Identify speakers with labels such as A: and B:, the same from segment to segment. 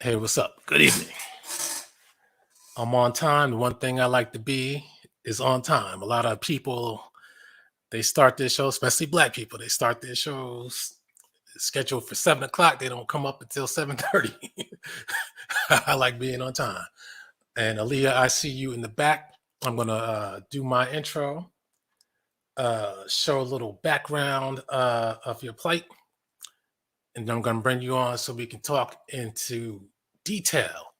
A: Hey, what's up? Good evening. I'm on time. The one thing I like to be is on time. A lot of people, they start their shows, especially black people, they start their shows scheduled for 7 o'clock. They don't come up until 7:30. I like being on time. And Aaliyah, I see you in the back. I'm gonna do my intro, show a little background of your plight, and then I'm gonna bring you on so we can talk into detail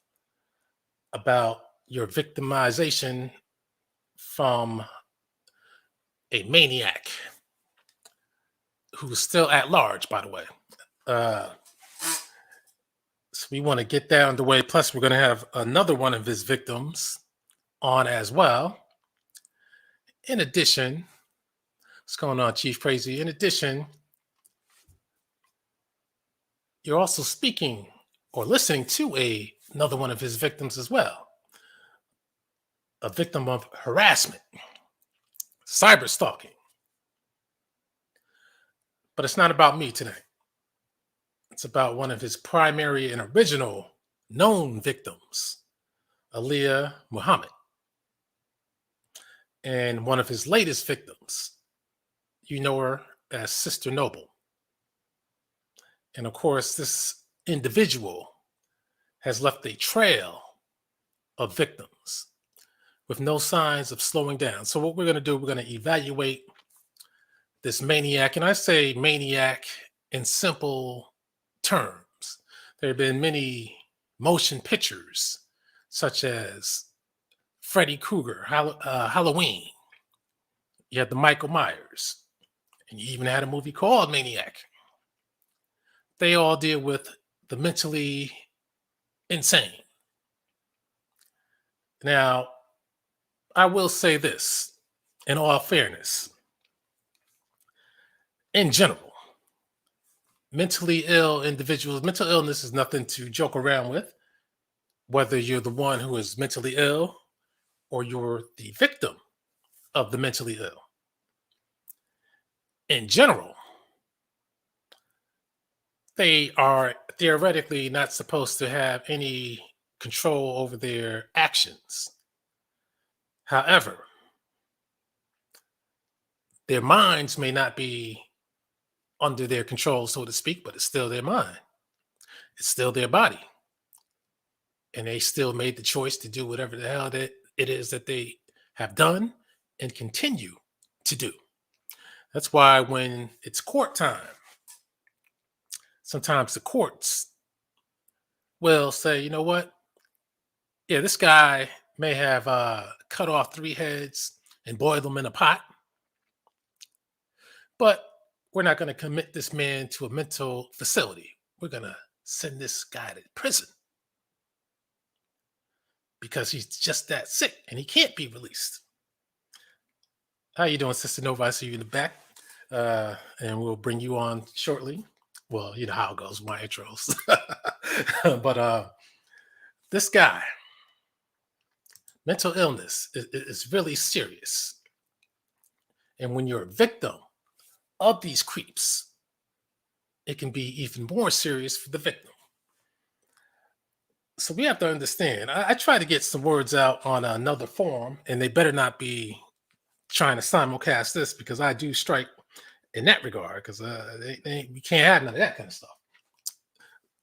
A: about your victimization from a maniac who's still at large, by the way. Uh, so we want to get that underway. Plus, we're going to have another one of his victims on as well. In addition, what's going on, Chief Crazy? In addition, you're also speaking or listening to another one of his victims as well. A victim of harassment, cyber-stalking. But it's not about me today. It's about one of his primary and original known victims, Aleeyah Muhammad, and one of his latest victims. You know her as Sister Noble. And of course, this individual has left a trail of victims with no signs of slowing down. So what we're going to do, we're going to evaluate this maniac. And I say maniac in simple terms. There have been many motion pictures, such as Freddy Krueger, Halloween. You had the Michael Myers, and you even had a movie called Maniac. They all deal with the mentally insane. Now, I will say this in all fairness. In general, mentally ill individuals, mental illness is nothing to joke around with, whether you're the one who is mentally ill or you're the victim of the mentally ill. In general, they are theoretically not supposed to have any control over their actions. However, their minds may not be under their control, so to speak, but it's still their mind. It's still their body. And they still made the choice to do whatever the hell that it is that they have done and continue to do. That's why when it's court time, sometimes the courts will say, you know what? Yeah, this guy may have cut off 3 heads and boiled them in a pot, but we're not going to commit this man to a mental facility. We're going to send this guy to prison because he's just that sick and he can't be released. How you doing, Sister Nova? I see you in the back, and we'll bring you on shortly. Well, you know how it goes, my intros. But this guy, mental illness is really serious. And when you're a victim of these creeps, it can be even more serious for the victim. So we have to understand. I try to get some words out on another forum, and they better not be trying to simulcast this because I do strike in that regard because we can't have none of that kind of stuff.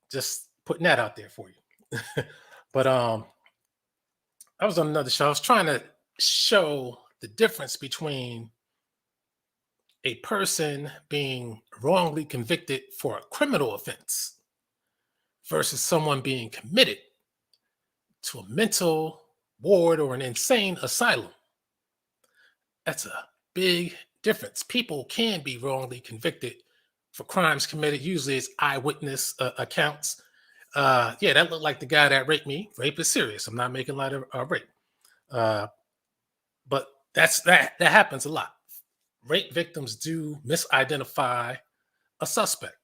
A: Just putting that out there for you. But I was on another show. I was trying to show the difference between a person being wrongly convicted for a criminal offense versus someone being committed to a mental ward or an insane asylum. That's a big difference. People can be wrongly convicted for crimes committed. Usually it's eyewitness accounts. Yeah, that looked like the guy that raped me. Rape is serious. I'm not making light of rape. But that happens a lot. Rape victims do misidentify a suspect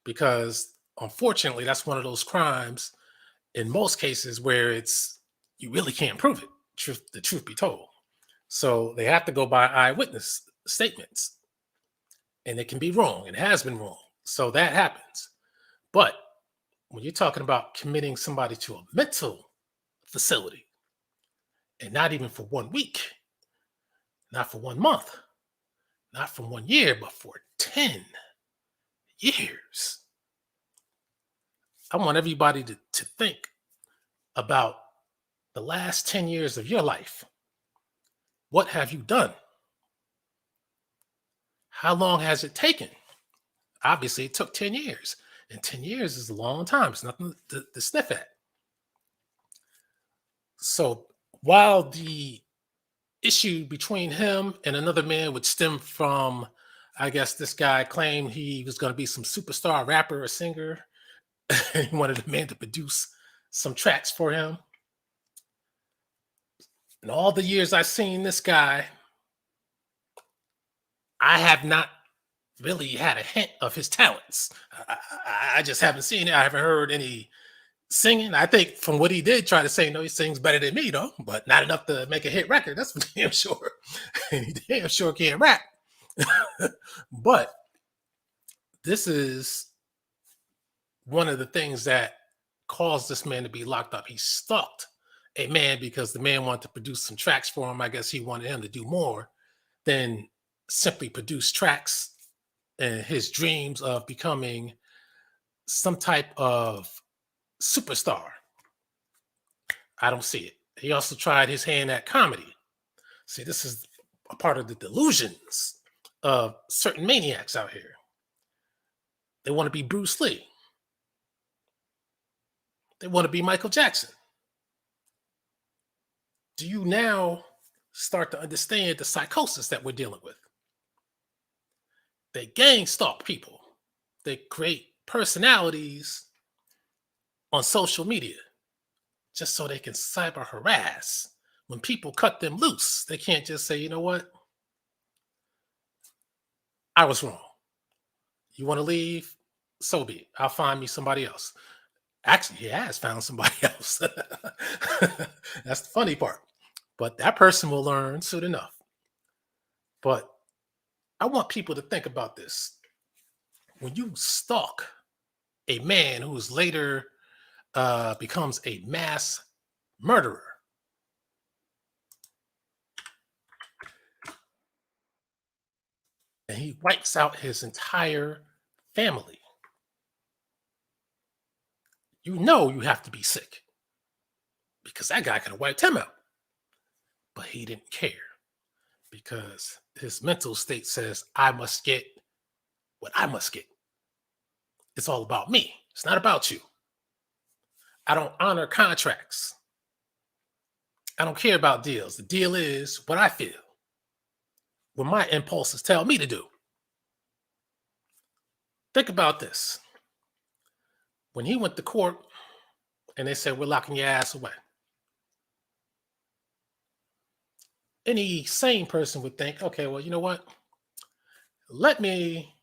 A: because unfortunately that's one of those crimes in most cases where you really can't prove it, the truth be told. So they have to go by eyewitness statements. And it can be wrong. It has been wrong. So that happens. But when you're talking about committing somebody to a mental facility, and not even for 1 week, not for 1 month, not for 1 year, but for 10 years. I want everybody to think about the last 10 years of your life. What have you done? How long has it taken? Obviously, it took 10 years. And 10 years is a long time. It's nothing to sniff at. So while the issue between him and another man would stem from, I guess this guy claimed he was going to be some superstar rapper or singer, and he wanted a man to produce some tracks for him. In all the years I've seen this guy, I have not really had a hint of his talents. I just haven't seen it. I haven't heard any singing. I think from what he did try to say, no, he sings better than me, though, but not enough to make a hit record. That's for damn sure. And he damn sure can't rap. But this is one of the things that caused this man to be locked up. He stalked a man because the man wanted to produce some tracks for him. I guess he wanted him to do more than simply produce tracks, and his dreams of becoming some type of superstar. I don't see it. He also tried his hand at comedy. See, this is a part of the delusions of certain maniacs out here. They want to be Bruce Lee. They want to be Michael Jackson. Do you now start to understand the psychosis that we're dealing with? They gang stalk people. They create personalities on social media just so they can cyber harass. When people cut them loose, they can't just say, you know what? I was wrong. You want to leave? So be it. I'll find me somebody else. Actually, he has found somebody else. That's the funny part. But that person will learn soon enough. But I want people to think about this. When you stalk a man who's later becomes a mass murderer, and he wipes out his entire family, you know you have to be sick because that guy could have wiped him out. But he didn't care because his mental state says, I must get what I must get. It's all about me. It's not about you. I don't honor contracts. I don't care about deals. The deal is what I feel, what my impulses tell me to do. Think about this. When he went to court and they said, we're locking your ass away, any sane person would think, okay, well, you know what? Let me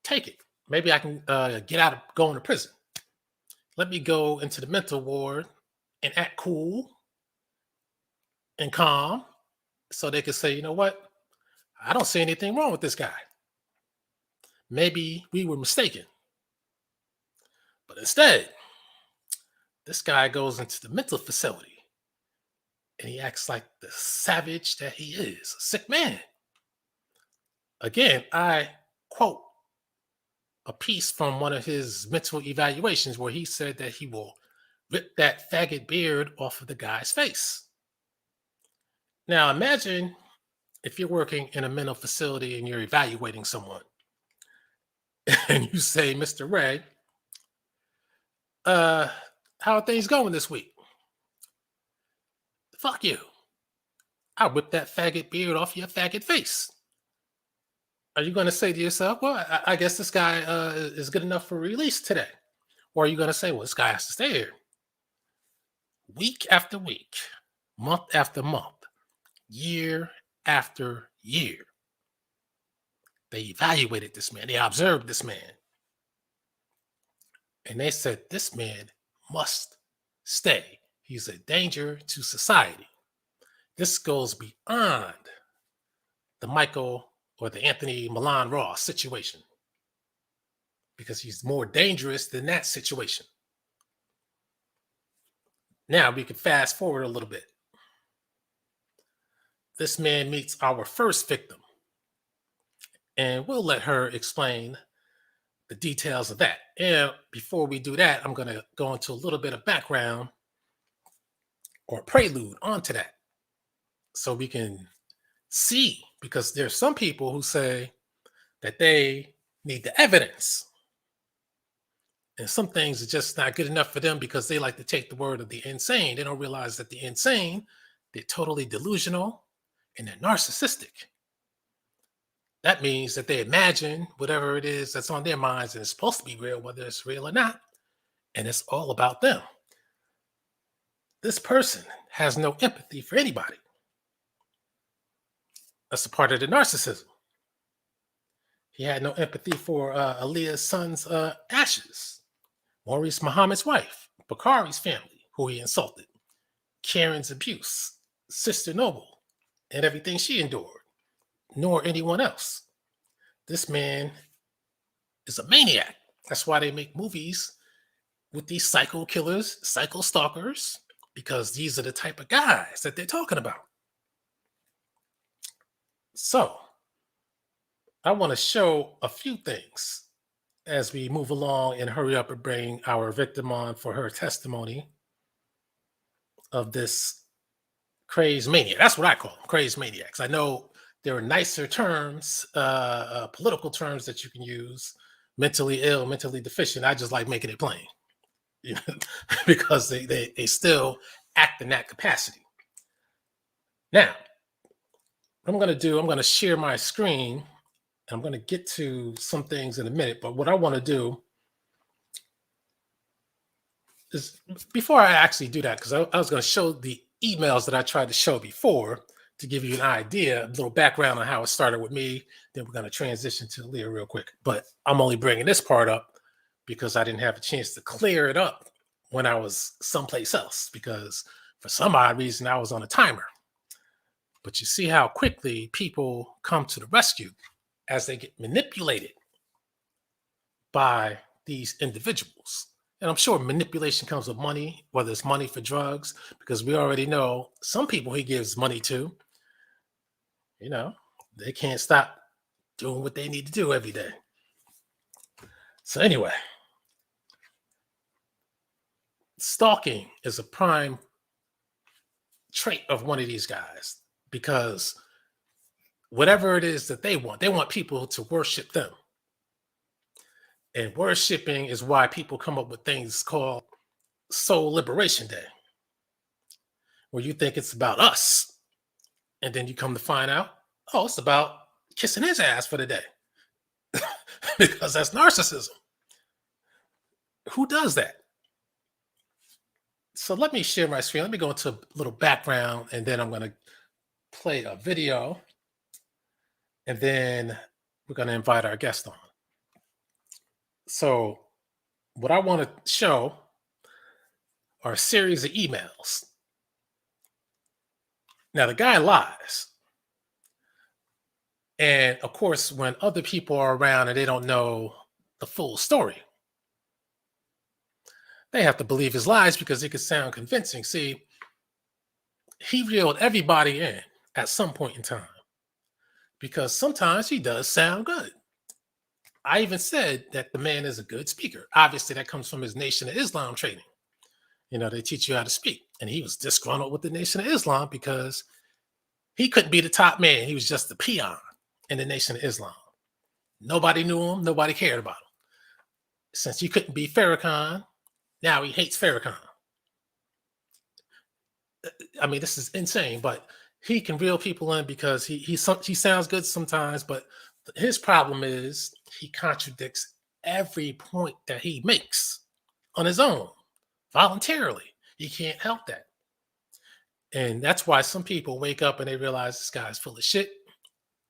A: take it. Maybe I can get out of going to prison. Let me go into the mental ward and act cool and calm so they could say, you know what? I don't see anything wrong with this guy. Maybe we were mistaken. But instead, this guy goes into the mental facility and he acts like the savage that he is, a sick man. Again, I quote a piece from one of his mental evaluations where he said that he will rip that faggot beard off of the guy's face. Now, imagine if you're working in a mental facility and you're evaluating someone and you say, Mr. Ray, how are things going this week? Fuck you. I'll whip that faggot beard off your faggot face. Are you going to say to yourself, well, I guess this guy is good enough for release today? Or are you going to say, well, this guy has to stay here? Week after week, month after month, year after year, they evaluated this man. They observed this man. And they said, this man must stay. He's a danger to society. This goes beyond the Michael or the Anthony Milan-Ross situation because he's more dangerous than that situation. Now we can fast forward a little bit. This man meets our first victim, and we'll let her explain the details of that. And before we do that, I'm going to go into a little bit of background or prelude onto that so we can see, because there's some people who say that they need the evidence. And some things are just not good enough for them because they like to take the word of the insane. They don't realize that the insane, they're totally delusional and they're narcissistic. That means that they imagine whatever it is that's on their minds and it's supposed to be real, whether it's real or not. And it's all about them. This person has no empathy for anybody. That's a part of the narcissism. He had no empathy for Aaliyah's son's ashes, Maurice Muhammad's wife, Bakari's family, who he insulted, Karen's abuse, Sister Noble, and everything she endured, nor anyone else. This man is a maniac. That's why they make movies with these psycho killers, psycho stalkers, because these are the type of guys that they're talking about. So, I want to show a few things as we move along and hurry up and bring our victim on for her testimony of this crazed maniac. That's what I call them, crazed maniacs. I know there are nicer terms, political terms that you can use, mentally ill, mentally deficient. I just like making it plain, you know, because they still act in that capacity. Now, what I'm going to share my screen. I'm going to get to some things in a minute, but what I want to do is, before I actually do that, because I was going to show the emails that I tried to show before to give you an idea, a little background on how it started with me. Then we're going to transition to Aaliyah real quick. But I'm only bringing this part up because I didn't have a chance to clear it up when I was someplace else, because for some odd reason I was on a timer. But you see how quickly people come to the rescue as they get manipulated by these individuals. And I'm sure manipulation comes with money, whether it's money for drugs, because we already know some people he gives money to, you know, they can't stop doing what they need to do every day. So anyway, stalking is a prime trait of one of these guys, because whatever it is that they want people to worship them. And worshiping is why people come up with things called Soul Liberation Day, where you think it's about us. And then you come to find out, oh, it's about kissing his ass for the day. Because that's narcissism. Who does that? So let me share my screen. Let me go into a little background, and then I'm going to play a video. And then we're going to invite our guest on. So what I want to show are a series of emails. Now, the guy lies. And of course, when other people are around and they don't know the full story, they have to believe his lies because it could sound convincing. See, he reeled everybody in at some point in time, because sometimes he does sound good. I even said that the man is a good speaker. Obviously, that comes from his Nation of Islam training. You know, they teach you how to speak. And he was disgruntled with the Nation of Islam because he couldn't be the top man. He was just the peon in the Nation of Islam. Nobody knew him. Nobody cared about him. Since he couldn't be Farrakhan, now he hates Farrakhan. I mean, this is insane, but he can reel people in because he sounds good sometimes, but his problem is he contradicts every point that he makes on his own, voluntarily. He can't help that. And that's why some people wake up and they realize this guy's full of shit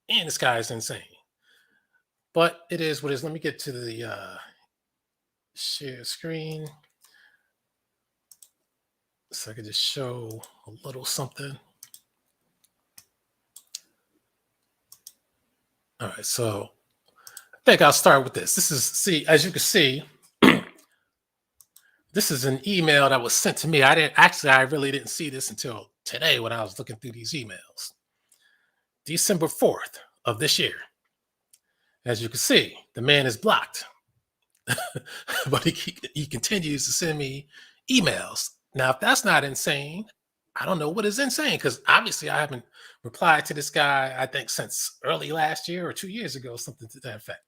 A: and this guy is insane. But it is what it is. Let me get to the share screen so I can just show a little something. All right, so I think I'll start with this. This is, see, as you can see, This is an email that was sent to me. I really didn't see this until today when I was looking through these emails. December 4th of this year. As you can see, the man is blocked, but he continues to send me emails. Now, if that's not insane, I don't know what is insane, because obviously I haven't replied to this guy, I think, since early last year or 2 years ago, something to that effect.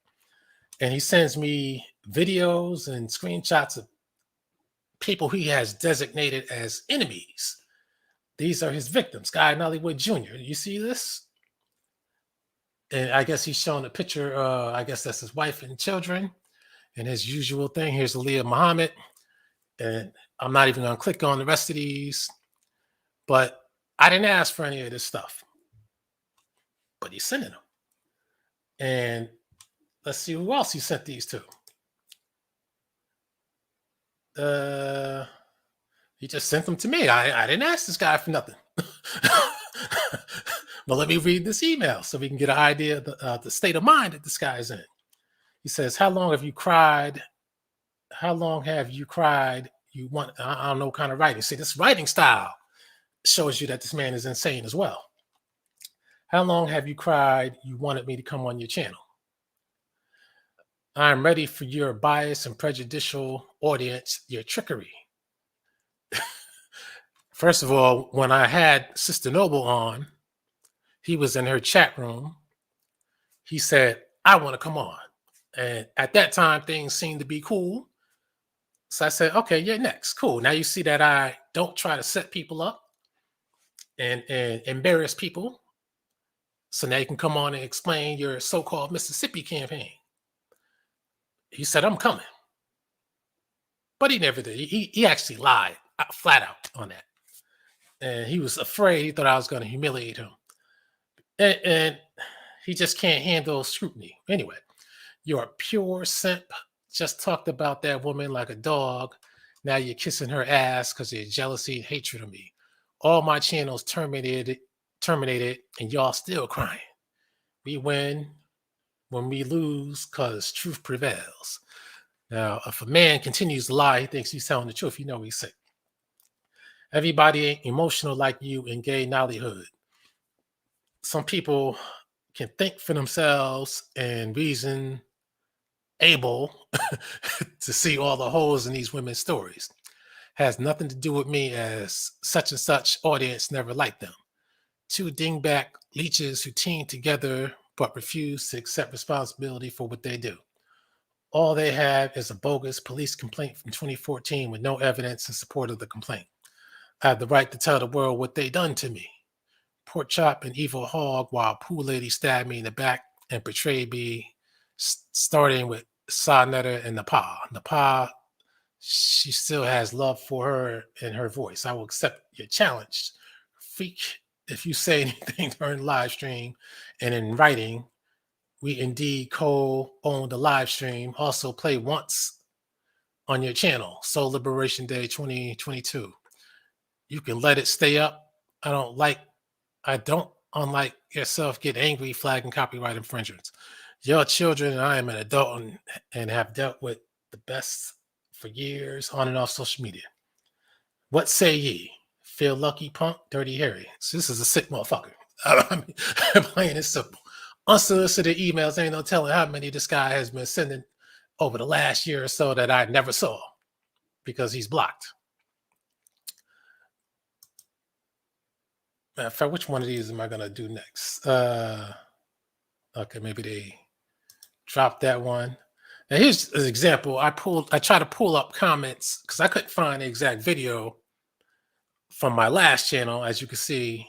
A: And he sends me videos and screenshots of people he has designated as enemies. These are his victims, Guy Nollywood Jr. You see this? And I guess he's showing a picture. I guess that's his wife and children. And his usual thing. Here's Aleeyah Muhammad. And I'm not even going to click on the rest of these. But I didn't ask for any of this stuff. But he's sending them. And let's see who else he sent these to. He just sent them to me. I didn't ask this guy for nothing. But let me read this email so we can get an idea of the state of mind that this guy is in. He says, how long have you cried? How long have you cried? You want, I don't know what kind of writing. See, this writing style shows you that this man is insane as well. How long have you cried you wanted me to come on your channel? I'm ready for your bias and prejudicial audience, your trickery. First of all, when I had Sister Noble on, he was in her chat room. He said, I want to come on. And at that time, things seemed to be cool. So I said, okay, you're next. Cool. Now you see that I don't try to set people up and embarrass people. So now you can come on and explain your so-called Mississippi campaign. He said, I'm coming. But he never did. He actually lied flat out on that. And he was afraid. He thought I was going to humiliate him. And he just can't handle scrutiny. Anyway, you're a pure simp. Just talked about that woman like a dog. Now you're kissing her ass because of your jealousy and hatred of me. All my channels terminated, and y'all still crying. We win when we lose because truth prevails. Now, if a man continues to lie, he thinks he's telling the truth. You know he's sick. Everybody ain't emotional like you in gay Nollywood. Some people can think for themselves and reason able to see all the holes in these women's stories. Has nothing to do with me, as such and such audience never liked them. Two dingback leeches who team together but refuse to accept responsibility for what they do. All they have is a bogus police complaint from 2014 with no evidence in support of the complaint. I have the right to tell the world what they done to me. Pork chop and evil hog, while pool lady stabbed me in the back and betrayed me, starting with Sa-Netta and Napa. She still has love for her in her voice. I will accept your challenge. Freak, if you say anything during the live stream and in writing, we indeed co-own the live stream. Also play once on your channel, Soul Liberation Day 2022. You can let it stay up. I don't, unlike yourself, get angry flagging copyright infringements. Your children and I am an adult and have dealt with the best for years on and off social media. What say ye? Feel lucky, punk, dirty Harry. So this is a sick motherfucker. I mean, plain and simple. Unsolicited emails, ain't no telling how many this guy has been sending over the last year or so that I never saw because he's blocked. Matter of fact, which one of these am I going to do next? Okay, maybe they dropped that one. Now here's an example. I tried to pull up comments because I couldn't find the exact video from my last channel. As you can see,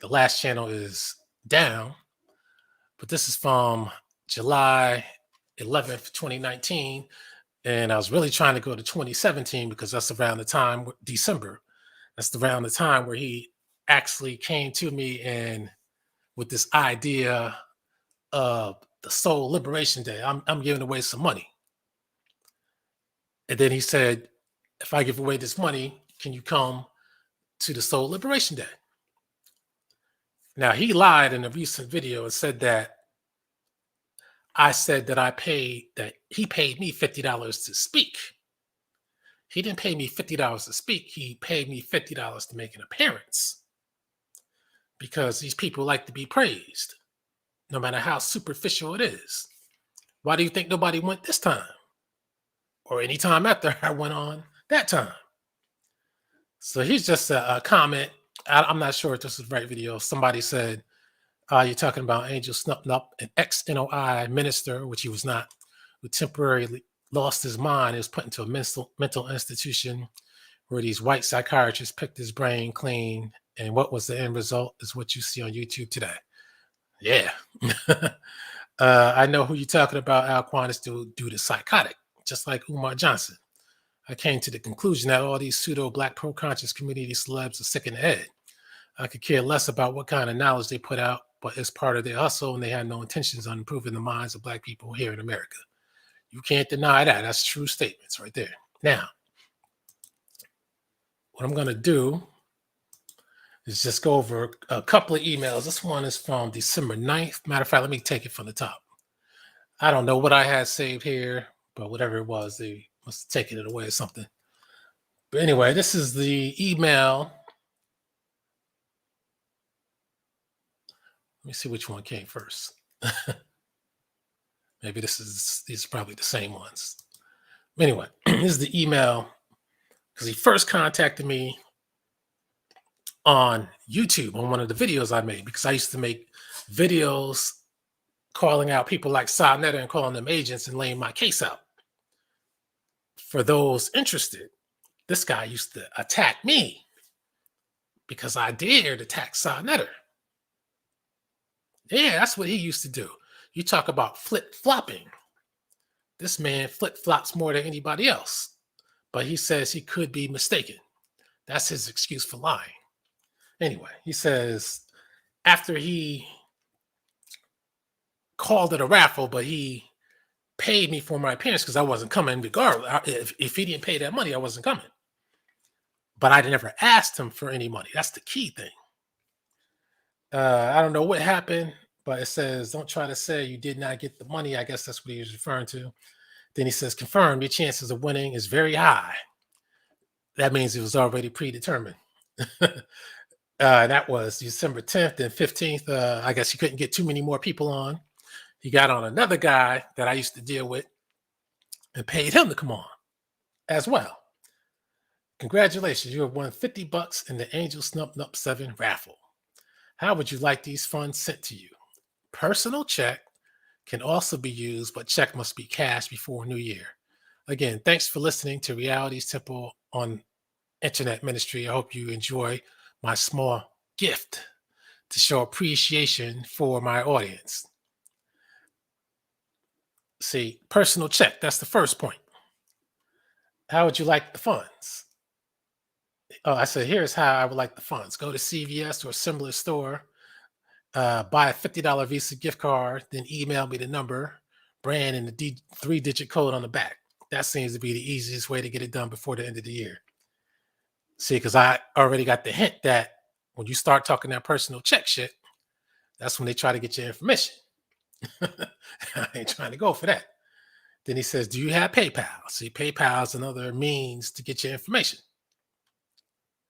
A: the last channel is down, but this is from July 11th, 2019. And I was really trying to go to 2017 because that's around the time, December. That's around the time where he actually came to me and with this idea of the Soul Liberation Day. I'm giving away some money. And then he said, if I give away this money, can you come to the Soul Liberation Day? Now, he lied in a recent video and said that I said that he paid me $50 to speak. He didn't pay me $50 to speak. He paid me $50 to make an appearance because these people like to be praised, no matter how superficial it is. Why do you think nobody went this time or any time after I went on that time? So here's just a comment. I'm not sure if this is the right video. Somebody said, you're talking about Angel Snupnup, an ex-NOI minister, which he was not, who temporarily lost his mind. He was put into a mental institution where these white psychiatrists picked his brain clean. And what was the end result is what you see on YouTube today. Yeah. I know who you're talking about, Alquan, is due to psychotic, just like Umar Johnson. I came to the conclusion that all these pseudo-black pro-conscious community celebs are sick in the head. I could care less about what kind of knowledge they put out, but it's part of their hustle, and they have no intentions on improving the minds of black people here in America. You can't deny that. That's true statements right there. Now, what I'm going to do is just go over a couple of emails. This one is from December 9th. Matter of fact, let me take it from the top. I don't know what I had saved here, but whatever it was, they must have taken it away or something. But anyway, this is the email. Let me see which one came first. Maybe these are probably the same ones. Anyway, this is the email because he first contacted me on YouTube on one of the videos I made, because I used to make videos calling out people like Sonetta and calling them agents and laying my case out. For those interested, this guy used to attack me because I dared attack Sonetta. Yeah, that's what he used to do. You talk about flip-flopping. This man flip-flops more than anybody else, but he says he could be mistaken. That's his excuse for lying. Anyway, he says after he called it a raffle, but he paid me for my appearance because I wasn't coming regardless. If he didn't pay that money, I wasn't coming. But I never asked him for any money. That's the key thing. I don't know what happened, but it says, don't try to say you did not get the money. I guess that's what he was referring to. Then he says, confirm your chances of winning is very high. That means it was already predetermined. That was December 10th and 15th. I guess he couldn't get too many more people on. He got on another guy that I used to deal with and paid him to come on as well. Congratulations, you have won $50 in the Angel Snupnup 7 raffle. How would you like these funds sent to you? Personal check can also be used, but check must be cashed before New Year. Again, thanks for listening to Reality's Temple on Internet Ministry. I hope you enjoy my small gift to show appreciation for my audience. See, personal check, that's the first point. How would you like the funds? Oh, I said, here's how I would like the funds. Go to CVS or a similar store, buy a $50 Visa gift card, then email me the number, brand, and the 3-digit code on the back. That seems to be the easiest way to get it done before the end of the year. See, because I already got the hint that when you start talking that personal check shit, that's when they try to get your information. I ain't trying to go for that. Then he says, do you have PayPal? See, PayPal is another means to get your information.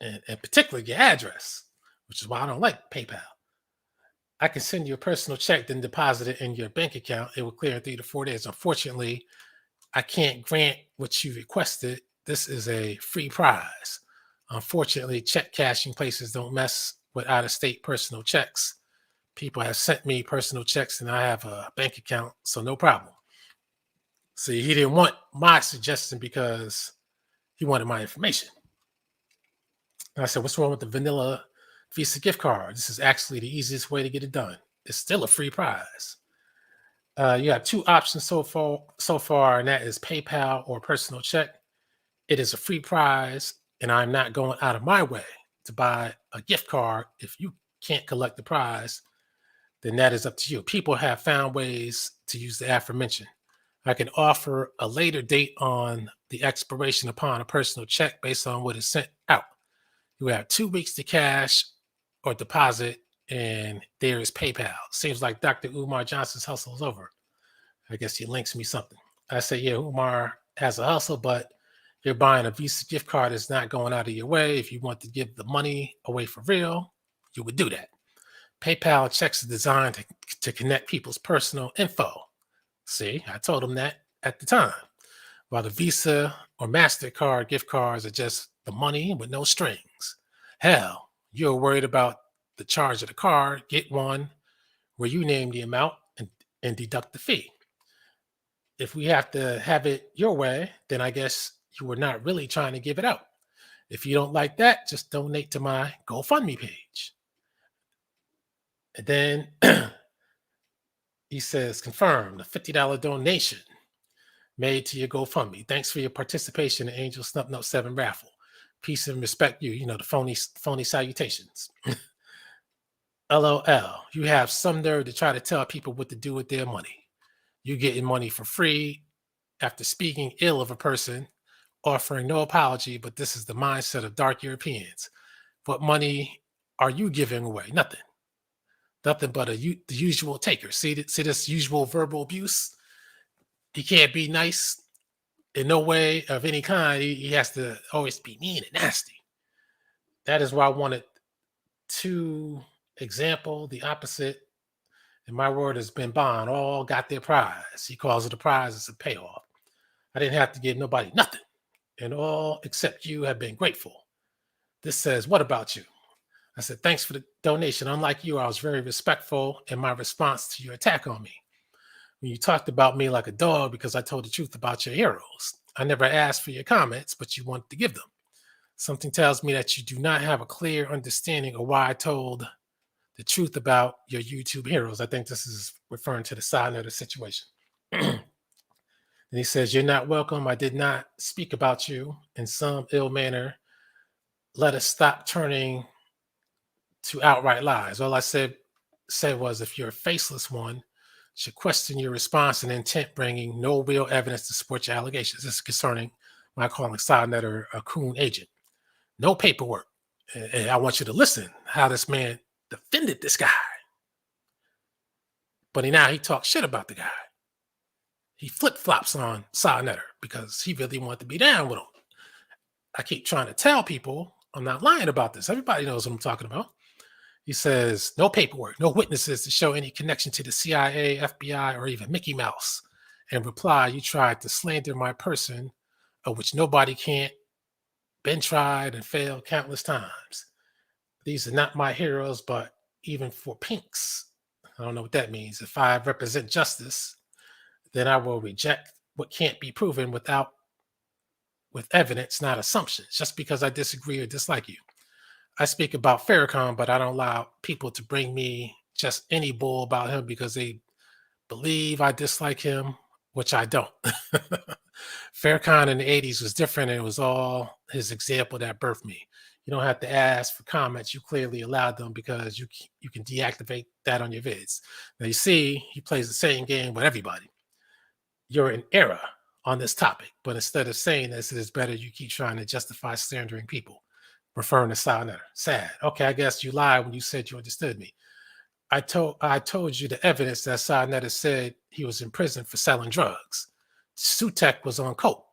A: And particularly your address, which is why I don't like PayPal. I can send you a personal check, then deposit it in your bank account. It will clear in 3 to 4 days. Unfortunately, I can't grant what you requested. This is a free prize. Unfortunately, check cashing places don't mess with out-of-state personal checks. People have sent me personal checks and I have a bank account, so no problem. See, he didn't want my suggestion because he wanted my information. And I said, what's wrong with the vanilla Visa gift card? This is actually the easiest way to get it done. It's still a free prize. You have 2 options so far, and that is PayPal or personal check. It is a free prize, and I'm not going out of my way to buy a gift card. If you can't collect the prize, then that is up to you. People have found ways to use the aforementioned. I can offer a later date on the expiration upon a personal check based on what is sent out. You have 2 weeks to cash or deposit, and there is PayPal. Seems like Dr. Umar Johnson's hustle is over. I guess he links me something. I say, yeah, Umar has a hustle, but You're buying a Visa gift card is not going out of your way. If you want to give the money away for real, you would do that. PayPal checks are designed to connect people's personal info. See, I told them that at the time. While the Visa or MasterCard gift cards are just the money with no strings. Hell, you're worried about the charge of the card, get one where you name the amount and deduct the fee. If we have to have it your way, then I guess you were not really trying to give it out. If you don't like that, just donate to my GoFundMe page. And then he says, confirmed, a $50 donation made to your GoFundMe. Thanks for your participation in Angel Snub Note 7 raffle. Peace and respect you. You know, the phony salutations. LOL. You have some nerve to try to tell people what to do with their money. You getting money for free after speaking ill of a person, offering no apology, but this is the mindset of dark Europeans. What money are you giving away? Nothing. Nothing but the usual taker. See this usual verbal abuse? He can't be nice in no way of any kind. He has to always be mean and nasty. That is why I wanted to example the opposite. And my word has been bond. All got their prize. He calls it a prize. It's a payoff. I didn't have to give nobody nothing. And all except you have been grateful. This says, what about you? I said, thanks for the donation. Unlike you, I was very respectful in my response to your attack on me. When you talked about me like a dog because I told the truth about your heroes. I never asked for your comments, but you wanted to give them. Something tells me that you do not have a clear understanding of why I told the truth about your YouTube heroes. I think this is referring to the side of the situation. And he says, you're not welcome. I did not speak about you in some ill manner. Let us stop turning to outright lies. All I said was, if you're a faceless one, should question your response and intent, bringing no real evidence to support your allegations. This is concerning my calling Sidnet or a coon agent. No paperwork. And I want you to listen how this man defended this guy. But now he talks shit about the guy. He flip-flops on Sidnetter because he really wanted to be down with him. I keep trying to tell people I'm not lying about this. Everybody knows what I'm talking about. He says, no paperwork, no witnesses to show any connection to the CIA, FBI, or even Mickey Mouse. In reply, you tried to slander my person, of which nobody can't, been tried and failed countless times. These are not my heroes, but even for pinks, I don't know what that means. If I represent justice, then I will reject what can't be proven with evidence, not assumptions, just because I disagree or dislike you. I speak about Farrakhan, but I don't allow people to bring me just any bull about him because they believe I dislike him, which I don't. Farrakhan in the 80s was different, and it was all his example that birthed me. You don't have to ask for comments. You clearly allowed them because you can deactivate that on your vids. Now you see, he plays the same game with everybody. You're in error on this topic, but instead of saying this, it is better you keep trying to justify slandering people. Referring to Sidnetter. Sad. Okay, I guess you lied when you said you understood me. I told you the evidence that Sidnetter said he was in prison for selling drugs. Sutek was on coke.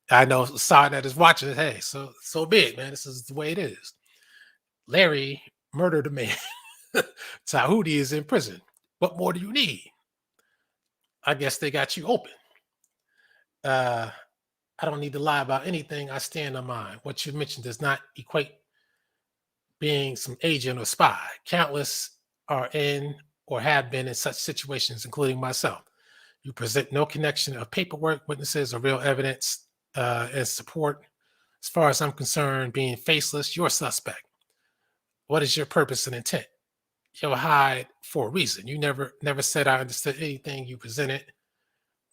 A: I know Sidnetter is watching it. Hey, so be it, man. This is the way it is. Larry murdered a man. Tahuti is in prison. What more do you need? I guess they got you open. I don't need to lie about anything. I stand on mine. What you mentioned does not equate being some agent or spy. Countless are in or have been in such situations, including myself. You present no connection of paperwork, witnesses, or real evidence as support. As far as I'm concerned, being faceless, you're a suspect. What is your purpose and intent? You'll hide for a reason. You never said I understood anything you presented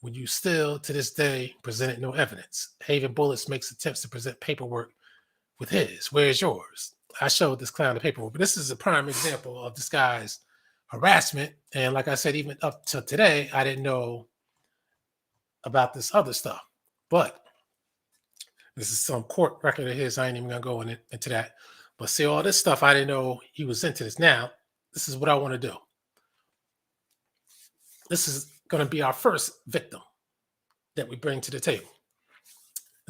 A: when you still, to this day, presented no evidence. Haven Bullets makes attempts to present paperwork with his. Where's yours? I showed this clown the paperwork, but this is a prime example of this guy's harassment. And like I said, even up to today, I didn't know about this other stuff. But this is some court record of his. I ain't even gonna go into that. But see, all this stuff, I didn't know he was into this. Now, this is what I want to do. This is going to be our first victim that we bring to the table.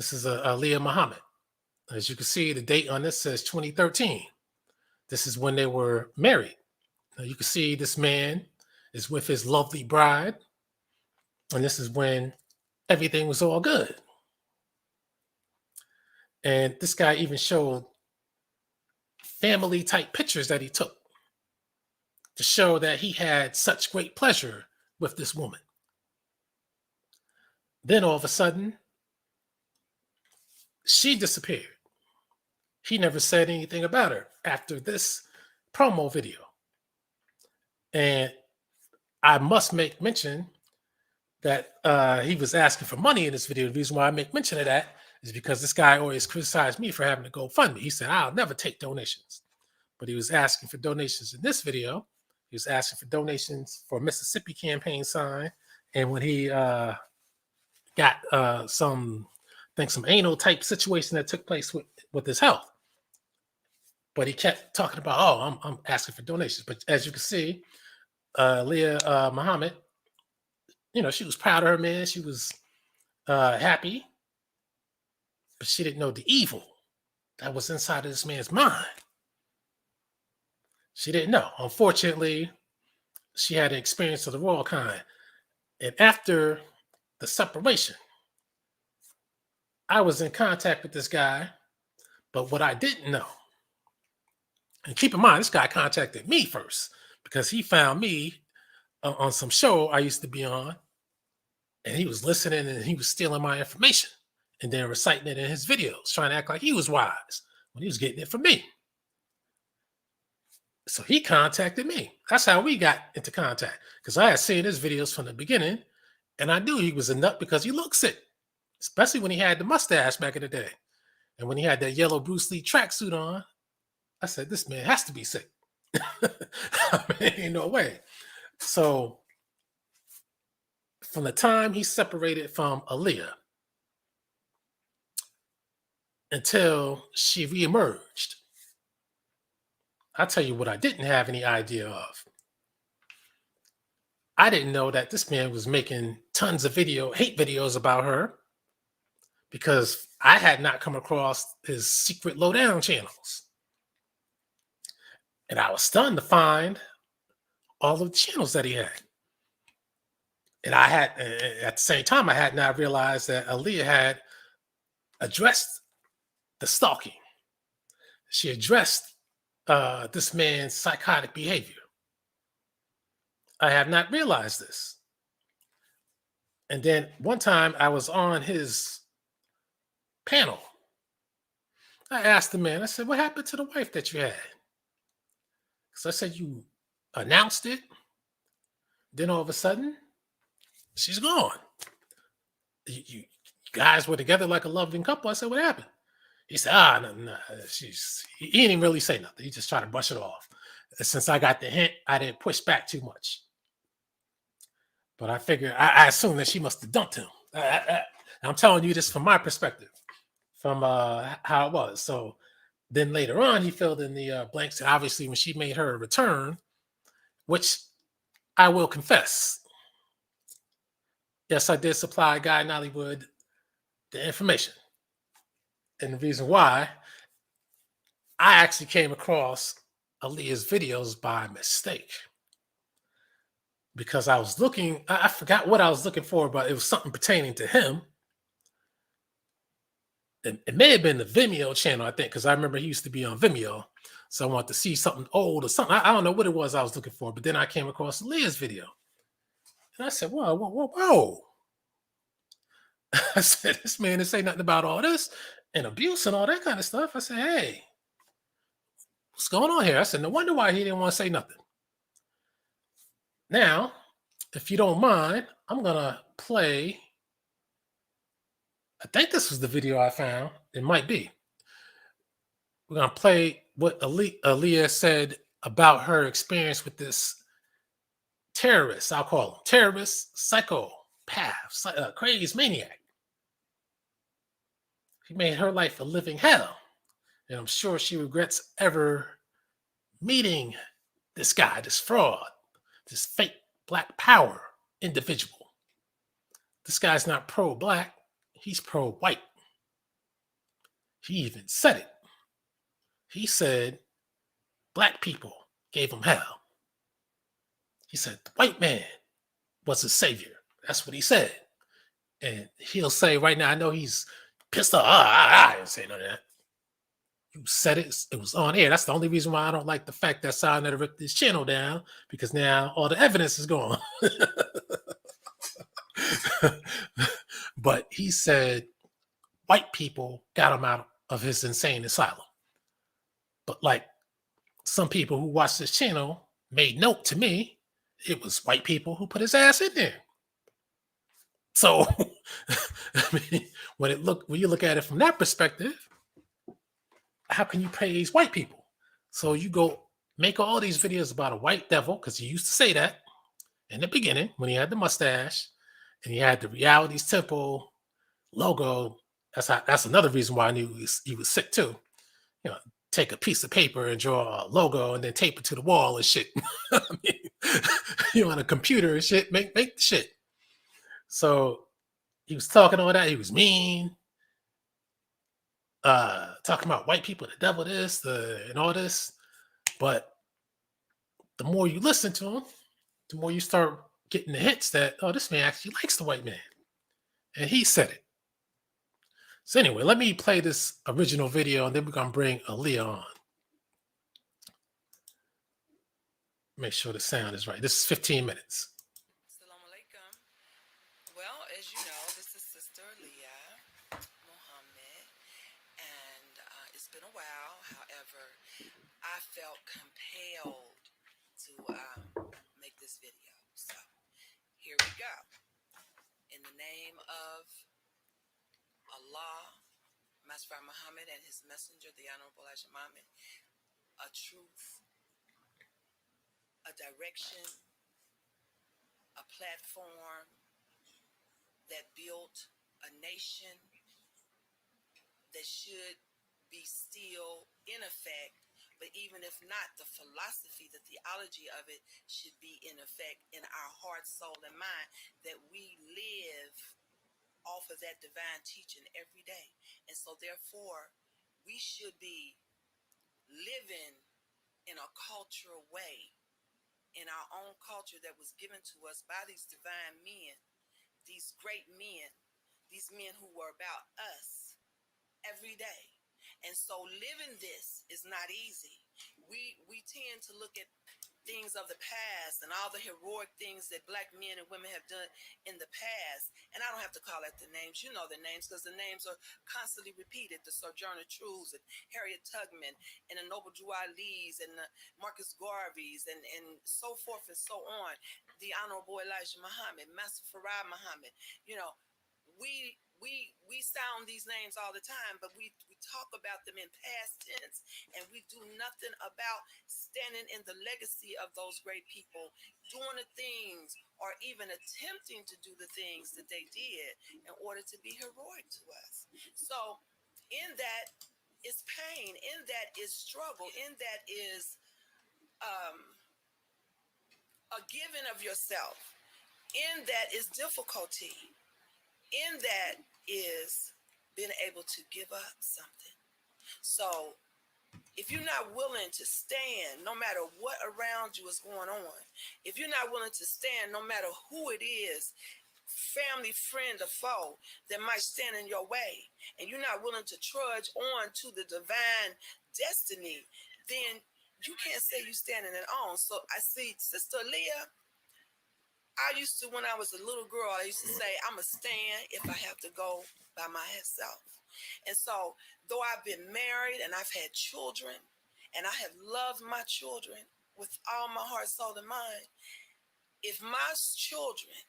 A: This is Aleeyah Muhammad. As you can see, the date on this says 2013. This is when they were married. Now you can see this man is with his lovely bride, and this is when everything was all good. And this guy even showed family type pictures that he took to show that he had such great pleasure with this woman. Then all of a sudden, she disappeared. He never said anything about her after this promo video. And I must make mention that he was asking for money in this video. The reason why I make mention of that is because this guy always criticized me for having to go fund me. He said, I'll never take donations. But he was asking for donations in this video. He was asking for donations for Mississippi campaign sign. And when he got some anal type situation that took place with his health. But he kept talking about, oh, I'm asking for donations. But as you can see, Aleeyah Muhammad, she was proud of her man. She was happy, but she didn't know the evil that was inside of this man's mind. She didn't know. Unfortunately, she had an experience of the royal kind. And after the separation, I was in contact with this guy, but what I didn't know, and keep in mind, this guy contacted me first because he found me on some show I used to be on, and he was listening and he was stealing my information and then reciting it in his videos, trying to act like he was wise when he was getting it from me. So he contacted me. That's how we got into contact, because I had seen his videos from the beginning, and I knew he was a nut because he looked sick, especially when he had the mustache back in the day. And when he had that yellow Bruce Lee tracksuit on, I said, this man has to be sick. I mean, ain't no way. So from the time he separated from Aaliyah until she reemerged, I'll tell you what I didn't have any idea of. I didn't know that this man was making tons of hate videos about her, because I had not come across his secret lowdown channels. And I was stunned to find all of the channels that he had. And I had, at the same time, I had not realized that Aaliyah had addressed the stalking. She addressed this man's psychotic behavior. I have not realized this. And then one time I was on his panel. I asked the man, I said, what happened to the wife that you had? Because I said, you announced it. Then all of a sudden, she's gone. You guys were together like a loving couple. I said, what happened? He said, no, he didn't really say nothing. He just tried to brush it off. Since I got the hint, I didn't push back too much. But I figured, I assumed that she must have dumped him. I'm telling you this from my perspective, from how it was. So then later on, he filled in the blanks. And obviously, when she made her return, which I will confess, yes, I did supply a guy in Hollywood the information. And the reason why, I actually came across Aaliyah's videos by mistake. Because I was looking, I forgot what I was looking for, but it was something pertaining to him. It may have been the Vimeo channel, I think, because I remember he used to be on Vimeo. So I wanted to see something old or something. I don't know what it was I was looking for, but then I came across Aaliyah's video. And I said, whoa. I said, this man didn't say nothing about all this and abuse and all that kind of stuff. I said, hey, what's going on here? I said, no wonder why he didn't want to say nothing. Now, if you don't mind, I'm going to play. I think this was the video I found. It might be. We're going to play what Aaliyah said about her experience with this terrorist, I'll call him. Terrorist, psychopath, crazy maniac. He made her life a living hell. And I'm sure she regrets ever meeting this guy, this fraud, this fake black power individual. This guy's not pro-black, he's pro-white. He even said it. He said black people gave him hell. He said the white man was his savior. That's what he said. And he'll say right now, I know he's pissed off. I didn't say none of that. You said it. It was on air. That's the only reason why I don't like the fact that Silent ripped his channel down, because now all the evidence is gone. But he said white people got him out of his insane asylum. But like some people who watched this channel made note to me, it was white people who put his ass in there. So I mean, when you look at it from that perspective, how can you praise white people? So you go make all these videos about a white devil, because he used to say that in the beginning when he had the mustache and he had the Realities Temple logo. That's another reason why I knew he was sick too. You know, take a piece of paper and draw a logo and then tape it to the wall and shit. I mean, you on a computer and shit, make the shit. So he was talking all that. He was mean, talking about white people, the devil, this, and all this. But the more you listen to him, the more you start getting the hints that, oh, this man actually likes the white man. And he said it. So anyway, let me play this original video and then we're going to bring Aaliyah on. Make sure the sound is right. This is 15 minutes.
B: Assalamu alaikum. Well, as you know, this is Sister Aleeyah Muhammad, and it's been a while. However, I felt compelled to make this video. So here we go. In the name of Allah, Master Muhammad, and his messenger, the Honorable Elijah Muhammad, a truth, a direction, a platform that built a nation that should be still in effect, but even if not, the philosophy, the theology of it should be in effect in our heart, soul, and mind, that we live off of that divine teaching every day. And so therefore, we should be living in a cultural way, in our own culture that was given to us by these divine men, these great men, these men who were about us every day. And so living this is not easy. We tend to look at things of the past and all the heroic things that black men and women have done in the past. And I don't have to call out the names. You know the names, because the names are constantly repeated. The Sojourner Truths and Harriet Tubman and the Noble Drew Ali's and the Marcus Garveys and so forth and so on. The Honorable Elijah Muhammad, Master Farad Muhammad. You know, we sound these names all the time, but we talk about them in past tense, and we do nothing about standing in the legacy of those great people, doing the things or even attempting to do the things that they did in order to be heroic to us. So in that is pain, in that is struggle, in that is a giving of yourself, in that is difficulty, in that is being able to give up something. So if you're not willing to stand, no matter what around you is going on, if you're not willing to stand, no matter who it is, family, friend, or foe, that might stand in your way, and you're not willing to trudge on to the divine destiny, then you can't say you're standing it on. So I see Sister Aaliyah, I used to, when I was a little girl, I used to say, I'm going to stand if I have to go by myself. And so, though I've been married and I've had children, and I have loved my children with all my heart, soul, and mind, if my children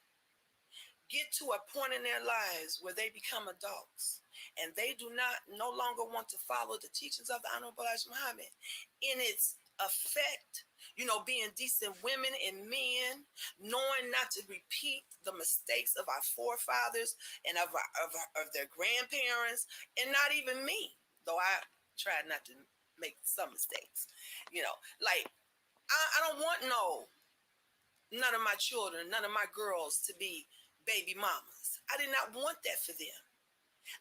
B: get to a point in their lives where they become adults and they do not no longer want to follow the teachings of the Honorable Elijah Muhammad in its effect, you know, being decent women and men, knowing not to repeat the mistakes of our forefathers and of their grandparents, and not even me, though I tried not to make some mistakes, you know, like I don't want none of my children, none of my girls to be baby mamas. I did not want that for them.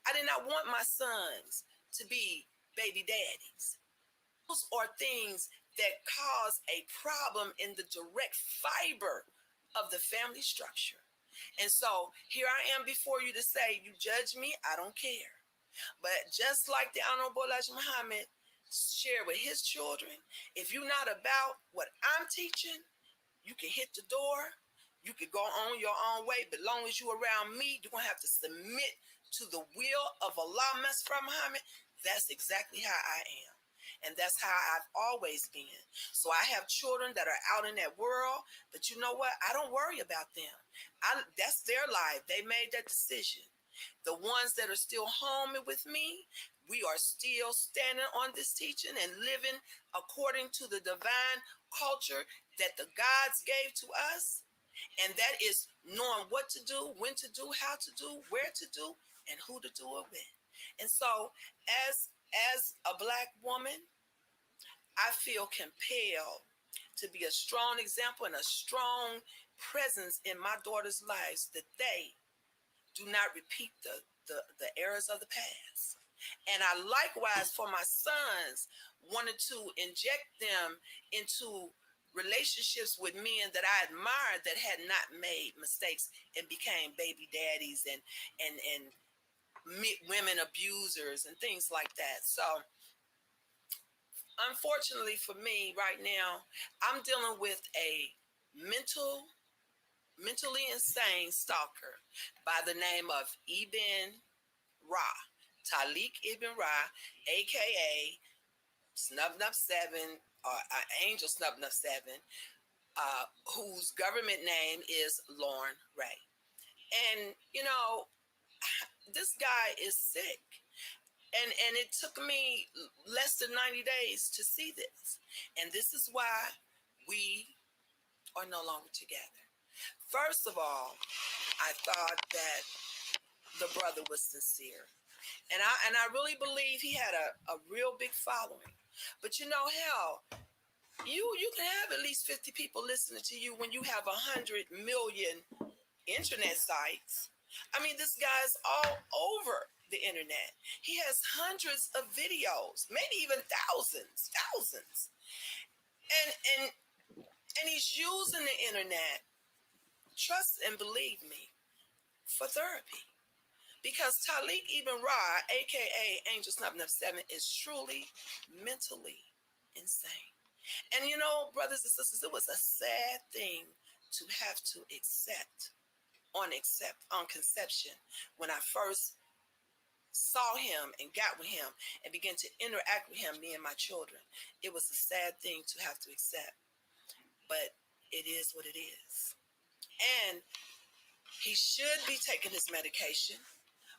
B: I did not want my sons to be baby daddies. Those are things that cause a problem in the direct fiber of the family structure. And so here I am before you to say, you judge me, I don't care. But just like the Honorable Elijah Muhammad shared with his children, if you're not about what I'm teaching, you can hit the door, you can go on your own way, but as long as you're around me, you're going to have to submit to the will of Allah Muhammad. That's exactly how I am. And that's how I've always been. So I have children that are out in that world, but you know what? I don't worry about them. That's their life. They made that decision. The ones that are still home with me, we are still standing on this teaching and living according to the divine culture that the gods gave to us. And that is knowing what to do, when to do, how to do, where to do, and who to do it with. And so as a Black woman, I feel compelled to be a strong example and a strong presence in my daughters' lives that they do not repeat the errors of the past. And I likewise for my sons wanted to inject them into relationships with men that I admired that had not made mistakes and became baby daddies and women abusers and things like that. So unfortunately for me right now, I'm dealing with a mentally insane stalker by the name of Ibn Ra, Talik Ibn Ra, aka Snubnub 7 or Angel Snubnub 7, whose government name is Lauren Ray. And you know, this guy is sick. And it took me less than 90 days to see this. And this is why we are no longer together. First of all, I thought that the brother was sincere. And I really believe he had a real big following. But you know, hell, you can have at least 50 people listening to you when you have 100 million internet sites. I mean, this guy's all over the internet. He has hundreds of videos, maybe even thousands. And he's using the internet, trust and believe me, for therapy. Because Talik Ibn Ra, aka Angel Snubnub 7, is truly mentally insane. And you know, brothers and sisters, it was a sad thing to have to accept on conception when I first saw him and got with him and began to interact with him, me and my children. It was a sad thing to have to accept, but it is what it is. And he should be taking his medication,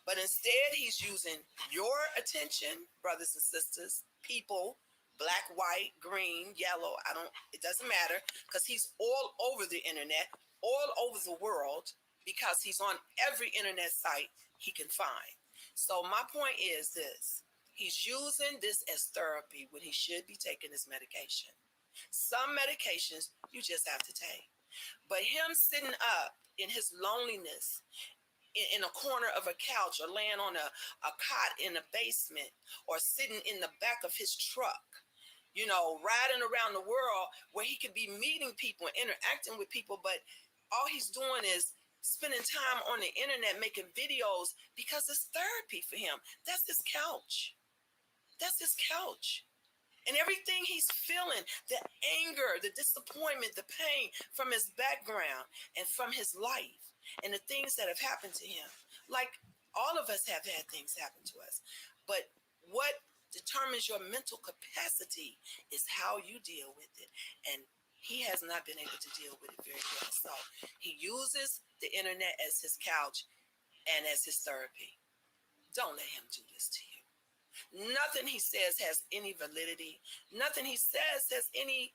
B: but instead he's using your attention, brothers and sisters, people, black, white, green, yellow, it doesn't matter, because he's all over the internet, all over the world, because he's on every internet site he can find. So my point is this: he's using this as therapy when he should be taking his medication. Some medications you just have to take. But him sitting up in his loneliness in a corner of a couch or laying on a cot in a basement or sitting in the back of his truck, you know, riding around the world where he could be meeting people and interacting with people, but all he's doing is spending time on the internet making videos because it's therapy for him. That's his couch. That's his couch. And everything he's feeling, the anger, the disappointment, the pain from his background and from his life and the things that have happened to him. Like all of us have had things happen to us. But what determines your mental capacity is how you deal with it. And he has not been able to deal with it very well. So he uses the internet as his couch and as his therapy. Don't let him do this to you. Nothing he says has any validity. Nothing he says has any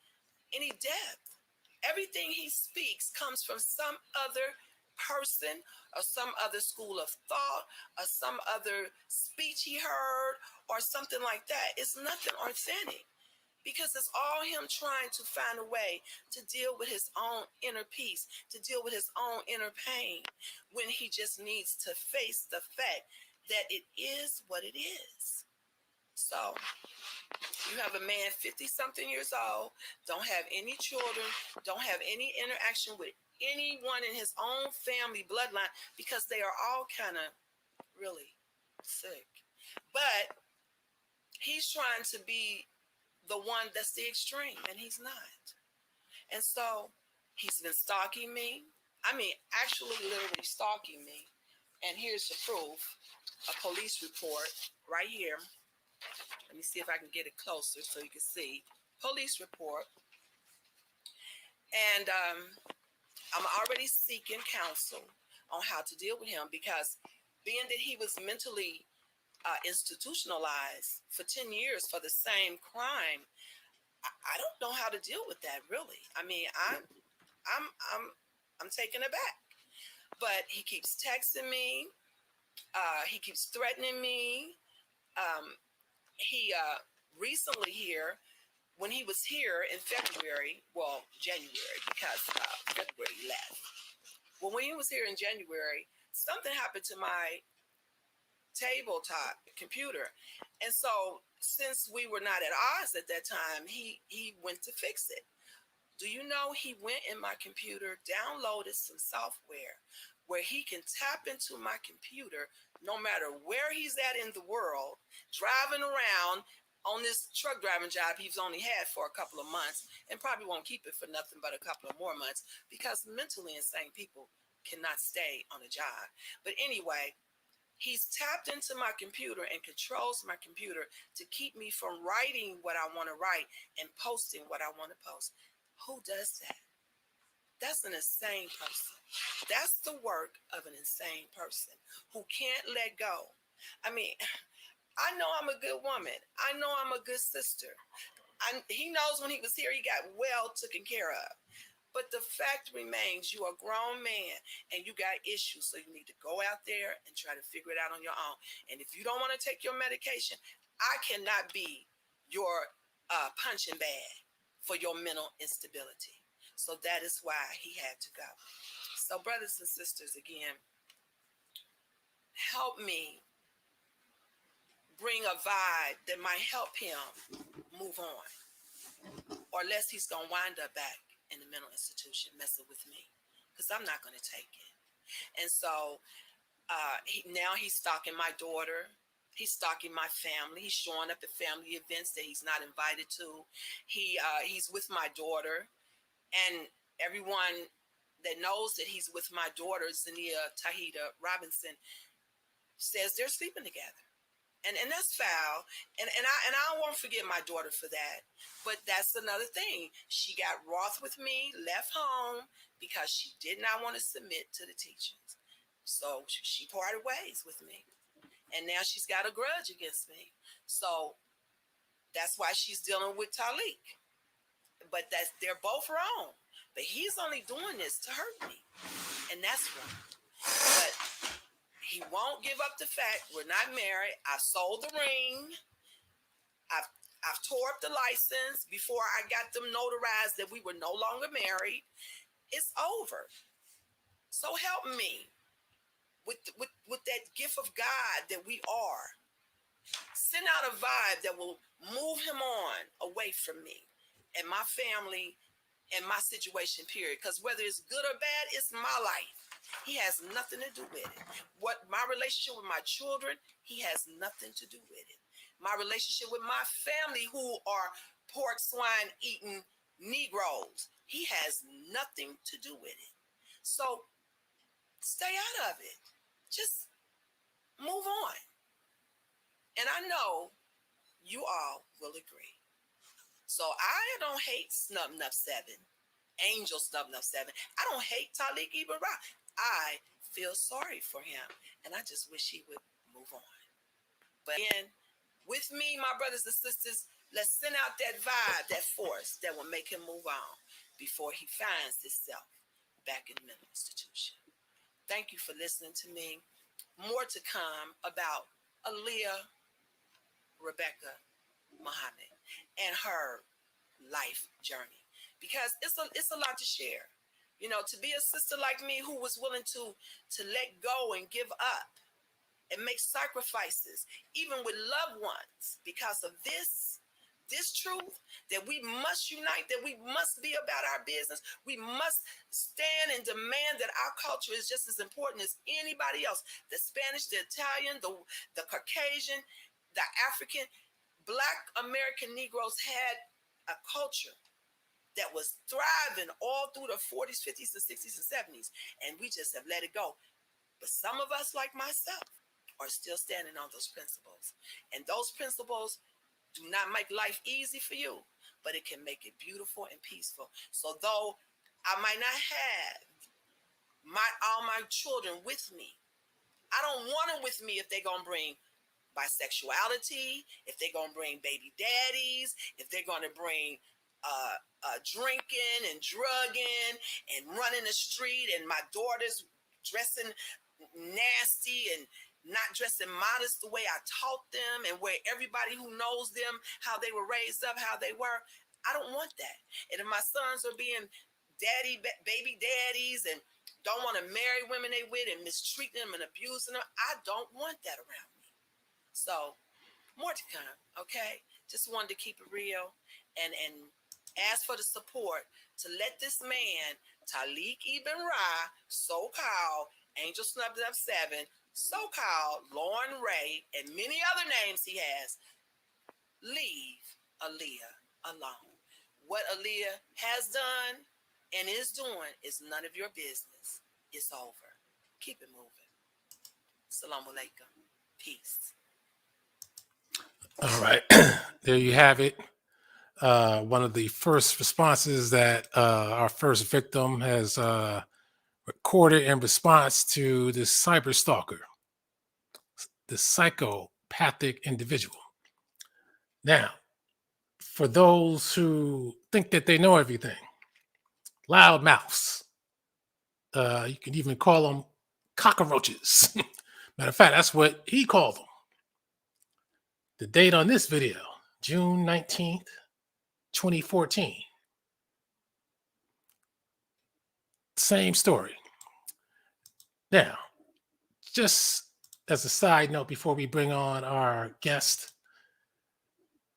B: depth. Everything he speaks comes from some other person or some other school of thought or some other speech he heard or something like that. It's nothing authentic because it's all him trying to find a way to deal with his own inner peace, to deal with his own inner pain when he just needs to face the fact that it is what it is. So you have a man 50-something years old, don't have any children, don't have any interaction with anyone in his own family bloodline because they are all kind of really sick. But he's trying to be the one that's the extreme, and he's not. And so he's been stalking me. I mean, actually, literally stalking me. And here's the proof, a police report right here. Let me see if I can get it closer so you can see. Police report. And I'm already seeking counsel on how to deal with him because being that he was mentally institutionalized for 10 years for the same crime, I don't know how to deal with that really. I mean, I'm taken aback. But he keeps texting me. He keeps threatening me. He recently here, when he was here in February, well, January, because February left. Well, when he was here in January, something happened to my tabletop computer. And so since we were not at odds at that time, he went to fix it. Do you know he went in my computer, downloaded some software where he can tap into my computer no matter where he's at in the world, driving around on this truck driving job he's only had for a couple of months and probably won't keep it for nothing but a couple of more months because mentally insane people cannot stay on a job. But anyway, he's tapped into my computer and controls my computer to keep me from writing what I want to write and posting what I want to post. Who does that? That's an insane person. That's the work of an insane person who can't let go. I mean, I know I'm a good woman. I know I'm a good sister. He knows when he was here, he got well taken care of. But the fact remains, you are a grown man and you got issues. So you need to go out there and try to figure it out on your own. And if you don't want to take your medication, I cannot be your punching bag for your mental instability. So that is why he had to go. So brothers and sisters, again, help me bring a vibe that might help him move on. Or less he's going to wind up back in the mental institution messing with me because I'm not going to take it. And so now he's stalking my daughter. He's stalking my family. He's showing up at family events that he's not invited to. He's with my daughter. And everyone that knows that he's with my daughter, Zania Tahita Robinson, says they're sleeping together. And that's foul. And I won't forget my daughter for that. But that's another thing. She got wroth with me, left home because she did not want to submit to the teachings. So she parted ways with me. And now she's got a grudge against me. So that's why she's dealing with Talik. But they're both wrong. But he's only doing this to hurt me. And that's wrong. But he won't give up the fact we're not married. I sold the ring. I've tore up the license before I got them notarized that we were no longer married. It's over. So help me with that gift of God that we are. Send out a vibe that will move him on away from me and my family and my situation, period. Because whether it's good or bad, it's my life. He has nothing to do with it. What my relationship with my children, he has nothing to do with it. My relationship with my family, who are pork swine eating Negroes, he has nothing to do with it. So stay out of it. Just move on. And I know you all will agree. So I don't hate Snub Nup 7, Angel Snub Nup 7. I don't hate Talik Ibn Ra. I feel sorry for him, and I just wish he would move on. But again, with me, my brothers and sisters, let's send out that vibe, that force that will make him move on before he finds himself back in the mental institution. Thank you for listening to me. More to come about Aaliyah Rebecca Muhammad and her life journey, because it's a lot to share. You know, to be a sister like me who was willing to let go and give up and make sacrifices, even with loved ones, because of this truth, that we must unite, that we must be about our business. We must stand and demand that our culture is just as important as anybody else. The Spanish, the Italian, the Caucasian, the African, Black American Negroes had a culture that was thriving all through the 40s, 50s, and 60s, and 70s. And we just have let it go. But some of us, like myself, are still standing on those principles. And those principles do not make life easy for you, but it can make it beautiful and peaceful. So though I might not have all my children with me, I don't want them with me if they're going to bring bisexuality, if they're going to bring baby daddies, if they're going to bring drinking and drugging and running the street, and my daughter's dressing nasty and not dressing modest the way I taught them, and where everybody who knows them, how they were raised up, how they were. I don't want that. And if my sons are being baby daddies and don't want to marry women they with and mistreat them and abusing them, I don't want that around me. So more to come, okay? Just wanted to keep it real and ask for the support to let this man, Talik Ibn Ra, so-called Angel Snubbed Up 7, so-called Lauren Ray, and many other names he has, leave Aaliyah alone. What Aaliyah has done and is doing is none of your business. It's over. Keep it moving. Assalamu alaikum. Peace.
A: All right. There you have it. One of the first responses that our first victim has recorded in response to this cyber stalker, this psychopathic individual. Now, for those who think that they know everything, loud mouths, you can even call them cockroaches. Matter of fact, that's what he called them. The date on this video, June 19th, 2014. Same story. Now, just as a side note before we bring on our guest,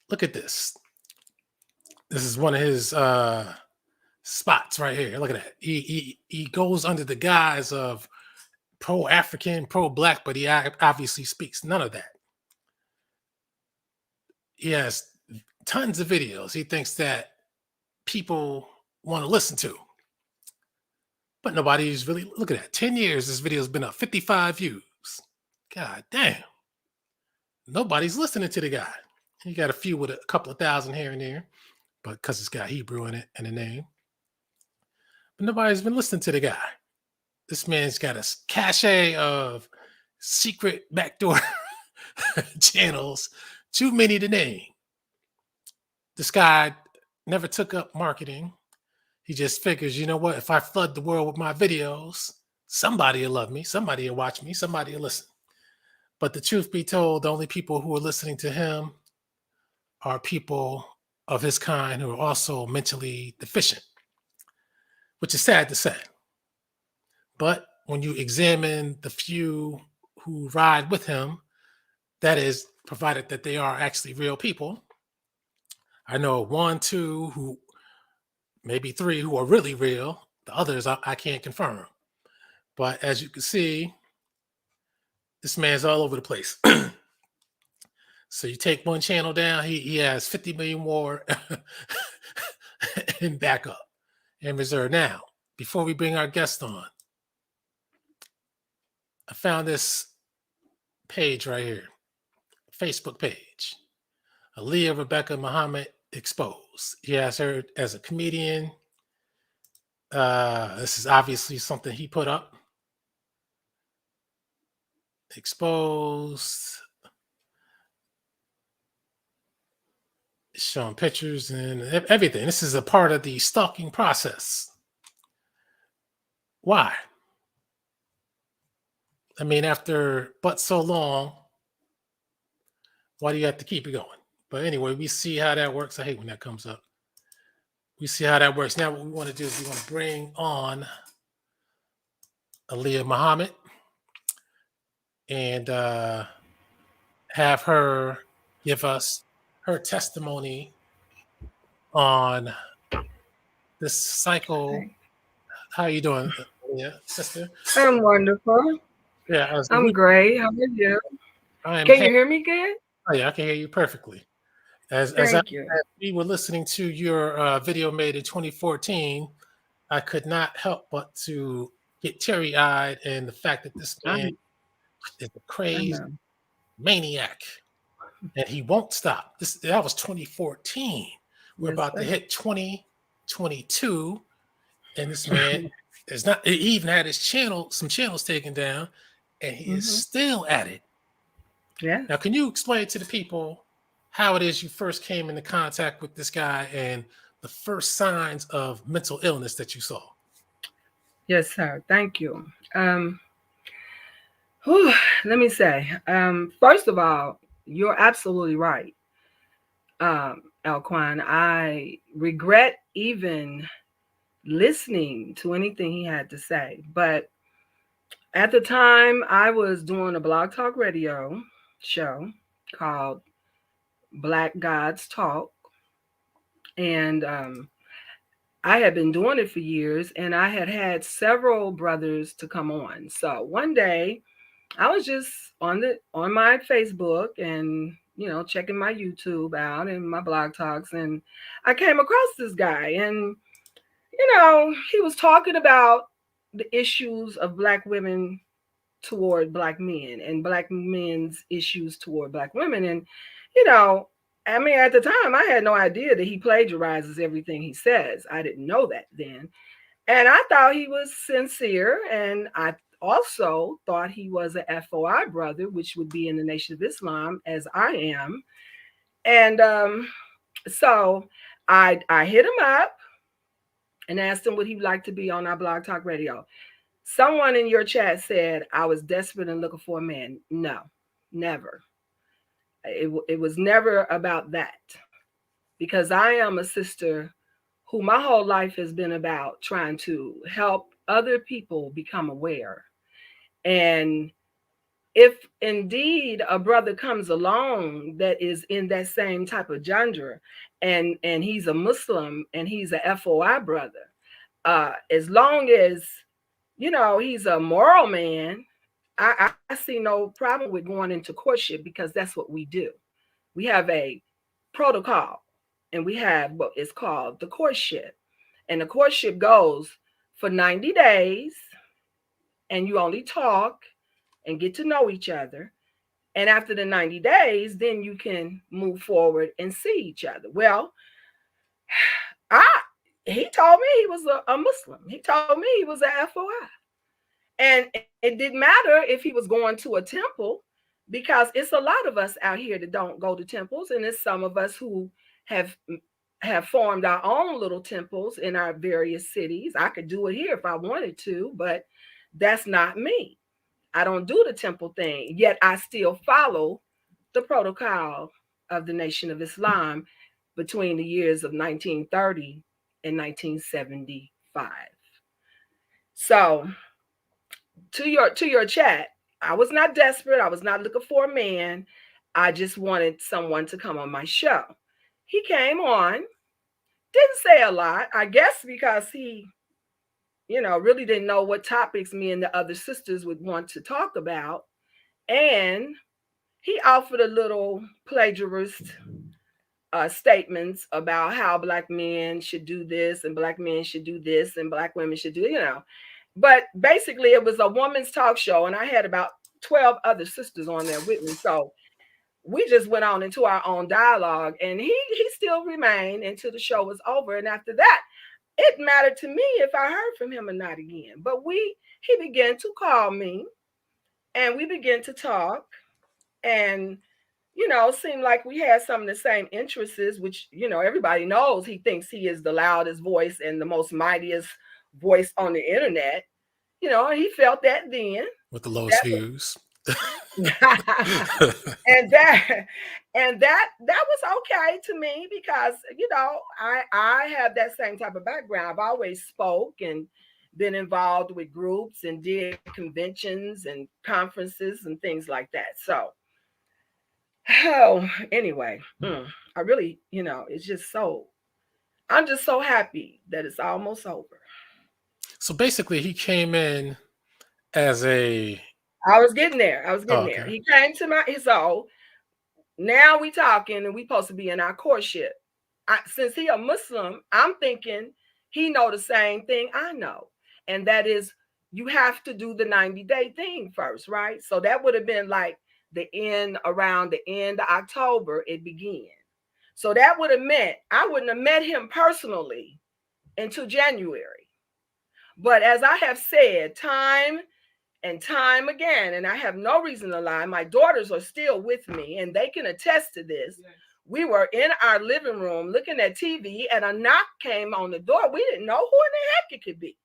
A: look at this. This is one of his spots right here. Look at that. He goes under the guise of pro-African, pro-Black, but he obviously speaks none of that. He has tons of videos he thinks that people want to listen to. But nobody's really, look at that. 10 years, this video's been up, 55 views. God damn. Nobody's listening to the guy. He got a few with a couple of thousand here and there, but because it's got Hebrew in it and a name. But nobody's been listening to the guy. This man's got a cachet of secret backdoor channels, too many to name. This guy never took up marketing. He just figures, you know what? If I flood the world with my videos, somebody will love me, somebody will watch me, somebody will listen. But the truth be told, the only people who are listening to him are people of his kind who are also mentally deficient, which is sad to say. But when you examine the few who ride with him, that is, provided that they are actually real people. I know 1, 2, who maybe 3 who are really real. The others I can't confirm. But as you can see, this man's all over the place. So you take one channel down, he has 50 million more in backup and reserve. Now, before we bring our guest on, I found this page right here, Facebook page. Aaliyah Rebecca Muhammad exposed. He has her as a comedian. This is obviously something he put up. Exposed. Showing pictures and everything. This is a part of the stalking process. Why? I mean, after but so long, why do you have to keep it going? But anyway, we see how that works. I hate when that comes up. We see how that works. Now what we want to do is we want to bring on Aleeyah Muhammad. and have her give us her testimony on this cycle.
C: Hey,
A: How you doing, sister?
C: I'm wonderful.
A: Yeah,
C: I'm great. How are you?
A: I am.
C: Can you hear me good?
A: Oh yeah, I can hear you perfectly.
C: Thank you.
A: As we were listening to your video made in 2014, I could not help but to get teary eyed, and the fact that this
C: I,
A: man is a
C: I
A: crazed
C: know.
A: maniac, and he won't stop. That was 2014. We're
C: Yes,
A: about to
C: sir.
A: hit 2022, and this man is not. He even had some channels taken down, and he is
C: Hmm.
A: still at it.
C: Yes.
A: Now, can you explain to the people how it is you first came into contact with this guy and the first signs of mental illness that you saw?
C: Yes, sir. Thank you. Um, whew, let me say, first of all, you're absolutely right, Alquan. I regret even listening to anything he had to say. But at the time, I was doing a blog talk radio show called Black Gods Talk. And I had been doing it for years, and I had had several brothers to come on. So one day, I was just on my Facebook and checking my YouTube out and my blog talks, and I came across this guy, and he was talking about the issues of black women toward black men and black men's issues toward black women. And, you know, I mean, at the time, I had no idea that he plagiarizes everything he says. I didn't know that then. And I thought he was sincere. And I also thought he was a FOI brother, which would be in the Nation of Islam, as I am. And so I hit him up and asked him would he like to be on our Blog Talk Radio. Someone in your chat said I was desperate and looking for a man. No, never. It was never about that, because I am a sister who my whole life has been about trying to help other people become aware. And if indeed a brother comes along that is in that same type of genre, and he's a Muslim and he's a FOI brother, as long as he's a moral man, I see no problem with going into courtship, because that's what we do. We have a protocol, and we have what is called the courtship. And the courtship goes for 90 days, and you only talk and get to know each other. And after the 90 days, then you can move forward and see each other. Well, I he told me he was a Muslim. He told me he was a FOI. And it didn't matter if he was going to a temple, because it's a lot of us out here that don't go to temples, and it's some of us who have have formed our own little temples in our various cities. I could do it here if I wanted to, but that's not me. I don't do the temple thing, yet I still follow the protocol of the Nation of Islam between the years of 1930 and 1975. So to your chat, I was not desperate. I was not looking for a man. I just wanted someone to come on my show. He came on, didn't say a lot, I guess because he, really didn't know what topics me and the other sisters would want to talk about. And he offered a little plagiarist statements about how black men should do this and black men should do this and black women should do. But basically, it was a woman's talk show, and I had about 12 other sisters on there with me. So we just went on into our own dialogue, and he still remained until the show was over. And after that, it mattered to me if I heard from him or not again. But he began to call me, and we began to talk, and seemed like we had some of the same interests, which everybody knows he thinks he is the loudest voice and the most mightiest voice on the internet. He felt that then.
A: With the lowest views.
C: and that that was okay to me, because I have that same type of background. I've always spoke and been involved with groups and did conventions and conferences and things like that. So, oh, anyway, I really, it's just so, I'm just so happy that it's almost over.
A: So basically, he came in as a.
C: I was getting there. I was
A: Oh,
C: getting there.
A: okay.
C: He came to my, so now we talking and we supposed to be in our courtship. Since he a Muslim, I'm thinking he know the same thing I know. And that is you have to do the 90-day thing first, right? So that would have been like around the end of October, it began. So that would have meant I wouldn't have met him personally until January. But as I have said, time and time again, and I have no reason to lie, my daughters are still with me and they can attest to this. Yes. We were in our living room looking at TV and a knock came on the door. We didn't know who in the heck it could be.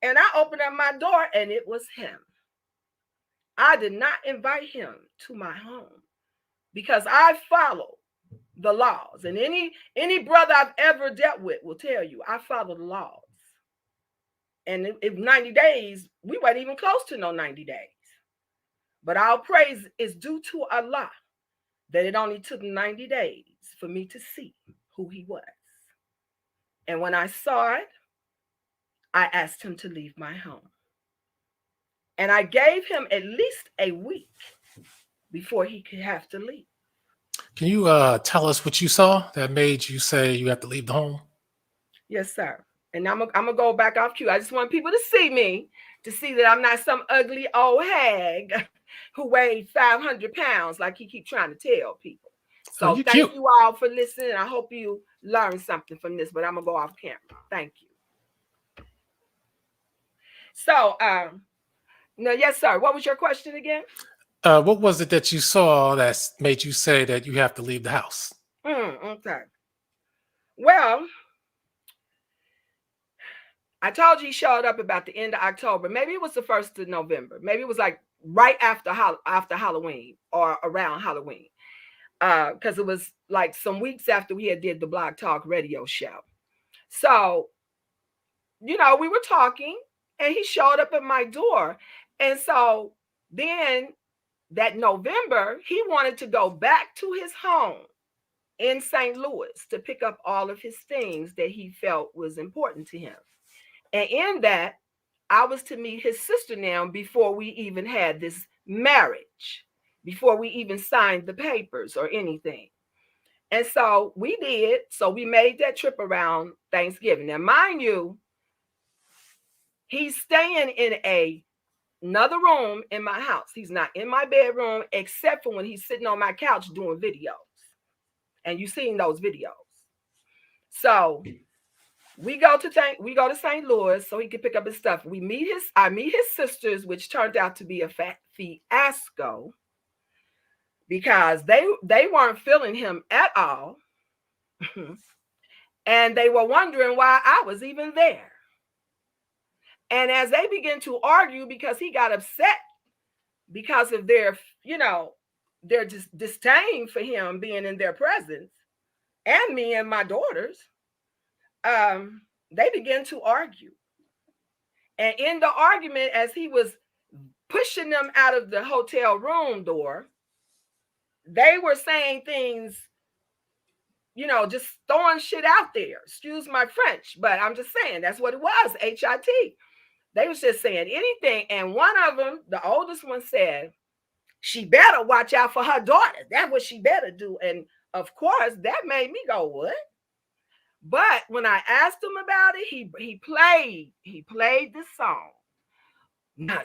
C: And I opened up my door and it was him. I did not invite him to my home because I follow the laws. And any brother I've ever dealt with will tell you I follow the laws. And if 90 days, we weren't even close to no 90 days. But our praise is due to Allah that it only took 90 days for me to see who he was. And when I saw it, I asked him to leave my home. And I gave him at least a week before he could have to leave.
A: Can you tell us what you saw that made you say you have to leave the home?
C: Yes, sir. And I'm gonna go back off cue. I just want people to see me, to see that I'm not some ugly old hag who weighed 500 pounds like he keep trying to tell people. So thank
A: cute.
C: you all for listening. I hope you learned something from this, but I'm gonna go off camera. Thank you. So, no, yes, sir. What was your question again?
A: What was it that you saw that made you say that you have to leave the house?
C: Okay. Well, I told you he showed up about the end of October. Maybe it was the 1st of November. Maybe it was like right after Halloween or around Halloween. Because it was like some weeks after we had did the Blog Talk radio show. So, we were talking and he showed up at my door. And so then that November, he wanted to go back to his home in St. Louis to pick up all of his things that he felt was important to him. And in that, I was to meet his sister now before we even had this marriage, before we even signed the papers or anything. And so we did. So we made that trip around Thanksgiving. Now, mind you, he's staying in another room in my house. He's not in my bedroom except for when he's sitting on my couch doing videos. And you've seen those videos. So we go to St. Louis so he could pick up his stuff. I meet his sisters, which turned out to be a fiasco because they weren't feeling him at all. And they were wondering why I was even there. And as they began to argue because he got upset because of their disdain for him being in their presence and me and my daughters, they began to argue. And in the argument, as he was pushing them out of the hotel room door, they were saying things, just throwing shit out there. Excuse my French, but I'm just saying that's what it was, HIT. They was just saying anything. And one of them, the oldest one, said, she better watch out for her daughter. That's what she better do. And of course, that made me go, what? But when I asked him about it, he played this song. Now,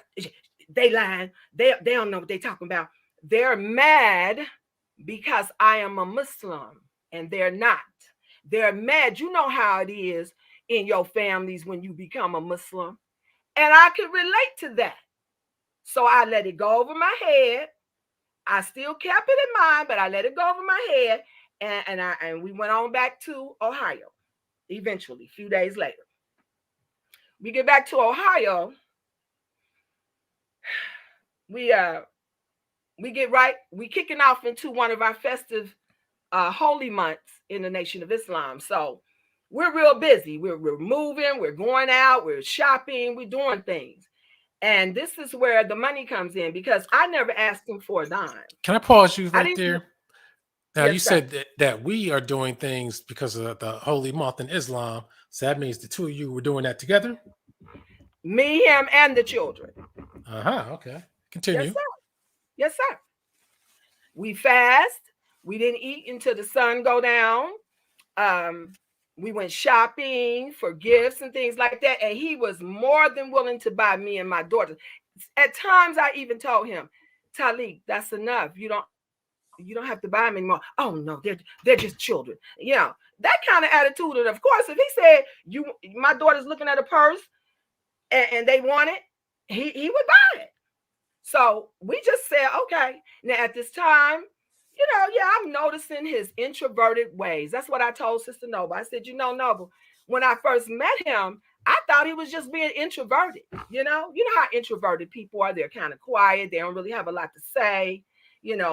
C: they lying. They don't know what they're talking about. They're mad because I am a Muslim and they're not. They're mad. You know how it is in your families when you become a Muslim. And I could relate to that. So I let it go over my head. I still kept it in mind, but I let it go over my head. And we went on back to Ohio eventually, a few days later. We get back to Ohio. We kicking off into one of our festive holy months in the Nation of Islam. So we're real busy. We're moving, we're going out, we're shopping, we're doing things. And this is where the money comes in because I never asked him for a dime.
A: Can I pause you
C: I
A: right
C: didn't.
A: there? Now, you
C: Yes, sir.
A: said that we are doing things because of the holy month in Islam. So that means the two of you were doing that together?
C: Me, him, and the children.
A: Uh-huh. Okay.
C: Yes,
A: Continue.
C: sir. Yes, sir. We fast. We didn't eat until the sun go down. We went shopping for gifts and things like that. And he was more than willing to buy me and my daughter. At times I even told him, Talik, that's enough. You don't have to buy them anymore. Oh no, they're just children. You know, that kind of attitude. And of course, if he said my daughter's looking at a purse and they want it, he would buy it. So we just said, okay. Now at this time, I'm noticing his introverted ways. That's what I told Sister Noble. I said, Noble, when I first met him, I thought he was just being introverted. You know how introverted people are. They're kind of quiet. They don't really have a lot to say,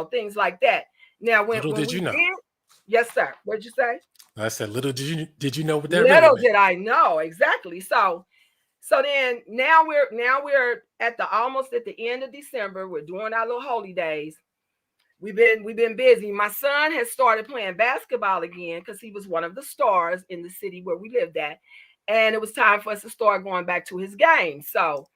C: things like that. Now, when
A: Did
C: we
A: you know?
C: did, yes, sir. What'd you say?
A: I said, little did you know what that
C: Little
A: really meant?
C: did I know, exactly. So then now we're at almost at the end of December. We're doing our little holy days. We've been busy. My son has started playing basketball again because he was one of the stars in the city where we lived at. And it was time for us to start going back to his games. So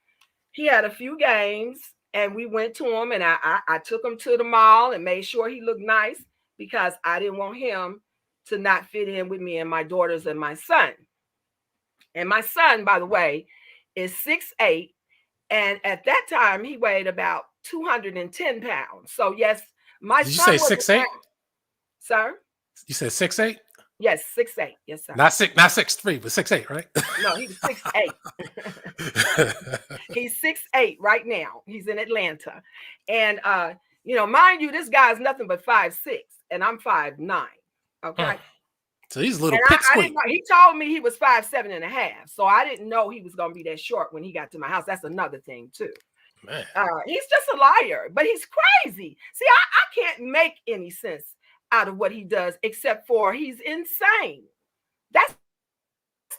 C: he had a few games and we went to him, and I took him to the mall and made sure he looked nice because I didn't want him to not fit in with me and my daughters and my son. And my son, by the way, is 6'8". And at that time, he weighed about 210 pounds. So yes, my
A: Did you
C: son
A: say
C: was
A: 6'8"?
C: Sir?
A: You said 6'8"?
C: Yes, 6'8". Yes, sir.
A: Not 6'3", but 6'8", right?
C: No, he was 6'8". He's 6'8" right now. He's in Atlanta. And mind you, this guy's nothing but 5'6", and I'm 5'9". Okay.
A: So he's a little
C: and I
A: pipsqueak.
C: didn't know, he told me he was 5'7.5". So I didn't know he was gonna be that short when he got to my house. That's another thing too.
A: Man.
C: He's just a liar, but he's crazy. See, I can't make any sense out of what he does except for he's insane. That's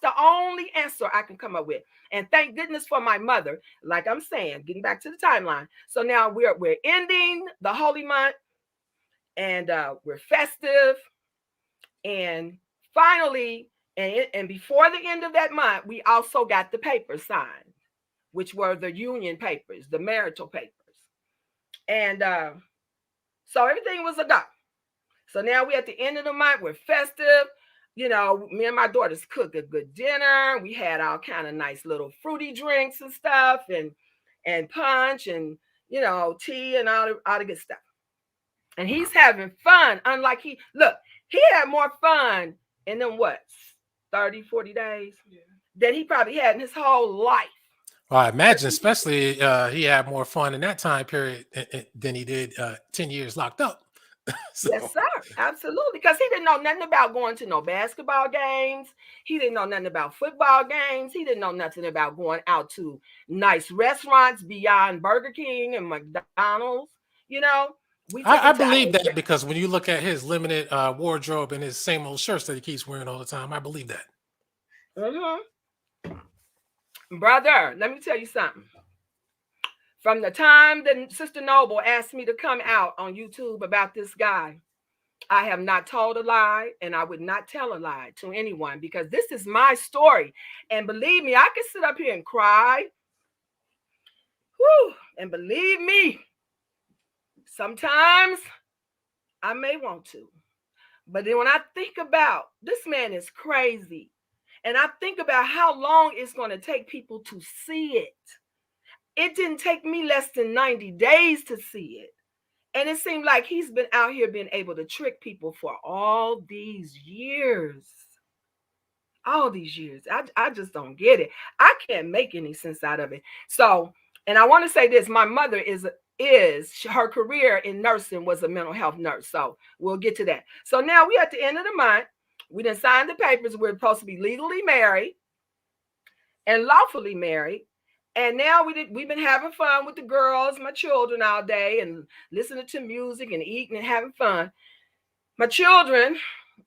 C: the only answer I can come up with. And thank goodness for my mother. Like I'm saying, getting back to the timeline. So now we're ending the holy month, and we're festive. And finally, and before the end of that month, we also got the papers signed, which were the union papers, the marital papers. And so everything was a go. So now we're at the end of the month. We're festive. Me and my daughters cooked a good dinner. We had all kind of nice little fruity drinks and stuff, and punch and tea and all the good stuff. And he's having fun. Unlike he had more fun in them 30, 40 days than he probably had in his whole life.
A: Well, I imagine, especially he had more fun in that time period than he did 10 years locked up.
C: So. Yes, sir. Absolutely. Because he didn't know nothing about going to no basketball games. He didn't know nothing about football games. He didn't know nothing about going out to nice restaurants beyond Burger King and McDonald's.
A: I believe that because when you look at his limited wardrobe and his same old shirts that he keeps wearing all the time, I believe that.
C: Mm-hmm. Brother, let me tell you something. From the time that Sister Noble asked me to come out on YouTube about this guy, I have not told a lie, and I would not tell a lie to anyone because this is my story. And believe me, I can sit up here and cry. Whew, and believe me, sometimes I may want to. But then when I think about this man is crazy, and I think about how long it's going to take people to see it. It didn't take me less than 90 days to see it. And it seemed like he's been out here being able to trick people for all these years. All these years. I just don't get it. I can't make any sense out of it. So, and I want to say this, my mother is her career in nursing was a mental health nurse. So we'll get to that. So now we're at the end of the month. We done signed the papers. We're supposed to be legally married and lawfully married. And now we've been having fun with the girls, my children, all day, and listening to music and eating and having fun. My children,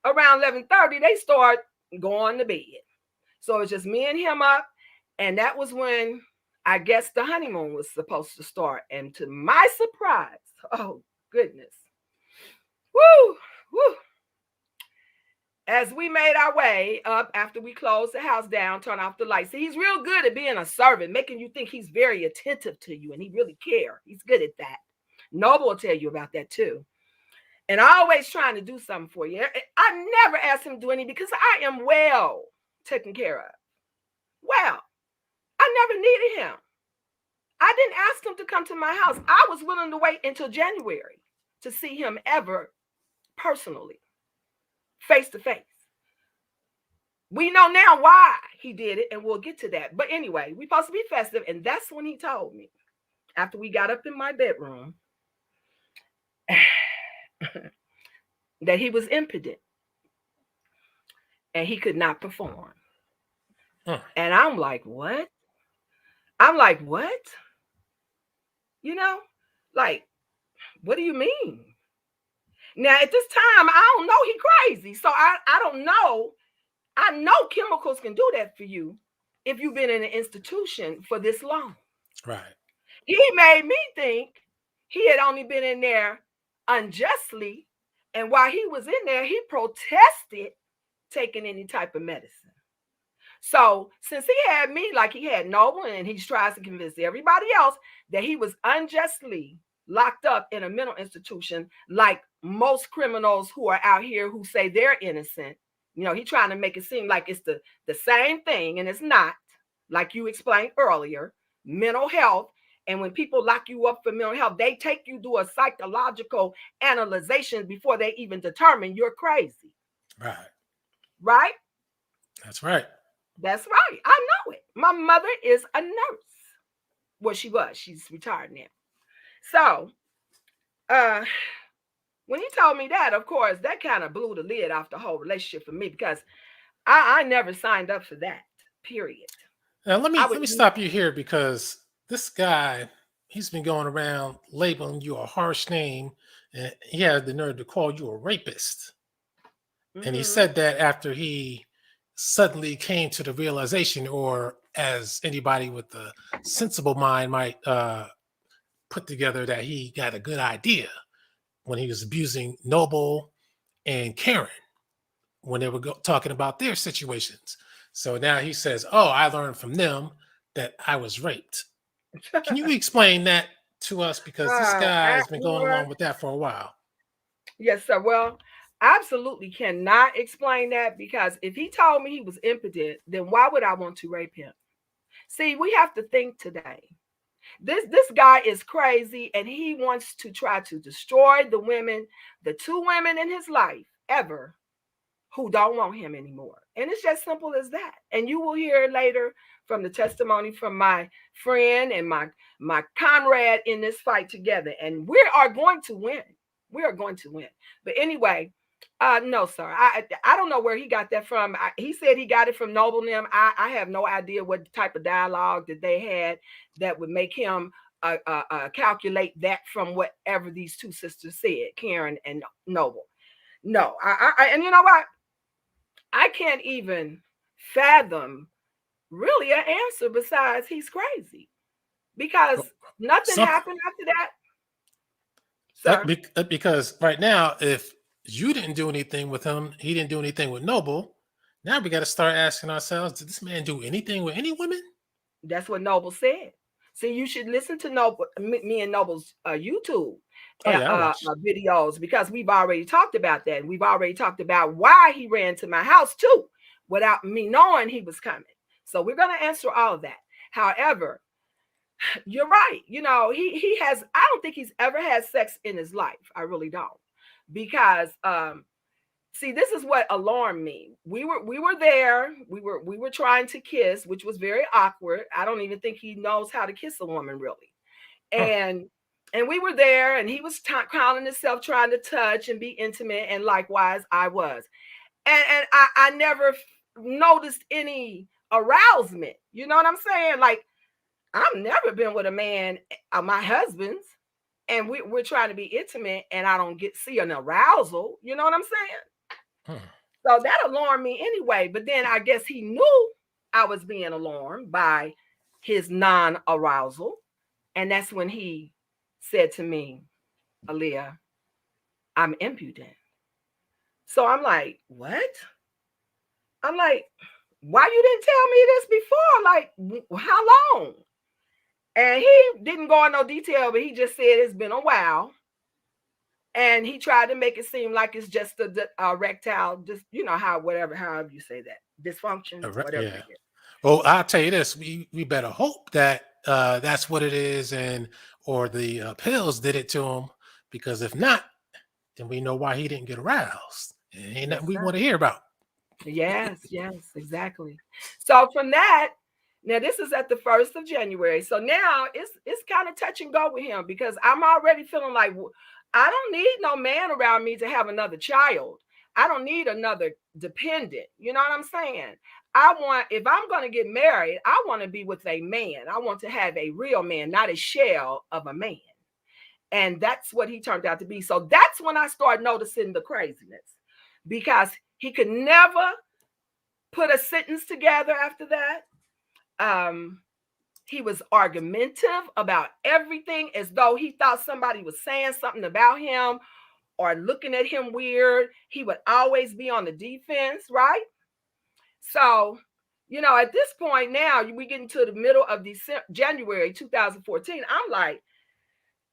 C: around 11:30, they start go on to bed. So it's just me and him up. And that was when I guess the honeymoon was supposed to start. And to my surprise, oh goodness. Woo! Woo! As we made our way up after we closed the house down, turn off the lights. See, he's real good at being a servant, making you think he's very attentive to you and he really cares. He's good at that. Noble will tell you about that too. And always trying to do something for you. I never asked him to do anything because I am well taken care of. Well, I never needed him. I didn't ask him to come to my house. I was willing to wait until January to see him ever personally, face to face. We know now why he did it, and we'll get to that. But anyway, we're supposed to be festive, and that's when he told me, after we got up in my bedroom, that he was impotent and he could not perform. And I'm like, what? I'm like, what? You know, like, what do you mean? Now, at this time, I don't know, he crazy. So I don't know. I know chemicals can do that for you if you've been in an institution for this long.
A: Right.
C: He made me think he had only been in there unjustly. And while he was in there, he protested taking any type of medicine. So since he had me like he had Noble, and he tries to convince everybody else that he was unjustly locked up in a mental institution, like most criminals who are out here who say they're innocent, you know, he's trying to make it seem like it's the same thing, and it's not. Like you explained earlier, mental health. And when people lock you up for mental health, they take you through a psychological analyzation before they even determine you're crazy.
A: Right.
C: Right?
A: That's right.
C: That's right. I know it. My mother is a nurse. Well, she was. She's retired now. So, when he told me that, of course, that kind of blew the lid off the whole relationship for me, because I never signed up for that, period.
A: Now, let me stop you here, because this guy, he's been going around labeling you a harsh name, and he had the nerve to call you a rapist. And he said that after he suddenly came to the realization, or as anybody with a sensible mind might put together, that he got a good idea when he was abusing Noble and Karen when they were talking about their situations. So now he says, oh, I learned from them that I was raped. Can you explain that to us? Because this guy has been going along with that for a while.
C: Yes, sir. Well, absolutely cannot explain that, because if he told me he was impotent, then why would I want to rape him? See, we have to think today. This guy is crazy, and he wants to try to destroy the women, the two women in his life ever who don't want him anymore. And it's just simple as that. And you will hear later from the testimony from my friend and my comrade in this fight together. And we are going to win. We are going to win. But anyway, no, sir. I don't know where he got that from. He said he got it from Noble and them. I have no idea what type of dialogue that they had that would make him calculate that from whatever these two sisters said, Karen and Noble. No, and you know what? I can't even fathom really an answer besides he's crazy, because nothing happened after that.
A: Because right now, if you didn't do anything with him, he didn't do anything with Noble. Now we got to start asking ourselves, did this man do anything with any women?
C: That's what Noble said. See, you should listen to Noble, me and Noble's YouTube videos, because we've already talked about that. We've already talked about why he ran to my house too, without me knowing he was coming. So we're going to answer all of that. However, you're right. You know, he has, I don't think he's ever had sex in his life. I really don't. Because see, this is what alarmed me. We were there. We were trying to kiss, which was very awkward. I don't even think he knows how to kiss a woman, really. And we were there, and he was calling himself trying to touch and be intimate, and likewise I was. And I never noticed any arousement. You know what I'm saying? Like, I've never been with a man, my husband's, and we're trying to be intimate, and I don't see an arousal. You know what I'm saying? So that alarmed me anyway. But then I guess he knew I was being alarmed by his non-arousal. And that's when he said to me, Aaliyah, I'm impudent. So I'm like, what? I'm like, why you didn't tell me this before? Like, how long? And he didn't go into no detail, but he just said it's been a while. And he tried to make it seem like it's just a erectile, just, you know, however you say that, dysfunction, whatever
A: Yeah.
C: it is.
A: Well, I'll tell you this: we better hope that that's what it is, or the pills did it to him. Because if not, then we know why he didn't get aroused. It ain't
C: Yes,
A: nothing we
C: sir.
A: want to hear about.
C: Yes, exactly. So from that, now this is at the 1st of January. So now it's kind of touch and go with him, because I'm already feeling like I don't need no man around me to have another child. I don't need another dependent. You know what I'm saying? If I'm going to get married, I want to be with a man. I want to have a real man, not a shell of a man. And that's what he turned out to be. So that's when I started noticing the craziness, because he could never put a sentence together after that. He was argumentative about everything, as though he thought somebody was saying something about him or looking at him weird. He would always be on the defense, right? So, you know, at this point now, we get into the middle of January 2014. I'm like,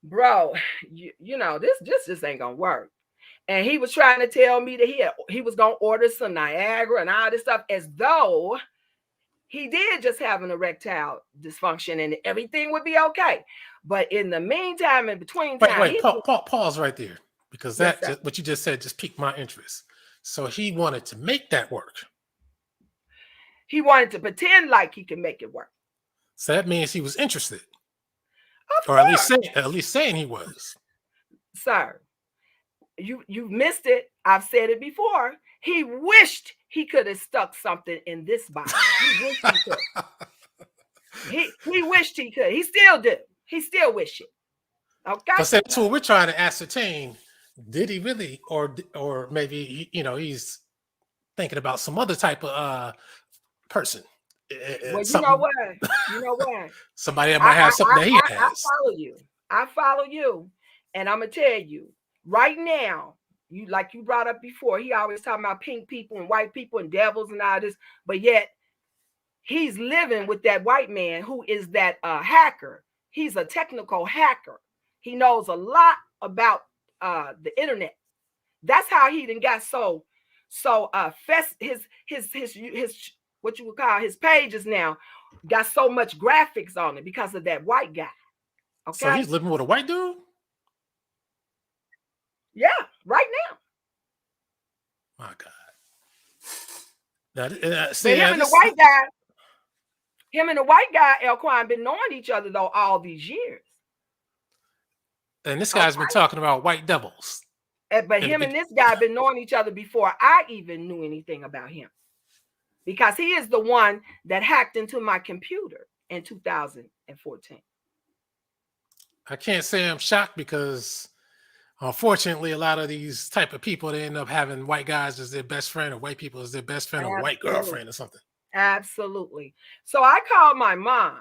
C: bro, you know, this just ain't gonna work. And he was trying to tell me that he was gonna order some Niagara and all this stuff, as though he did just have an erectile dysfunction and everything would be okay. But in the meantime, in between time,
A: Wait, pause right there, because
C: yes,
A: what you just said just piqued my interest. So he wanted to make that work.
C: he wanted to pretend like he could make it work.
A: So that means he was interested,
C: Of
A: or
C: course,
A: at least saying he was.
C: sir. You missed it. I've said it before. He wished he could have stuck something in this body. He wished he could. He wished he could. He still do. He still wish it. Okay.
A: But that's what we're trying to ascertain. Did he really, or maybe he's thinking about some other type of person.
C: Well, you know what?
A: Somebody that might have something that he has.
C: I follow you, and I'm gonna tell you right now. You brought up before. He always talking about pink people and white people and devils and all this, but yet he's living with that white man who is that hacker. He's a technical hacker. He knows a lot about the internet. That's how he then got his what you would call his pages now got so much graphics on it because of that white guy. Okay.
A: So he's living with a white dude?
C: Yeah, right now.
A: My God.
C: Him and the white guy, Elquan, been knowing each other though all these years.
A: And this guy's been talking about white devils.
C: But him and this guy been knowing each other before I even knew anything about him, because he is the one that hacked into my computer in 2014.
A: I can't say I'm shocked, because unfortunately a lot of these type of people, they end up having white guys as their best friend, or white people as their best friend, or white girlfriend or something.
C: Absolutely. So I called my mom.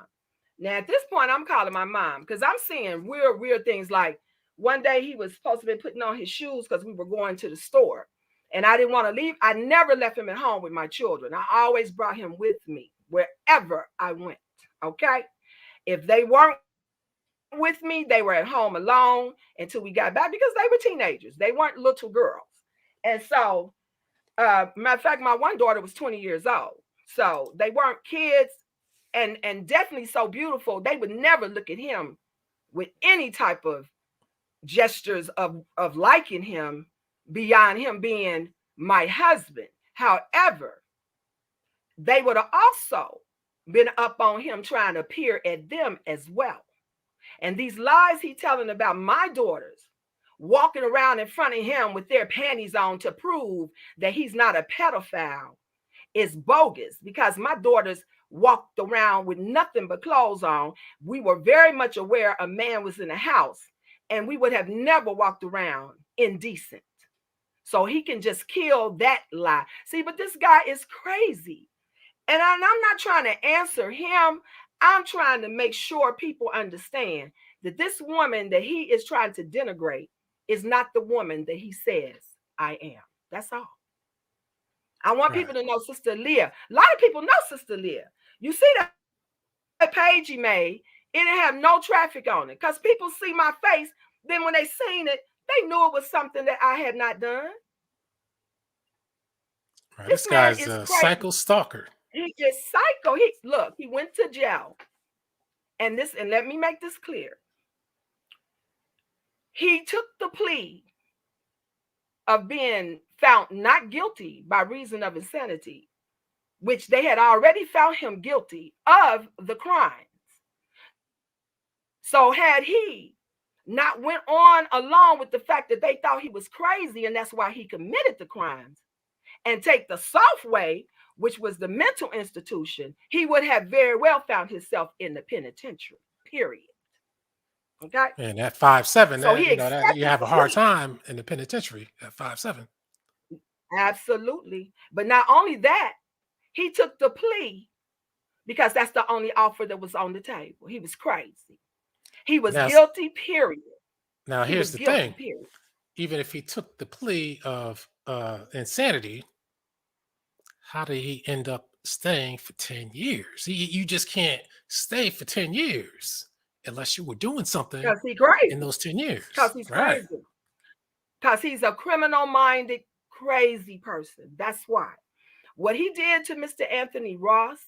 C: Now at this point I'm calling my mom because I'm seeing weird things. Like one day he was supposed to be putting on his shoes because we were going to the store, and I didn't want to leave. I never left him at home with my children. I always brought him with me wherever I went. Okay. If they weren't with me, they were at home alone until we got back, because they were teenagers. They weren't little girls. And so, matter of fact, my one daughter was 20 years old. So they weren't kids, and definitely so beautiful. They would never look at him with any type of gestures of liking him beyond him being my husband. However, they would have also been up on him trying to peer at them as well. And these lies he telling about my daughters walking around in front of him with their panties on to prove that he's not a pedophile is bogus, because my daughters walked around with nothing but clothes on. We were very much aware a man was in the house, and we would have never walked around indecent. so he can just kill that lie. See, but this guy is crazy. And I'm not trying to answer him. I'm trying to make sure people understand that this woman that he is trying to denigrate is not the woman that he says I am. That's all. I want
A: Right.
C: people to know Sister Aaliyah. A lot of people know Sister Aaliyah. You see that page he made, it didn't have no traffic on it because people see my face. Then when they seen it, they knew it was something that I had not done.
A: Right.
C: This
A: This
C: man
A: guy's
C: is
A: a
C: crazy.
A: stalker.
C: He is psycho. He went to jail. And let me make this clear. He took the plea of being found not guilty by reason of insanity, which they had already found him guilty of the crimes. So had he not went on along with the fact that they thought he was crazy and that's why he committed the crimes, and take the soft way, which was the mental institution, he would have very well found himself in the penitentiary, period. Okay?
A: And at 5'7",
C: So he
A: that you
C: accepted
A: have
C: the
A: a hard
C: plea.
A: time in the penitentiary at 5'7".
C: Absolutely. But not only that, he took the plea because that's the only offer that was on the table. He was crazy. He was
A: Now,
C: guilty, period.
A: now
C: He
A: here's
C: was
A: the
C: guilty,
A: thing.
C: period.
A: Even if he took the plea of insanity, how did he end up staying for 10 years? You just can't stay for 10 years unless you were doing something
C: Because he's
A: in
C: crazy.
A: those 10 years.
C: Because he's
A: Right.
C: crazy. Because he's a criminal-minded, crazy person. That's why. What he did to Mr. Anthony Ross,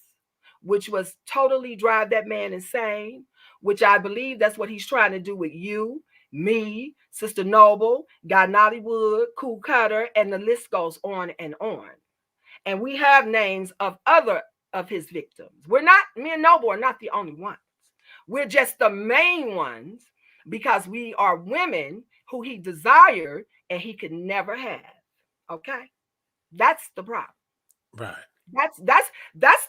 C: which was totally drive that man insane, which I believe that's what he's trying to do with you, me, Sister Noble, Guy Nollywood, Cool Cutter, and the list goes on and on. And we have names of other of his victims. Me and Noble are not the only ones. We're just the main ones because we are women who he desired and he could never have. Okay? That's the problem.
A: Right.
C: That's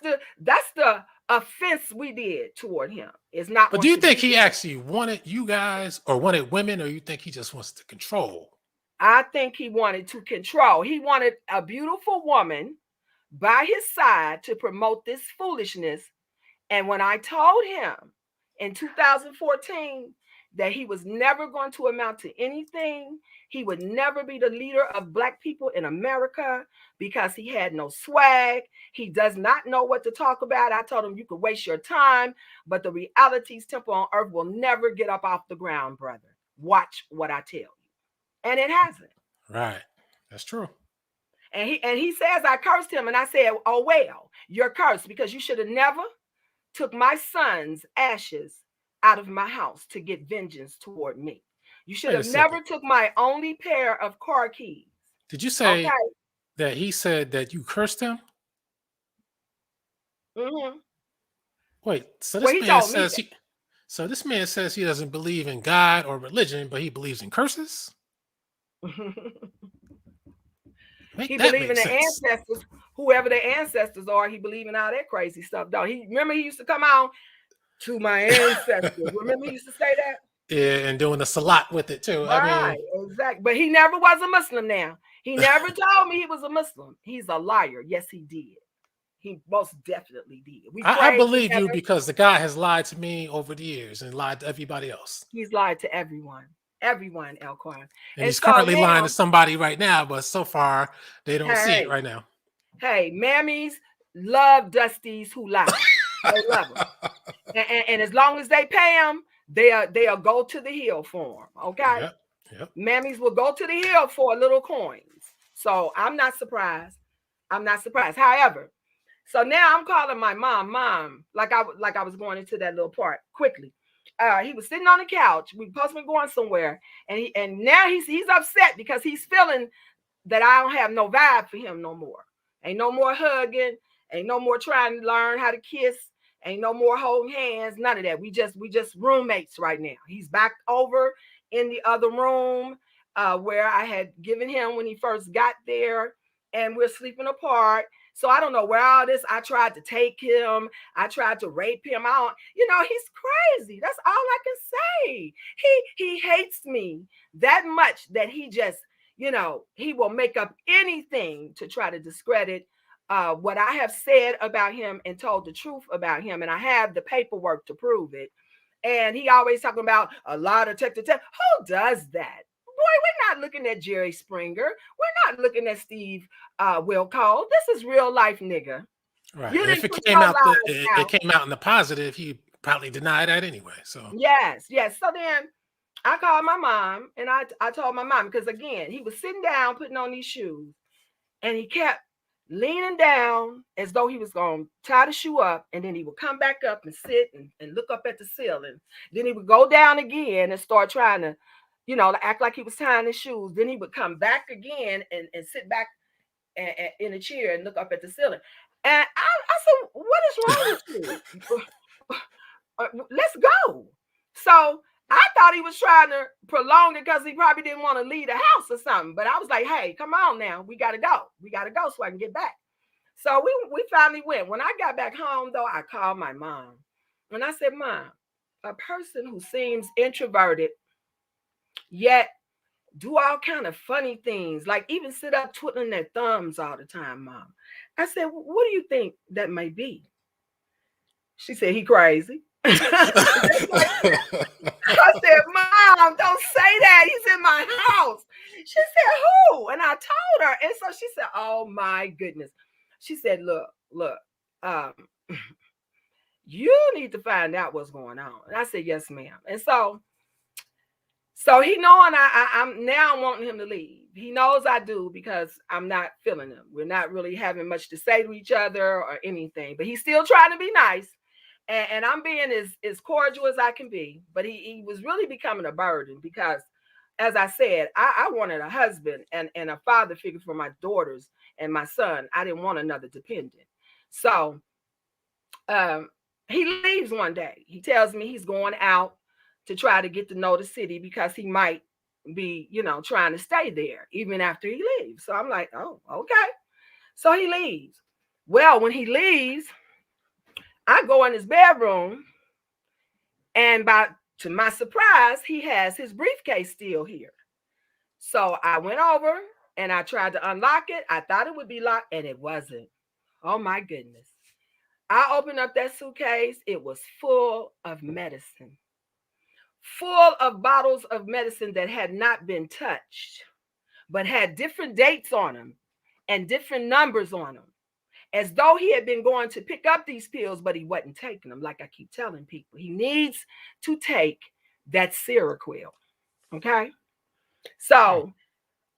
C: the offense we did toward him. Is not.
A: But do you think he actually wanted you guys or wanted women, or you think he just wants to control?
C: I think he wanted to control. He wanted a beautiful woman by his side to promote this foolishness. And when I told him in 2014 that he was never going to amount to anything, he would never be the leader of Black people in America because he had no swag. He does not know what to talk about. I told him you could waste your time, but the realities temple on earth will never get up off the ground, brother. Watch what I tell you. And it hasn't.
A: Right. That's true.
C: And he says I cursed him, and I said, oh, well, you're cursed because you should have never took my son's ashes out of my house to get vengeance toward me. You should have never took my only pair of car keys.
A: Did you say that he said that you cursed him?
C: Mm-hmm.
A: Wait, so this man says he doesn't believe in God or religion, but he believes in curses?
C: He believes in the ancestors, whoever the ancestors are. He believes in all that crazy stuff. Though he used to come out to my ancestors. Remember he used to say that?
A: Yeah, and doing the salat with it too.
C: Right, exactly. But he never was a Muslim. Now he never told me he was a Muslim. He's a liar. Yes, he did. He most definitely did.
A: I believe you because the guy has lied to me over the years and lied to everybody else.
C: He's lied to everyone. Everyone, Elquan.
A: And he's currently lying to somebody right now, but so far they don't see it right now.
C: Hey, mammies love Dusties who lie. They love them. And as long as they pay them, they'll go to the hill for them. Okay?
A: Yep.
C: Mammies will go to the hill for little coins. So I'm not surprised. However, so now I'm calling my mom, like I was going into that little part quickly. He was sitting on the couch. We supposed to be going somewhere, and now he's upset because he's feeling that I don't have no vibe for him no more. Ain't no more hugging. Ain't no more trying to learn how to kiss. Ain't no more holding hands. None of that. We just roommates right now. He's back over in the other room where I had given him when he first got there, and we're sleeping apart. So I don't know where all this. I tried to take him. I tried to rape him. He's crazy. That's all I can say. He hates me that much that he just, he will make up anything to try to discredit what I have said about him and told the truth about him. And I have the paperwork to prove it. And he always talking about a lie detector test. Who does that? Boy, we're not looking at Jerry Springer. We're not looking at Steve Wilco. This is real life, nigga.
A: Right.
C: You
A: And if
C: didn't
A: it
C: put
A: came
C: your
A: out,
C: lies
A: it
C: out.
A: came out in the positive, he probably denied that anyway. So
C: Yes. So then I called my mom and I told my mom, because again, he was sitting down putting on these shoes and he kept leaning down as though he was going to tie the shoe up, and then he would come back up and sit and look up at the ceiling. Then he would go down again and start trying to, act like he was tying his shoes. Then he would come back again and sit back in a chair and look up at the ceiling. And I said, what is wrong with you? Let's go. So I thought he was trying to prolong it because he probably didn't want to leave the house or something. But I was like, hey, come on now. We got to go. We got to go so I can get back. So we finally went. When I got back home, though, I called my mom. And I said, Mom, a person who seems introverted, yet do all kind of funny things, like even sit up twiddling their thumbs all the time, Mom. I said, what do you think that may be? She said, he crazy. I said, Mom, don't say that. He's in my house. She said, who? And I told her. And so she said, oh my goodness. She said, look, you need to find out what's going on. And I said, yes, ma'am. And so he knowing I'm now wanting him to leave. He knows I do, because I'm not feeling him. We're not really having much to say to each other or anything, but he's still trying to be nice. And I'm being as cordial as I can be. But he was really becoming a burden because, as I said, I wanted a husband and a father figure for my daughters and my son. I didn't want another dependent. So he leaves one day. He tells me he's going out to try to get to know the city because he might be, trying to stay there even after he leaves. So I'm like, oh, okay. So he leaves. Well, when he leaves, I go in his bedroom, and to my surprise, he has his briefcase still here. So I went over and I tried to unlock it. I thought it would be locked, and it wasn't. Oh my goodness. I opened up that suitcase. It was full of medicine, full of bottles of medicine that had not been touched, but had different dates on them and different numbers on them, as though he had been going to pick up these pills, but he wasn't taking them. Like I keep telling people, he needs to take that Seroquel. Okay. So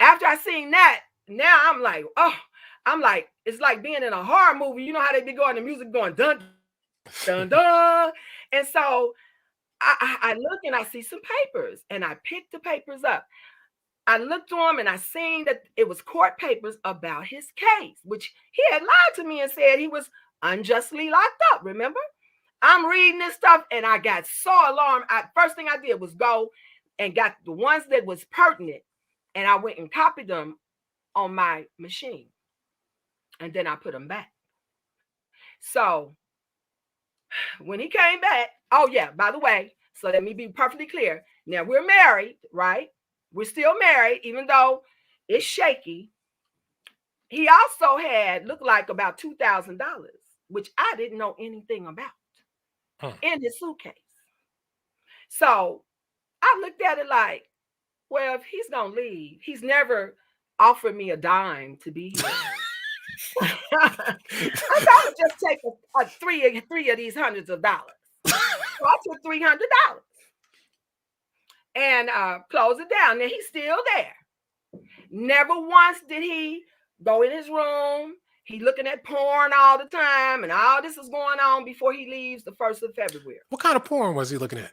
C: after I seen that, now I'm like, it's like being in a horror movie. You know how they be going, the music going dun, dun, dun. And so I look and I see some papers, and I picked the papers up. I looked through them and I seen that it was court papers about his case, which he had lied to me and said he was unjustly locked up. Remember? I'm reading this stuff and I got so alarmed. First thing I did was go and got the ones that was pertinent, and I went and copied them on my machine. And then I put them back. So when he came back, oh yeah, by the way, so let me be perfectly clear. Now we're married, right? We're still married, even though it's shaky. He also had looked like about $2,000, which I didn't know anything about, in his suitcase. So I looked at it like, well, if he's gonna leave, he's never offered me a dime to be here. I thought I would just take three of these hundreds of dollars. So I took $300 and closed it down. Now he's still there. Never once did he go in his room. He looking at porn all the time, and all this is going on before he leaves the 1st of February.
A: what kind of porn was he looking at?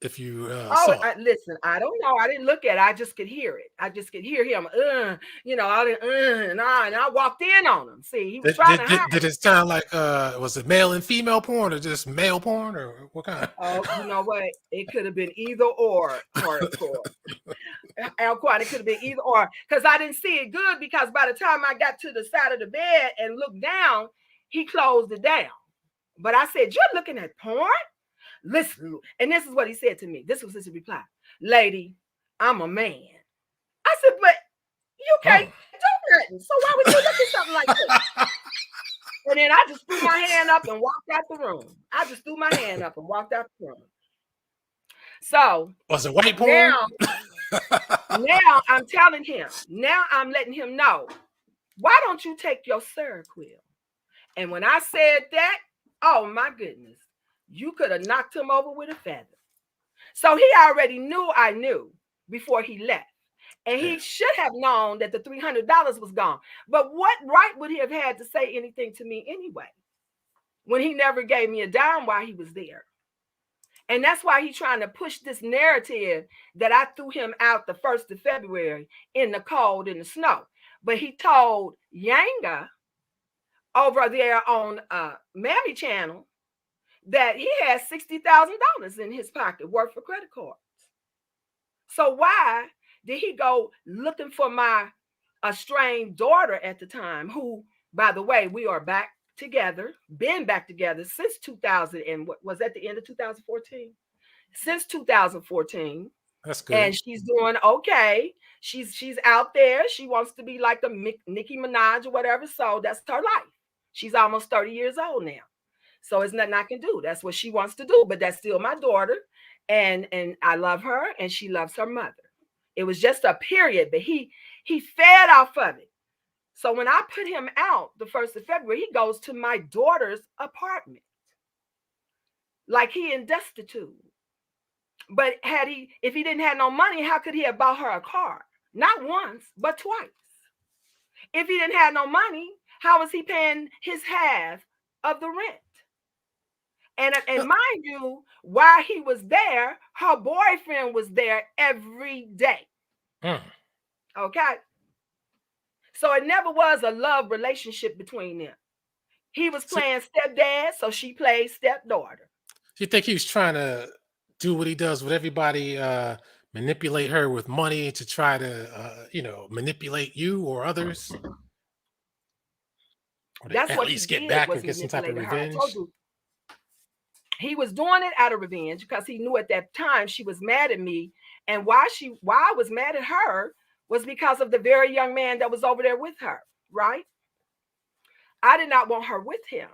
A: If you saw it.
C: Listen, I don't know. I didn't look at it. I just could hear it. I just could hear him. And I walked in on him. See, he was trying to hide.
A: Did it sound like was it male and female porn, or just male porn, or what kind?
C: Oh, you know what? It could have been either or. Hardcore. It could have been either or, because I didn't see it good, because by the time I got to the side of the bed and looked down, he closed it down. But I said, you're looking at porn? Listen, and this is what he said to me. This was his reply. Lady, I'm a man. I said, but You can't
A: Mm.
C: do nothing. So why would you look at something like this? And then I just threw my hand up and walked out the room. I just threw my hand up and walked out the room. So
A: Was it white porn?
C: now, now I'm telling him, now I'm letting him know, why don't you take your Seroquel? And when I said that, oh my goodness, you could have knocked him over with a feather. So he already knew I knew before he left. And he should have known that the $300 was gone. But what right would he have had to say anything to me anyway, when he never gave me a dime while he was there? And that's why he's trying to push this narrative that I threw him out the 1st of February in the cold, in the snow. But he told Yanga over there on Mammy Channel that he had $60,000 in his pocket worth of credit cards. So why did he go looking for my estranged daughter at the time, who, by the way, we are back together, been back together since 2000, and what was at the end of 2014? Since 2014.
A: That's good.
C: And she's doing okay. She's out there. She wants to be like the Nicki Minaj or whatever. So that's her life. She's almost 30 years old now. So it's nothing I can do. That's what she wants to do. But that's still my daughter. And I love her, and she loves her mother. It was just a period, but he fed off of it. So when I put him out the 1st of February, he goes to my daughter's apartment. Like he in destitute. But if he didn't have no money, how could he have bought her a car? Not once, but twice. If he didn't have no money, how was he paying his half of the rent? And mind you, while he was there, her boyfriend was there every day. Okay? So it never was a love relationship between them. He was playing stepdad, so she played stepdaughter.
A: You think he was trying to do what he does with everybody, manipulate her with money to try to, manipulate you or others? Or
C: That's
A: at
C: what he
A: least get
C: did, was
A: back or get some type of
C: manipulating her. I told
A: revenge?
C: you, he was doing it out of revenge because he knew at that time she was mad at me. And why I was mad at her was because of the very young man that was over there with her, right? I did not want her with him.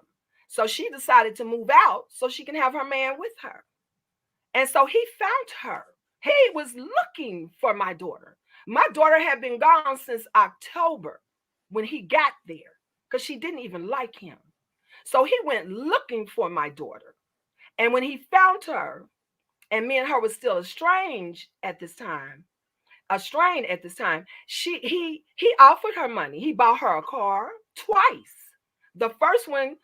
C: So she decided to move out so she can have her man with her. And so he found her. He was looking for my daughter. My daughter had been gone since October when he got there because she didn't even like him. So he went looking for my daughter. And when he found her, and me and her was still estranged at this time, he offered her money. He bought her a car twice. The first one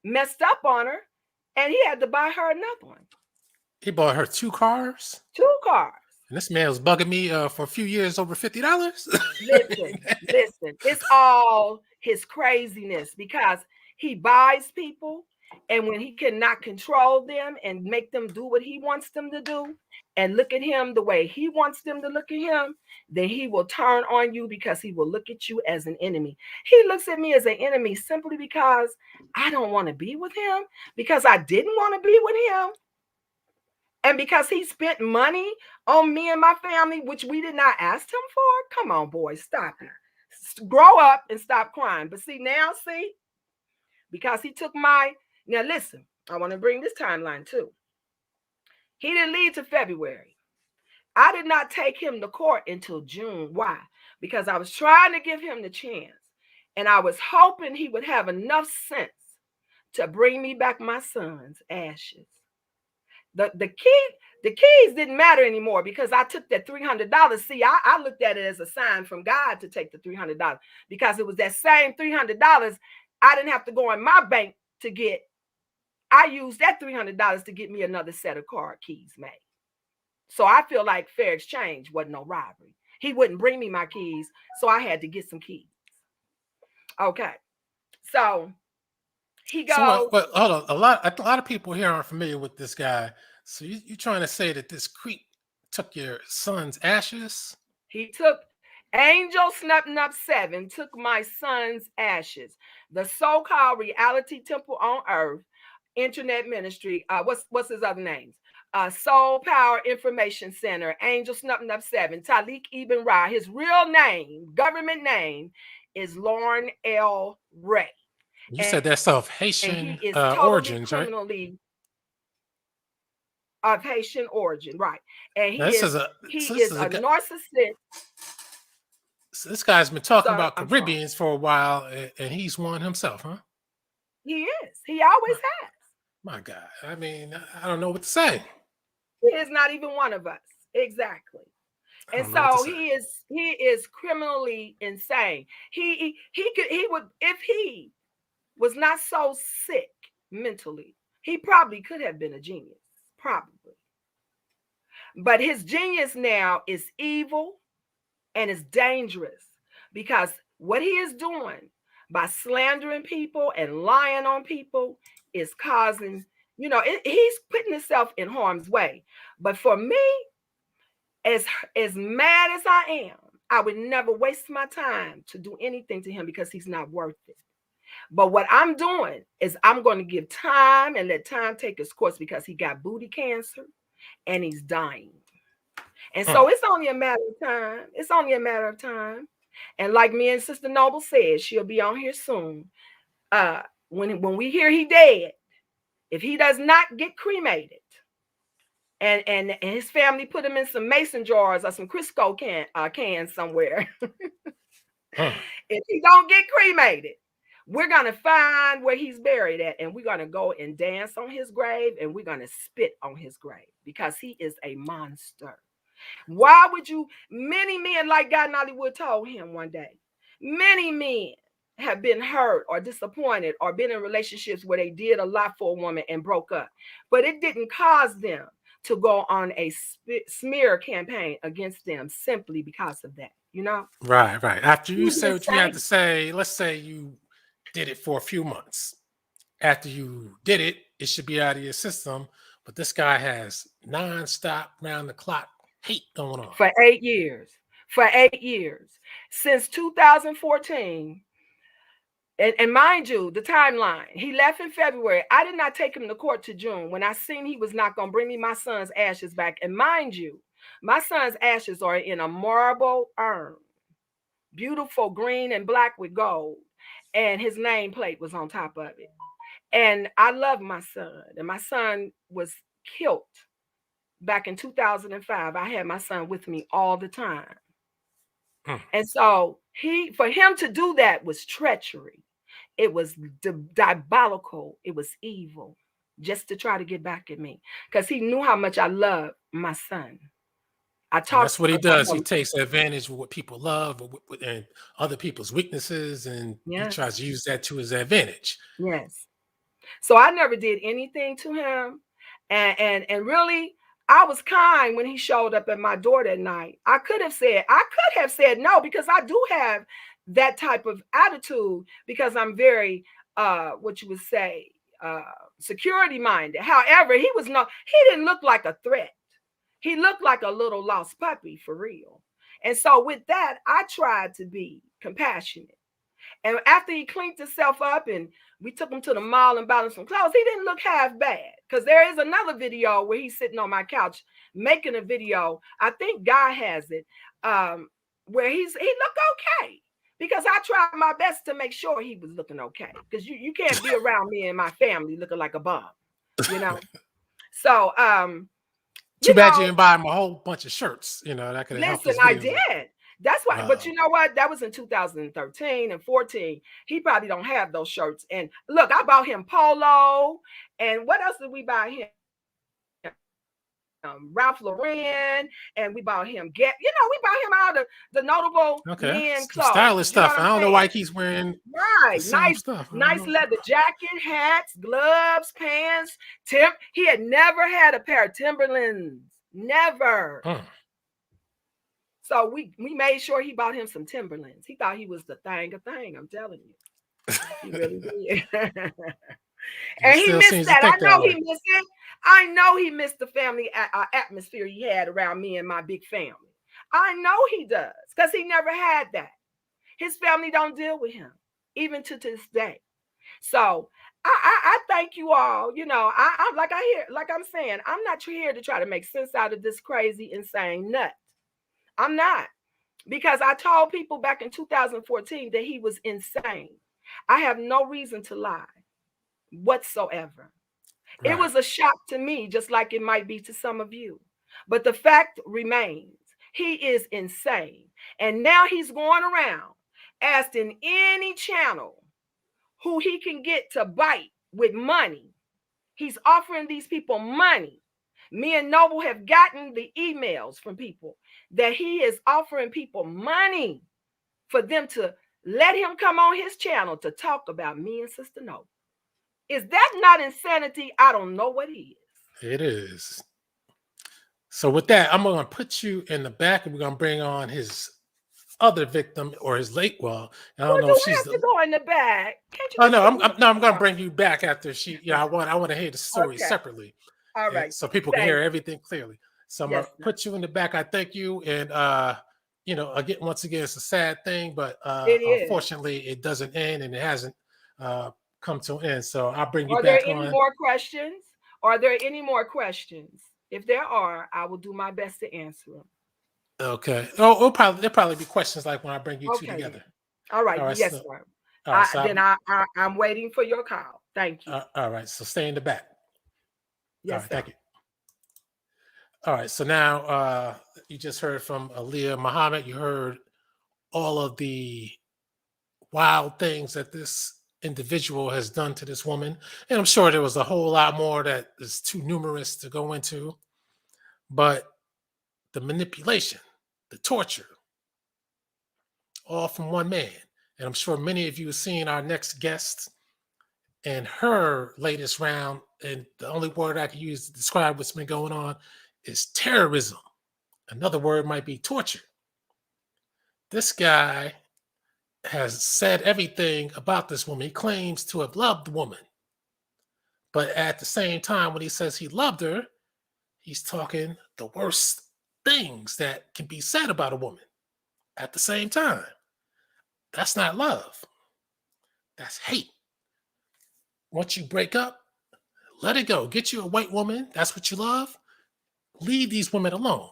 C: messed up on her, and he had to buy her another one.
A: He bought her 2 cars?
C: 2 cars.
A: And this man was bugging me for a few years over $50.
C: Listen. It's all his craziness because he buys people, and when he cannot control them and make them do what he wants them to do and look at him the way he wants them to look at him, then he will turn on you because he will look at you as an enemy. He looks at me as an enemy simply because I don't want to be with him, because I didn't want to be with him. And because he spent money on me and my family, which we did not ask him for. Come on, boys, stop it. Grow up and stop crying. But see, because he took now listen, I want to bring this timeline too. He didn't leave to February. I did not take him to court until June. Why? Because I was trying to give him the chance. And I was hoping he would have enough sense to bring me back my son's ashes. The keys didn't matter anymore because I took that $300. See, I looked at it as a sign from God to take the $300 because it was that same $300 I didn't have to go in my bank to get. I used that $300 to get me another set of car keys made. So I feel like fair exchange wasn't no robbery. He wouldn't bring me my keys, so I had to get some keys. Okay, so he goes.
A: So hold on. A lot of people here aren't familiar with this guy. So you trying to say that this creep took your son's ashes?
C: He took Angel Snapping Up 7 took my son's ashes. The so-called reality temple on earth, internet ministry. What's his other names? Soul Power Information Center, Angel Snuffing Up 7, Talik Ibn Ra. His real name, government name, is Lauren L. Ray.
A: You said that's of
C: And he
A: Haitian
C: is totally
A: origins, right?
C: criminally of Haitian origin, right? And
A: Now,
C: he is a narcissist.
A: So this guy's been talking
C: Sir,
A: about
C: I'm sorry.
A: Caribbeans for a while, and he's one himself, huh?
C: He is. He always has.
A: My God. I mean, I don't know what to say.
C: He is not even one of us. Exactly. And so he is criminally insane. He would, if he was not so sick mentally, he probably could have been a genius. Probably. But his genius now is evil and is dangerous, because what he is doing by slandering people and lying on people is causing, he's putting himself in harm's way. But for me, as mad as I am, I would never waste my time to do anything to him, because he's not worth it. But what I'm doing is I'm going to give time and let time take its course, because he got booty cancer and he's dying. And so it's only a matter of time. It's only a matter of time. And like me and Sister Noble said, she'll be on here soon. When we hear he dead, if he does not get cremated, and his family put him in some mason jars or some Crisco cans somewhere, if he don't get cremated, we're going to find where he's buried at, and we're going to go and dance on his grave, and we're going to spit on his grave, because he is a monster. Why would you? Many men, like God Hollywood told him one day, many men have been hurt or disappointed or been in relationships where they did a lot for a woman and broke up, but it didn't cause them to go on a smear campaign against them simply because of that,
A: Right. After you say what you had to say, let's say you did it for a few months. After you did it, it should be out of your system. But this guy has nonstop, round the clock hate going on.
C: For 8 years. For 8 years. Since 2014. And mind you, the timeline, he left in February. I did not take him to court to June when I seen he was not going to bring me my son's ashes back. And mind you, my son's ashes are in a marble urn, beautiful green and black with gold. And his nameplate was on top of it. And I love my son. And my son was killed back in 2005. I had my son with me all the time. And so for him to do that was treachery. It was diabolical. It was evil, just to try to get back at me, because he knew how much I love my son.
A: That's what he does. He takes advantage of what people love and other people's weaknesses, and he tries to use that to his advantage.
C: Yes. So I never did anything to him. And really, I was kind when he showed up at my door that night. I could have said no, because I do have that type of attitude, because I'm very, what you would say, security minded. However, he didn't look like a threat. He looked like a little lost puppy for real. And so with that, I tried to be compassionate. And after he cleaned himself up and we took him to the mall and bought him some clothes, he didn't look half bad. Because there is another video where he's sitting on my couch making a video. I think God has it, where he looked okay. Because I tried my best to make sure he was looking okay. Because you can't be around me and my family looking like a bum, So,
A: too bad you didn't buy him a whole bunch of shirts. That could have helped.
C: Listen, I did. That's why. But you know what? That was in 2013 and 14. He probably don't have those shirts. And look, I bought him polo. And what else did we buy him? Ralph Lauren, and we bought him we bought him all the notable men clothes.
A: Stylish stuff. I don't know why he's wearing
C: nice
A: stuff.
C: Nice leather jacket, hats, gloves, pants. He had never had a pair of Timberlands. Never. So we made sure he bought him some Timberlands. He thought he was the thing of thing. I'm telling you. He really did. And he missed that. I know he missed it. I know he missed the family atmosphere he had around me and my big family. I know he does, because he never had that. His family don't deal with him, even to this day. So I thank you all. You know, I'm saying, I'm not here to try to make sense out of this crazy, insane nut. I'm not. Because I told people back in 2014 that he was insane. I have no reason to lie whatsoever. It
A: Right.
C: was a shock to me, just like it might be to some of you. But the fact remains, he is insane. And now he's going around asking any channel who he can get to bite with money. He's offering these people money. Me and Noble have gotten the emails from people that he is offering people money for them to let him come on his channel to talk about me and Sister Noble. Is that not insanity? I don't know what is.
A: It is. So with that, I'm going to put you in the back, and we're going to bring on his other victim, or his late. Well, I don't
C: Well,
A: know
C: do
A: if
C: I
A: she's
C: have to go in the back? Can't you
A: Oh
C: just
A: no,
C: put me in
A: no, I'm
C: the
A: going to
C: car?
A: bring you back after she. I want to hear the story
C: Okay.
A: separately,
C: All right.
A: so people can
C: Thank
A: hear
C: you.
A: everything clearly. So I'm
C: Yes,
A: gonna
C: sir.
A: put you in the back. I thank you, and again, once again, it's a sad thing, but
C: It is.
A: unfortunately, it doesn't end, and it hasn't uh come to an end. So I'll bring you
C: Are there
A: back
C: any
A: on.
C: more questions? Are there any more questions? If there are, I will do my best to answer them.
A: Okay. Oh, there'll probably be questions like when I bring you two
C: Okay, then.
A: together.
C: All right.
A: All right.
C: Yes,
A: So
C: sir.
A: all right. So
C: Then I'm waiting for your call. Thank you.
A: all right. So stay in the back. All
C: Yes,
A: right.
C: sir.
A: Thank you. All right. So now you just heard from Aaliyah Muhammad. You heard all of the wild things that this individual has done to this woman. And I'm sure there was a whole lot more that is too numerous to go into. But the manipulation, the torture, all from one man. And I'm sure many of you have seen our next guest and her latest round. And the only word I can use to describe what's been going on is terrorism. Another word might be torture. This guy has said everything about this woman. He claims to have loved the woman. But at the same time, when he says he loved her, he's talking the worst things that can be said about a woman at the same time. That's not love. That's hate. Once you break up, let it go. Get you a white woman. That's what you love. Leave these women alone.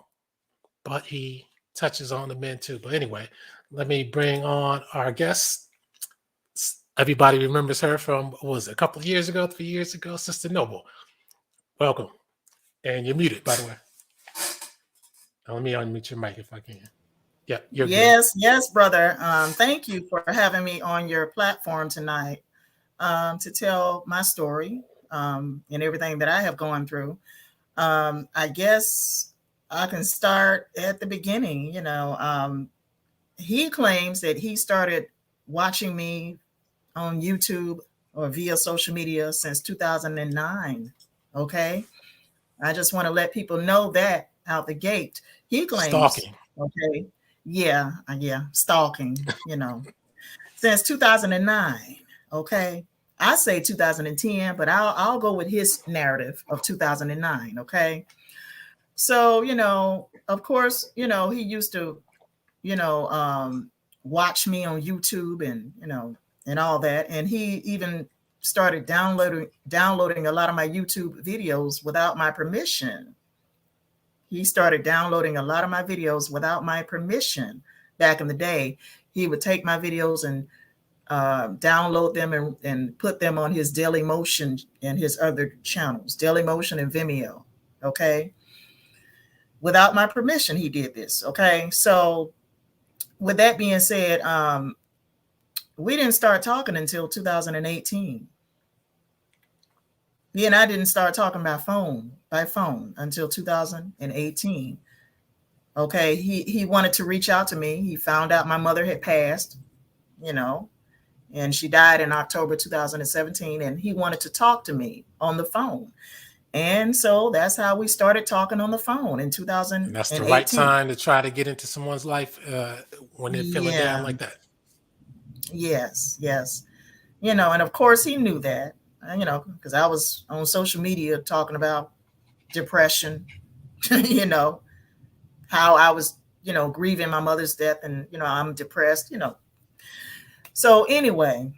A: But he touches on the men too. But anyway, let me bring on our guest. Everybody remembers her from, what was it, a couple of years ago, 3 years ago? Sister Noble. Welcome. And you're muted, by the way. Let me unmute your mic if I can. Yeah, you're good.
D: Yes, brother. Thank you for having me on your platform tonight to tell my story and everything that I have gone through. I guess I can start at the beginning. He claims that he started watching me on YouTube or via social media since 2009. Okay. I just want to let people know that out the gate. He claims,
A: Stalking.
D: okay, yeah, stalking, since 2009. Okay. I say 2010, but I'll go with his narrative of 2009. Okay. So, of course, he used to, watch me on YouTube and all that. And he even started downloading a lot of my YouTube videos without my permission. He started downloading a lot of my videos without my permission. Back in the day, he would take my videos and download them and put them on his Daily Motion and his other channels, Daily Motion and Vimeo. Okay. Without my permission, he did this. Okay. So with that being said, we didn't start talking until 2018. He and I didn't start talking by phone until 2018. Okay. He wanted to reach out to me. He found out my mother had passed, and she died in October 2017. And he wanted to talk to me on the phone. And so that's how we started talking on the phone in 2018.
A: And that's the right time to try to get into someone's life when they're feeling down like that.
D: Yes. And of course he knew that, because I was on social media talking about depression, how I was, grieving my mother's death and, I'm depressed, So anyway,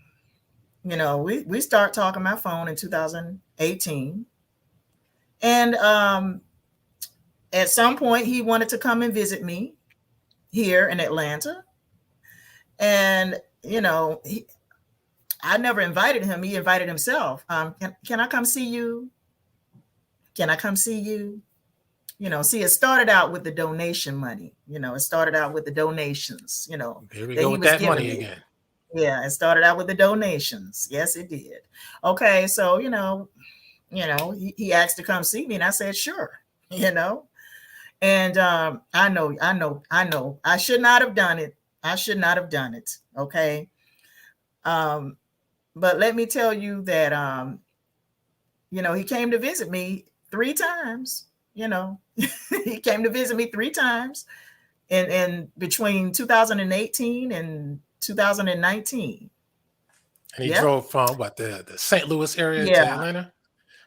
D: we start talking my phone in 2018. And at some point he wanted to come and visit me here in Atlanta. And, I never invited him. He invited himself. Can I come see you? Can I come see you? See, it started out with the donation money. It started out with the donations,
A: Here we
D: that
A: go
D: he
A: with
D: was
A: that
D: giving
A: money
D: me.
A: again.
D: Yeah, it started out with the donations. Yes, it did. Okay, so he asked to come see me, and I said sure. And I know, I should not have done it. I should not have done it. Okay, but let me tell you that he came to visit me 3 times. He came to visit me 3 times in between 2018 and 2019.
A: And he
D: Yep.
A: drove from what, the St. Louis area to
D: Yeah.
A: Atlanta.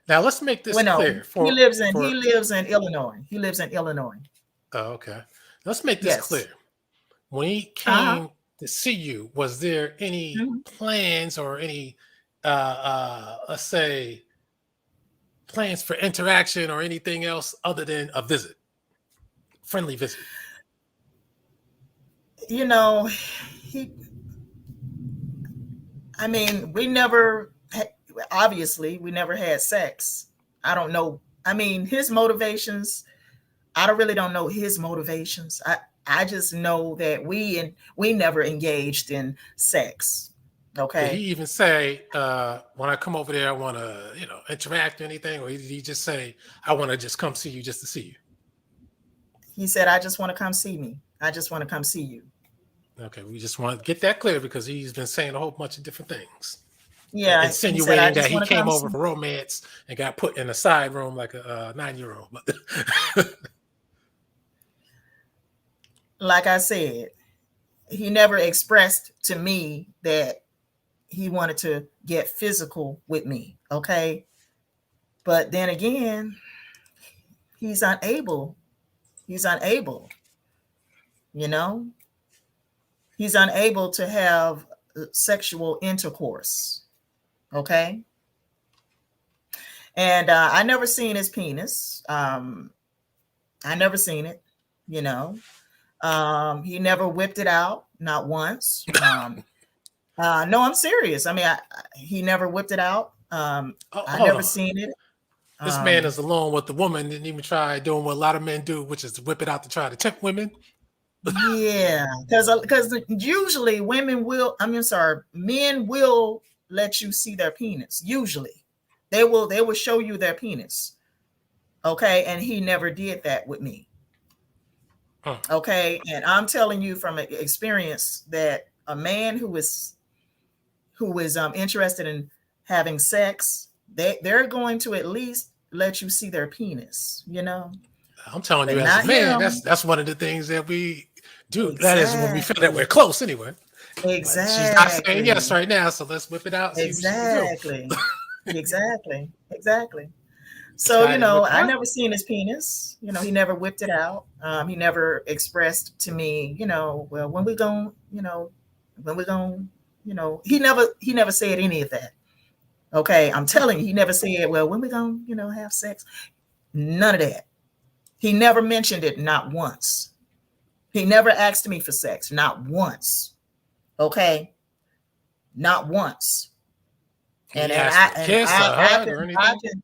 A: Now let's make this
D: Well, no,
A: clear
D: he
A: for
D: lives in Illinois. He lives in Illinois.
A: oh, okay. Let's make this
D: Yes.
A: clear. When he
D: Uh-huh.
A: came to see you, was there any
D: Mhm.
A: plans or any let's say plans for interaction or anything else other than a visit? Friendly visit.
D: He I mean, obviously we never had sex. I don't know. I mean, his motivations, really don't know his motivations. I just know that we never engaged in sex.
A: Did he
D: Okay.
A: even say, when I come over there, I want to, interact or anything? Or did he just say, I want to just come see you just to see you?
D: He said, I just want to come see me. I just want to come see you.
A: Okay, we just want to get that clear because he's been saying a whole bunch of different things,
D: Yeah. He said, I
A: insinuating that
D: just
A: he
D: want to
A: came
D: come
A: over
D: see.
A: for romance and got put in a side room like a 9-year-old.
D: Like I said, he never expressed to me that he wanted to get physical with me. Okay. But then again, he's unable. He's unable, you know, he's unable to have sexual intercourse. Okay. And I never seen his penis. I never seen it, you know. He never whipped it out, not once. No, I'm serious. I mean, he never whipped it out.
A: Oh,
D: I
A: hold
D: never
A: on.
D: seen it.
A: This man is alone with the woman, didn't even try doing what a lot of men do, which is to whip it out to try to tempt women.
D: Yeah, because usually women will. Sorry, men will let you see their penis. Usually, they will show you their penis. Okay, and he never did that with me.
A: Huh.
D: Okay, and I'm telling you from experience that a man who is interested in having sex, they're going to at least let you see their penis.
A: I'm telling
D: But
A: you, as a
D: not
A: man,
D: him.
A: that's one of the things that we do. That is when we feel that we're
D: Exactly.
A: close anyway. Like, she's not saying
D: Exactly.
A: yes right now, so let's whip it out and see what she can do.
D: Exactly. Exactly. Exactly.
A: This
D: So,
A: guy didn't whip it
D: I
A: out.
D: never seen his penis. He never whipped it out. He never expressed to me, well, when we going, he never said any of that. Okay. I'm telling you, he never said, well, when we going, have sex. None of that. He never mentioned it, not once. He never asked me for sex, not once. Okay. Not once.
A: He asked for a kiss, a hug, or anything.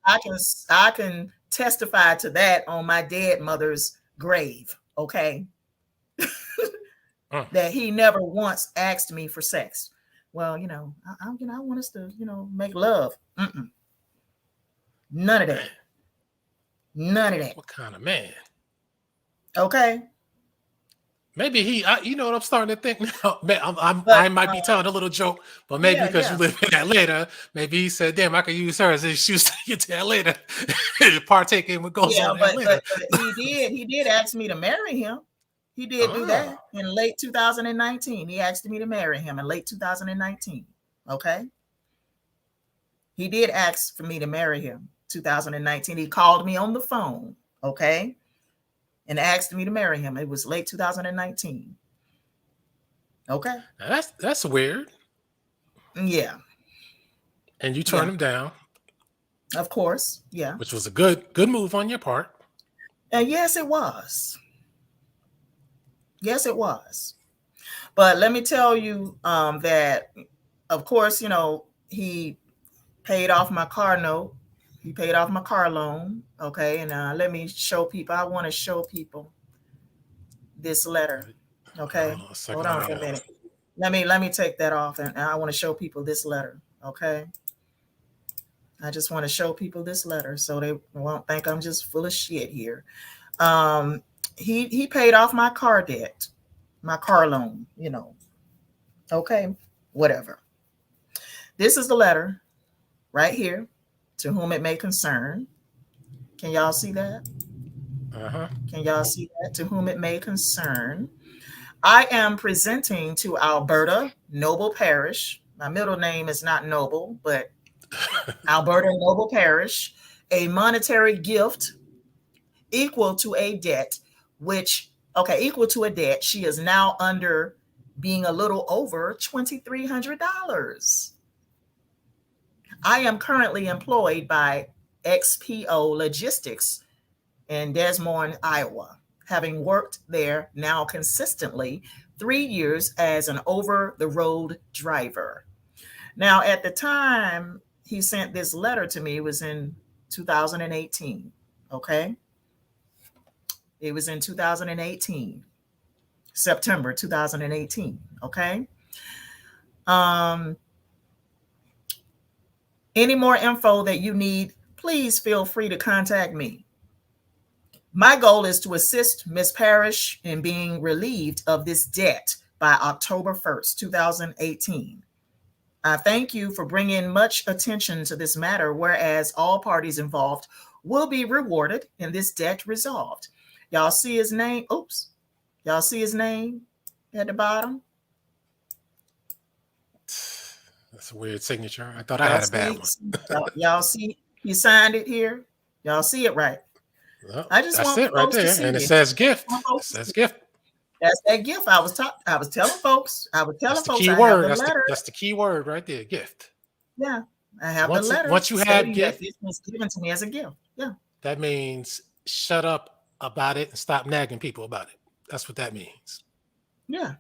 D: I can testify to that on my dead mother's grave. Okay. That he never once asked me for sex. Well, I want us to, make love. None of that. None of that.
A: What kind of man?
D: Okay.
A: Maybe you know what I'm starting to think now.
D: But
A: I might be telling a little joke, but maybe
D: yeah,
A: because you
D: yeah.
A: live in Atlanta, maybe he said, "Damn, I could use her as an excuse to get to Atlanta, partake in what goes
D: Yeah,
A: on in
D: but
A: Atlanta."
D: he did ask me to marry him. He did do
A: Oh,
D: that in late 2019. He asked me to marry him in late 2019. Okay. He did ask for me to marry him 2019. He called me on the phone. Okay. And asked me to marry him. It was late 2019. Okay.
A: now that's weird.
D: Yeah.
A: And you turned him down,
D: of course. Yeah.
A: which was a good move on your part.
D: And yes, it was. Yes, it was. But let me tell you that, of course, he paid off my car note. He paid off my car loan. Okay. And let me show people. I want to show people this letter. Okay.
A: Hold on a second.
D: Hold on for a minute. Let me take that off. And I want to show people this letter. Okay. I just want to show people this letter so they won't think I'm just full of shit here. He paid off my car debt, my car loan, Okay, whatever. This is the letter right here, to whom it may concern. Can y'all see that? Can y'all see that? To whom it may concern. I am presenting to Alberta Noble Parish. My middle name is not Noble, but Alberta Noble Parish, a monetary gift equal to a debt, equal to a debt. She is now under being a little over $2,300. I am currently employed by XPO Logistics in Des Moines, Iowa, having worked there now consistently 3 years as an over-the-road driver. Now, at the time he sent this letter to me, it was in 2018, okay? It was in 2018, September 2018, okay? Any more info that you need, please feel free to contact me. My goal is to assist Ms. Parrish in being relieved of this debt by October 1st, 2018. I thank you for bringing much attention to this matter, whereas all parties involved will be rewarded and this debt resolved. Y'all see his name? Oops. Y'all see his name at the bottom?
A: That's a weird signature. I thought I had a bad one.
D: Y'all see he signed it here? Y'all see it right?
A: Well,
D: I just want
A: it right
D: folks
A: there.
D: to see
A: And it
D: it.
A: says gift. It says gift.
D: That's that gift. I was telling folks.
A: That's the
D: folks.
A: key
D: I
A: word.
D: have the letter.
A: That's the key word right there. Gift.
D: Yeah, I have the letter.
A: Once you have gift,
D: this was given to me as a gift. Yeah,
A: that means shut up about it and stop nagging people about it. That's what that means.
D: Yeah,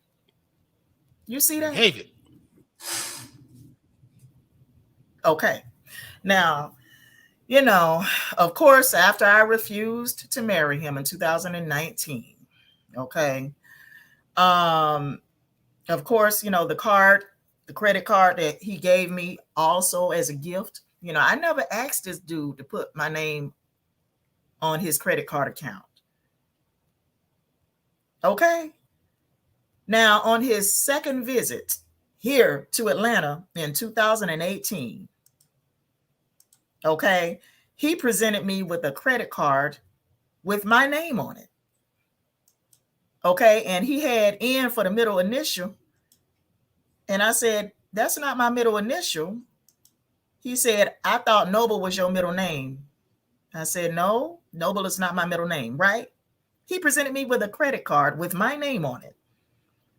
D: you see that?
A: Behave it.
D: Okay. Now, of course, after I refused to marry him in 2019, okay. Of course, the credit card that he gave me also as a gift. I never asked this dude to put my name on his credit card account. Okay. Now, on his second visit here to Atlanta in 2018, okay, he presented me with a credit card with my name on it. Okay, and he had N for the middle initial. And I said, that's not my middle initial. He said, I thought Noble was your middle name. I said, no, Noble is not my middle name, right? He presented me with a credit card with my name on it.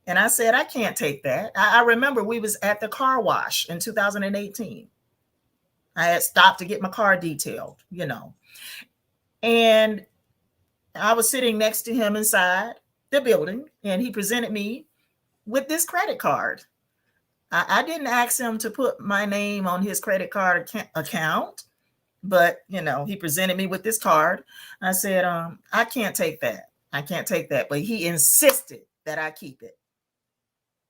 D: And I said, I can't take that. I remember we was at the car wash in 2018. I had stopped to get my car detailed, And I was sitting next to him inside the building, and he presented me with this credit card. I didn't ask him to put my name on his credit card account, but, he presented me with this card. I said, I can't take that. I can't take that. But he insisted that I keep it.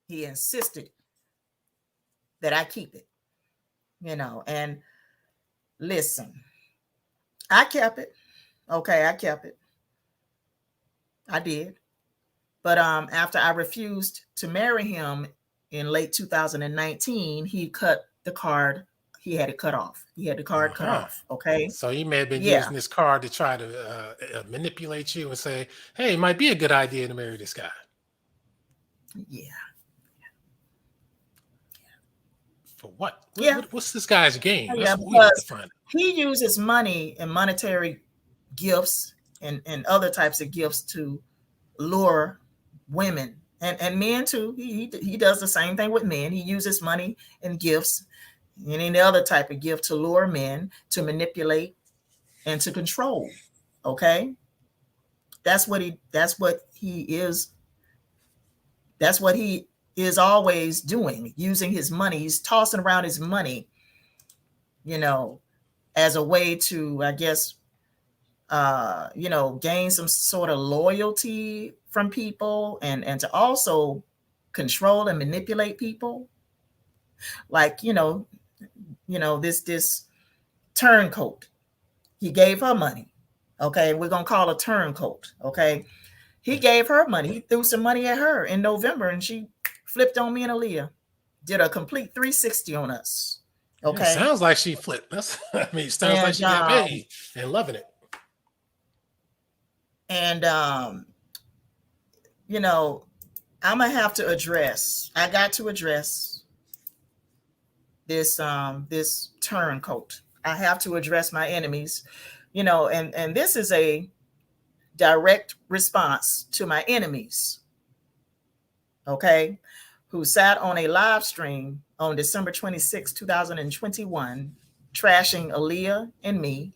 D: He insisted that I keep it, and listen, I kept it. Okay, I kept it. I did. But after I refused to marry him in late 2019, he cut the card. He had it cut off. He had the card cut off. Okay.
A: So he may have been using this card to try to manipulate you and say, hey, it might be a good idea to marry this guy.
D: Yeah.
A: For what?
D: Yeah.
A: What's this guy's game?
D: Yeah, because he uses money and monetary gifts and other types of gifts to lure women and men too. He does the same thing with men. He uses money and gifts and any other type of gift to lure men, to manipulate, and to control. Okay? That's what he is. That's what he is always doing, using his money. He's tossing around his money, as a way to, I guess, gain some sort of loyalty from people, and to also control and manipulate people. Like, this turncoat. He gave her money. Okay, we're gonna call a turncoat. Okay, he gave her money. He threw some money at her in November, and she flipped on me and Aaliyah. Did a complete 360 on us. Okay,
A: It sounds like she flipped. It sounds like she got paid and loving it.
D: And I'm gonna have to address. I got to address this this turncoat. I have to address my enemies, and this is a direct response to my enemies, okay, who sat on a live stream on December 26, 2021, trashing Aaliyah and me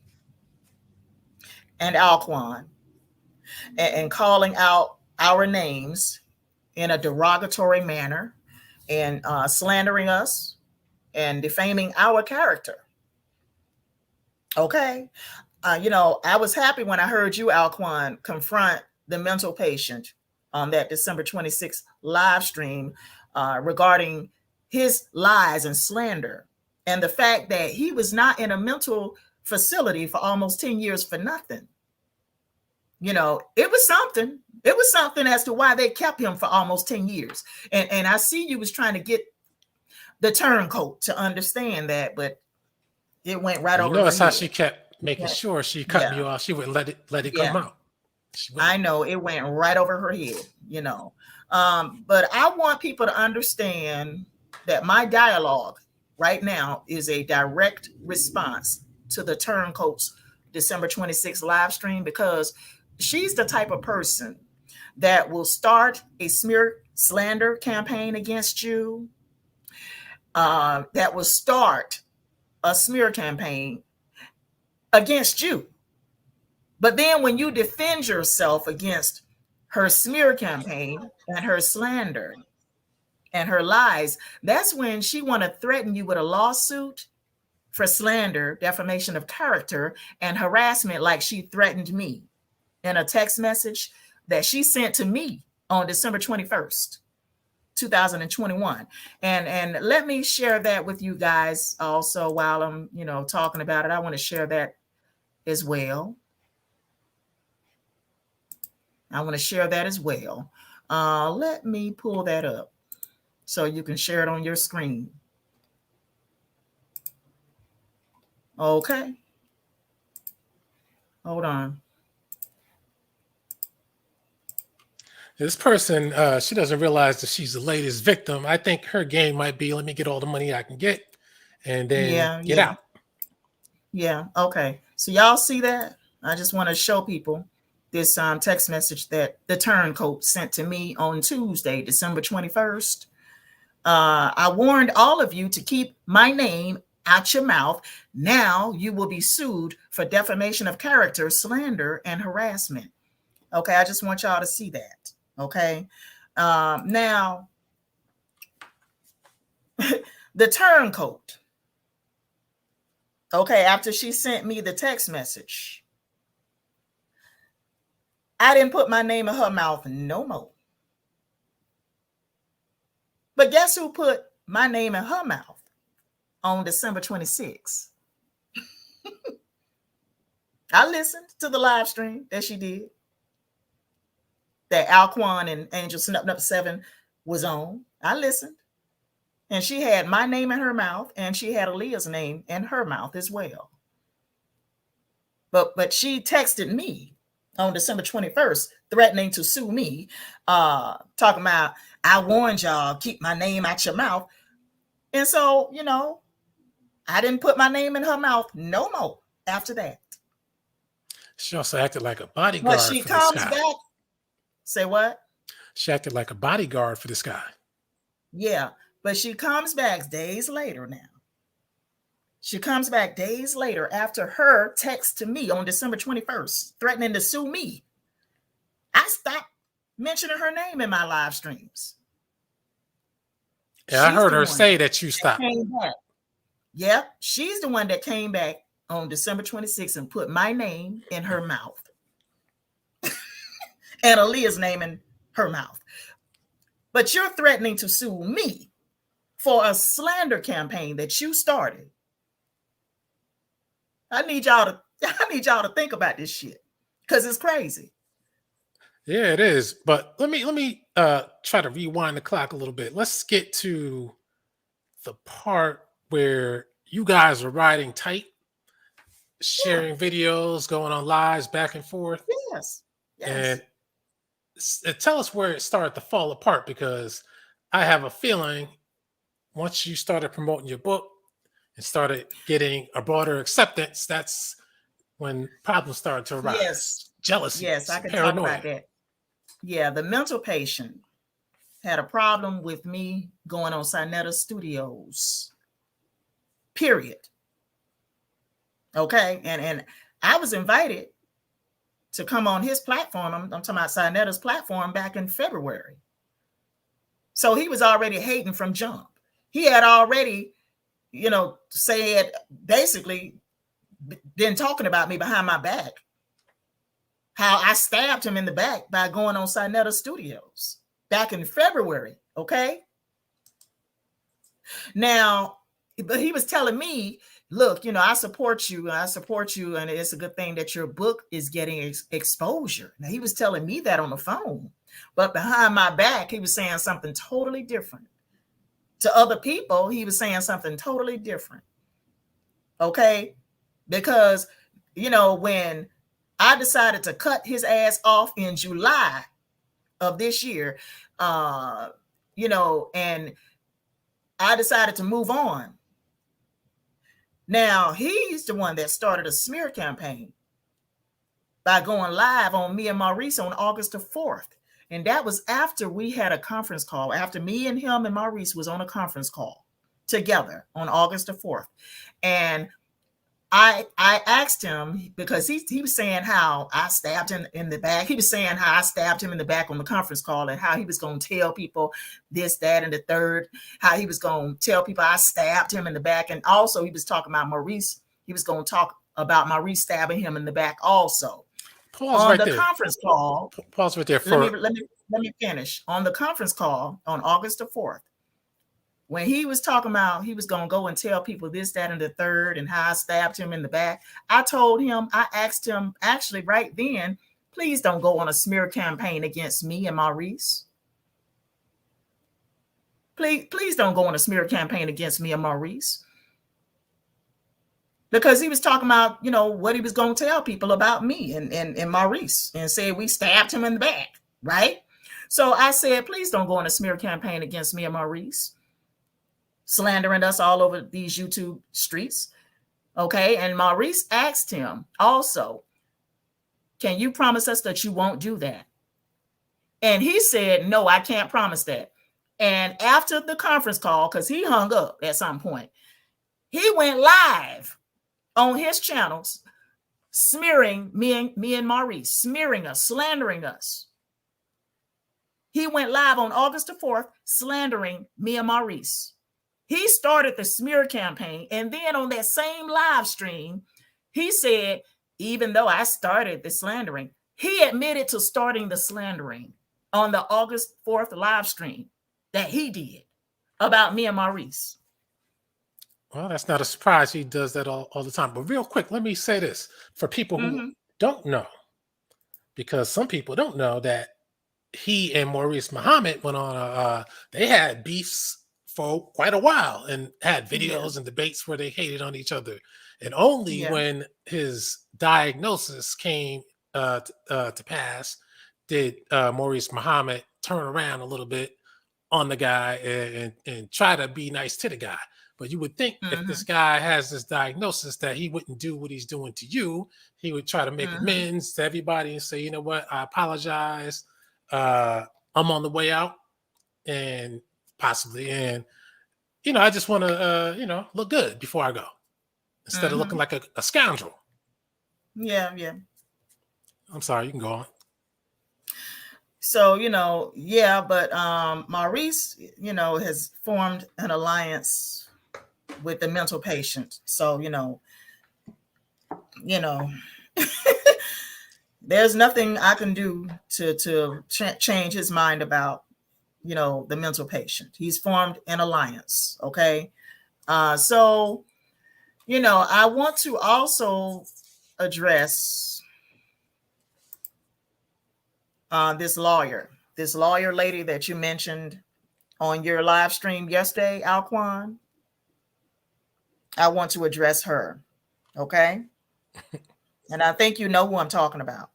D: and Alquan, and calling out our names in a derogatory manner, and slandering us and defaming our character. Okay. I was happy when I heard you, Alquan, confront the mental patient on that December 26th live stream regarding his lies and slander, and the fact that he was not in a mental facility for almost 10 years for nothing. It was something. It was something as to why they kept him for almost 10 years. And I see you was trying to get the turncoat to understand that, but it went right over.
A: Notice how she kept making sure she cut me off. She wouldn't let it come out.
D: I know it went right over her head, but I want people to understand that my dialogue right now is a direct response to the turncoats December 26th live stream, because she's the type of person that will start a smear slander campaign against you, that will start a smear campaign against you. But then when you defend yourself against her smear campaign and her slander and her lies, that's when she want to threaten you with a lawsuit for slander, defamation of character, and harassment, like she threatened me in a text message that she sent to me on December 21st, 2021. And let me share that with you guys also while I'm, talking about it. I want to share that as well. Let me pull that up so you can share it on your screen. Okay. Hold on.
A: This person, she doesn't realize that she's the latest victim. I think her game might be, let me get all the money I can get and then get out.
D: Yeah. Okay. So y'all see that? I just want to show people this text message that the turncoat sent to me on Tuesday, December 21st. I warned all of you to keep my name out your mouth. Now you will be sued for defamation of character, slander, and harassment. Okay, I just want y'all to see that. Okay. Now, the turncoat. Okay, after she sent me the text message, I didn't put my name in her mouth no more. But guess who put my name in her mouth on December 26th? I listened to the live stream that she did, that Alquan and Angel Snup 7 was on. I listened. And she had my name in her mouth, and she had Aaliyah's name in her mouth as well. But she texted me on December 21st, threatening to sue me, talking about, I warned y'all, keep my name out your mouth. And so, I didn't put my name in her mouth no more after that.
A: She also acted like a bodyguard.
D: But she
A: for
D: comes
A: this guy.
D: back. Say what?
A: She acted like a bodyguard for this guy.
D: Yeah, but she comes back days later now. She comes back days later after her text to me on December 21st, threatening to sue me. I stopped mentioning her name in my live streams.
A: Yeah, I
D: She's
A: heard
D: the
A: her
D: one
A: say that you
D: that
A: stopped.
D: came back. Yep, she's the one that came back on December 26th and put my name in her mouth and Aaliyah's name in her mouth. But you're threatening to sue me for a slander campaign that you started. I need y'all to think about this shit, because it's crazy.
A: Yeah, it is. But let me try to rewind the clock a little bit. Let's get to the part where you guys are riding tight, sharing videos, going on lives back and forth.
D: Yes.
A: And tell us where it started to fall apart, because I have a feeling once you started promoting your book and started getting a broader acceptance, that's when problems started to arise.
D: Yes.
A: Jealousy,
D: Yes, I can
A: paranoia.
D: talk about that. Yeah, the mental patient had a problem with me going on Sinetta Studios. Period. Okay. And I was invited to come on his platform. I'm talking about Sinetta's platform back in February. So he was already hating from jump. He had already, said, basically been talking about me behind my back. How I stabbed him in the back by going on Sinetta Studios back in February. Okay. Now, but he was telling me, look, I support you. And it's a good thing that your book is getting exposure. Now, he was telling me that on the phone, but behind my back, he was saying something totally different. To other people, he was saying something totally different. Okay. Because, when I decided to cut his ass off in July of this year, and I decided to move on. Now, he's the one that started a smear campaign by going live on me and Maurice on August the 4th. And that was after we had a conference call, after me and him and Maurice was on a conference call together on August the 4th. And I asked him, because he was saying how I stabbed him in the back. He was saying how I stabbed him in the back on the conference call, and how he was going to tell people this, that, and the third, how he was going to tell people I stabbed him in the back. And also he was talking about Maurice. He was going to talk about Maurice stabbing him in the back also.
A: Pause
D: on
A: right
D: the
A: there.
D: Conference call.
A: Pause right there.
D: Let me finish. On the conference call on August the 4th, when he was talking about he was going to go and tell people this, that, and the third, and how I stabbed him in the back, I asked him actually right then, please don't go on a smear campaign against me and Maurice. Please don't go on a smear campaign against me and Maurice. Because he was talking about, what he was going to tell people about me and Maurice, and said we stabbed him in the back, right? So I said, please don't go on a smear campaign against me and Maurice, slandering us all over these YouTube streets. Okay. And Maurice asked him also, can you promise us that you won't do that? And he said, no, I can't promise that. And after the conference call, because he hung up at some point, he went live on his channels, smearing me and Maurice, smearing us, slandering us. He went live on August the 4th, slandering me and Maurice. He started the smear campaign. And then on that same live stream, he said, even though I started the slandering, he admitted to starting the slandering on the August 4th live stream that he did about me and Maurice.
A: Well, that's not a surprise. He does that all the time. But real quick, let me say this for people who don't know, because some people don't know that he and Maurice Muhammad went on they had beefs for quite a while and had videos and debates where they hated on each other. And only when his diagnosis came to pass did Maurice Muhammad turn around a little bit on the guy and try to be nice to the guy. But you would think if this guy has this diagnosis that he wouldn't do what he's doing to you. He would try to make amends to everybody and say, you know what, I apologize. I'm on the way out, and possibly, and I just want to look good before I go. instead of looking like a scoundrel.
D: Yeah.
A: I'm sorry, you can go on.
D: So, yeah, but Maurice, has formed an alliance with the mental patient. So, there's nothing I can do to change his mind about, the mental patient. He's formed an alliance. Okay. So, I want to also address this lawyer lady that you mentioned on your live stream yesterday, Alquan. I want to address her. Okay. And I think you know who I'm talking about.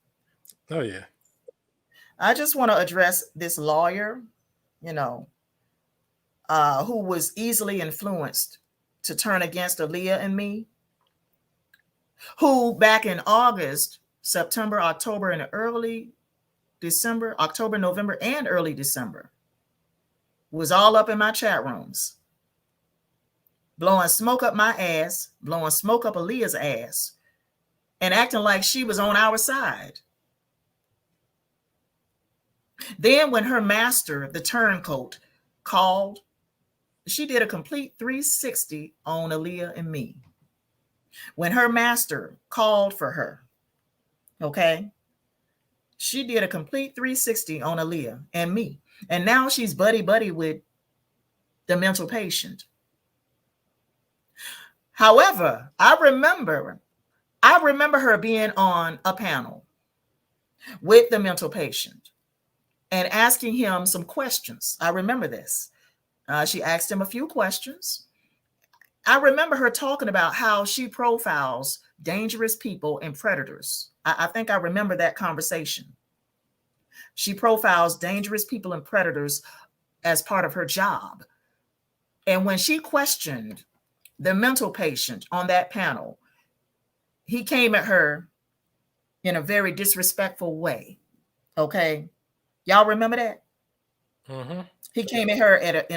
A: Oh, yeah.
D: I just want to address this lawyer, who was easily influenced to turn against Aaliyah and me, who back in August, September, October, and early December, October, November, and early December, was all up in my chat rooms, blowing smoke up my ass, blowing smoke up Aaliyah's ass, and acting like she was on our side. Then when her master, the turncoat, called, she did a complete 360 on Aaliyah and me. When her master called for her, okay, she did a complete 360 on Aaliyah and me. And now she's buddy with the mental patient. However, I remember her being on a panel with the mental patient and asking him some questions. I remember this. She asked him a few questions. I remember her talking about how she profiles dangerous people and predators. I think I remember that conversation. She profiles dangerous people and predators as part of her job. And when she questioned the mental patient on that panel, he came at her in a very disrespectful way. Okay. Y'all remember that?
A: Mm-hmm.
D: He came at her at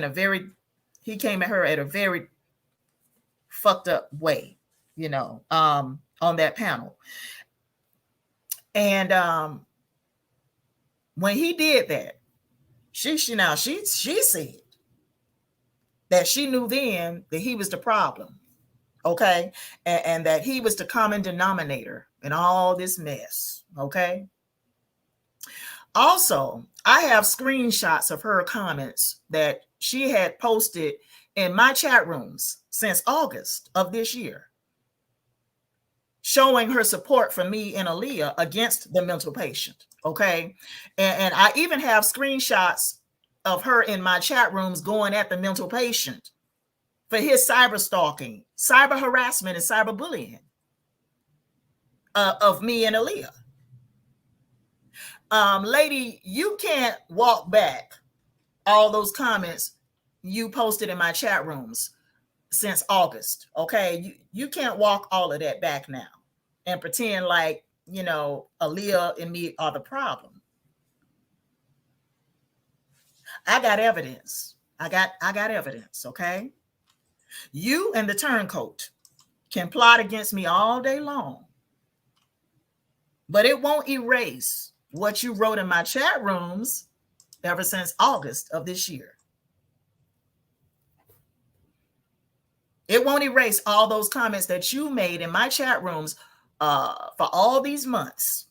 D: a very fucked up way, on that panel. And when he did that, she said that she knew then that he was the problem. Okay. And that he was the common denominator in all this mess. Okay. Also, I have screenshots of her comments that she had posted in my chat rooms since August of this year, showing her support for me and Aaliyah against the mental patient. Okay. And I even have screenshots of her in my chat rooms going at the mental patient for his cyber-stalking, cyber harassment, and cyberbullying of me and Aaliyah. Lady, you can't walk back all those comments you posted in my chat rooms since August. Okay. You can't walk all of that back now and pretend like, Aaliyah and me are the problem. I got evidence. I got evidence. Okay. You and the turncoat can plot against me all day long, but it won't erase what you wrote in my chat rooms ever since August of this year. It won't erase all those comments that you made in my chat rooms for all these months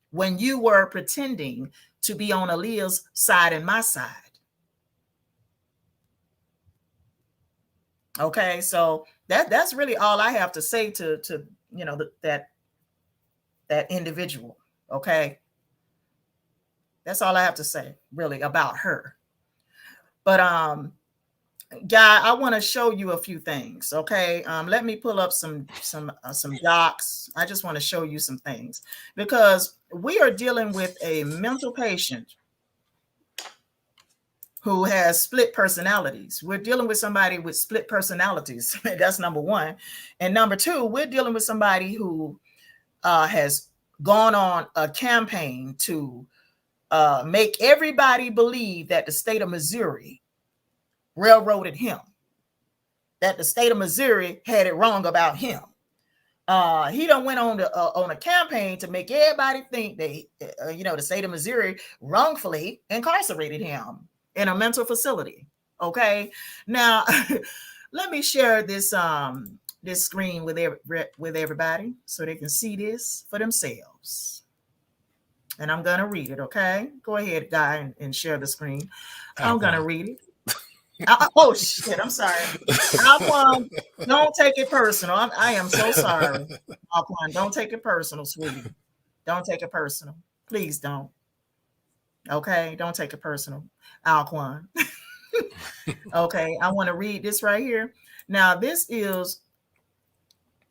D: when you were pretending to be on Aaliyah's side and my side. Okay, so that's really all I have to say to that individual. Okay, that's all I have to say really about her. But Guy, I want to show you a few things. Okay, let me pull up some docs. I just want to show you some things because we are dealing with a mental patient who has split personalities. We're dealing with somebody with split personalities. That's number one. And number two, we're dealing with somebody who has gone on a campaign to make everybody believe that the state of Missouri railroaded him, that the state of Missouri had it wrong about him. He done went on a campaign to make everybody think they, the state of Missouri wrongfully incarcerated him in a mental facility. Okay, now let me share this this screen with everybody so they can see this for themselves. And I'm gonna read it. Okay, go ahead, guy, and share the screen. I'm gonna read it. Oh shit! I'm sorry. Alquan, don't take it personal. I am so sorry. Alquan, don't take it personal, sweetie. Don't take it personal. Please don't. Okay, don't take it personal, Alquan. Okay, I want to read this right here. Now, this is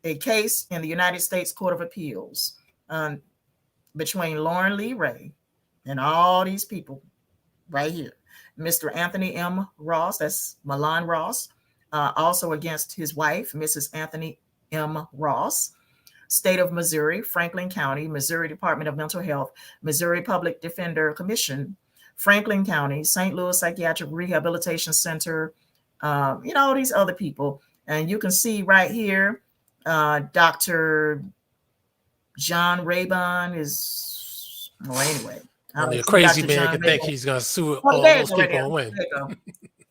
D: a case in the United States Court of Appeals between Lauren Lee Ray and all these people right here. Mr. Anthony M. Ross, that's milan-ross, also against his wife, Mrs. Anthony M. Ross, State of Missouri, Franklin County, Missouri Department of Mental Health, Missouri Public Defender Commission, Franklin County, St. Louis Psychiatric Rehabilitation Center, all these other people. And you can see right here, Dr. John Raybon is, anyway.
A: Only a crazy man can think he's going to sue all those people and win.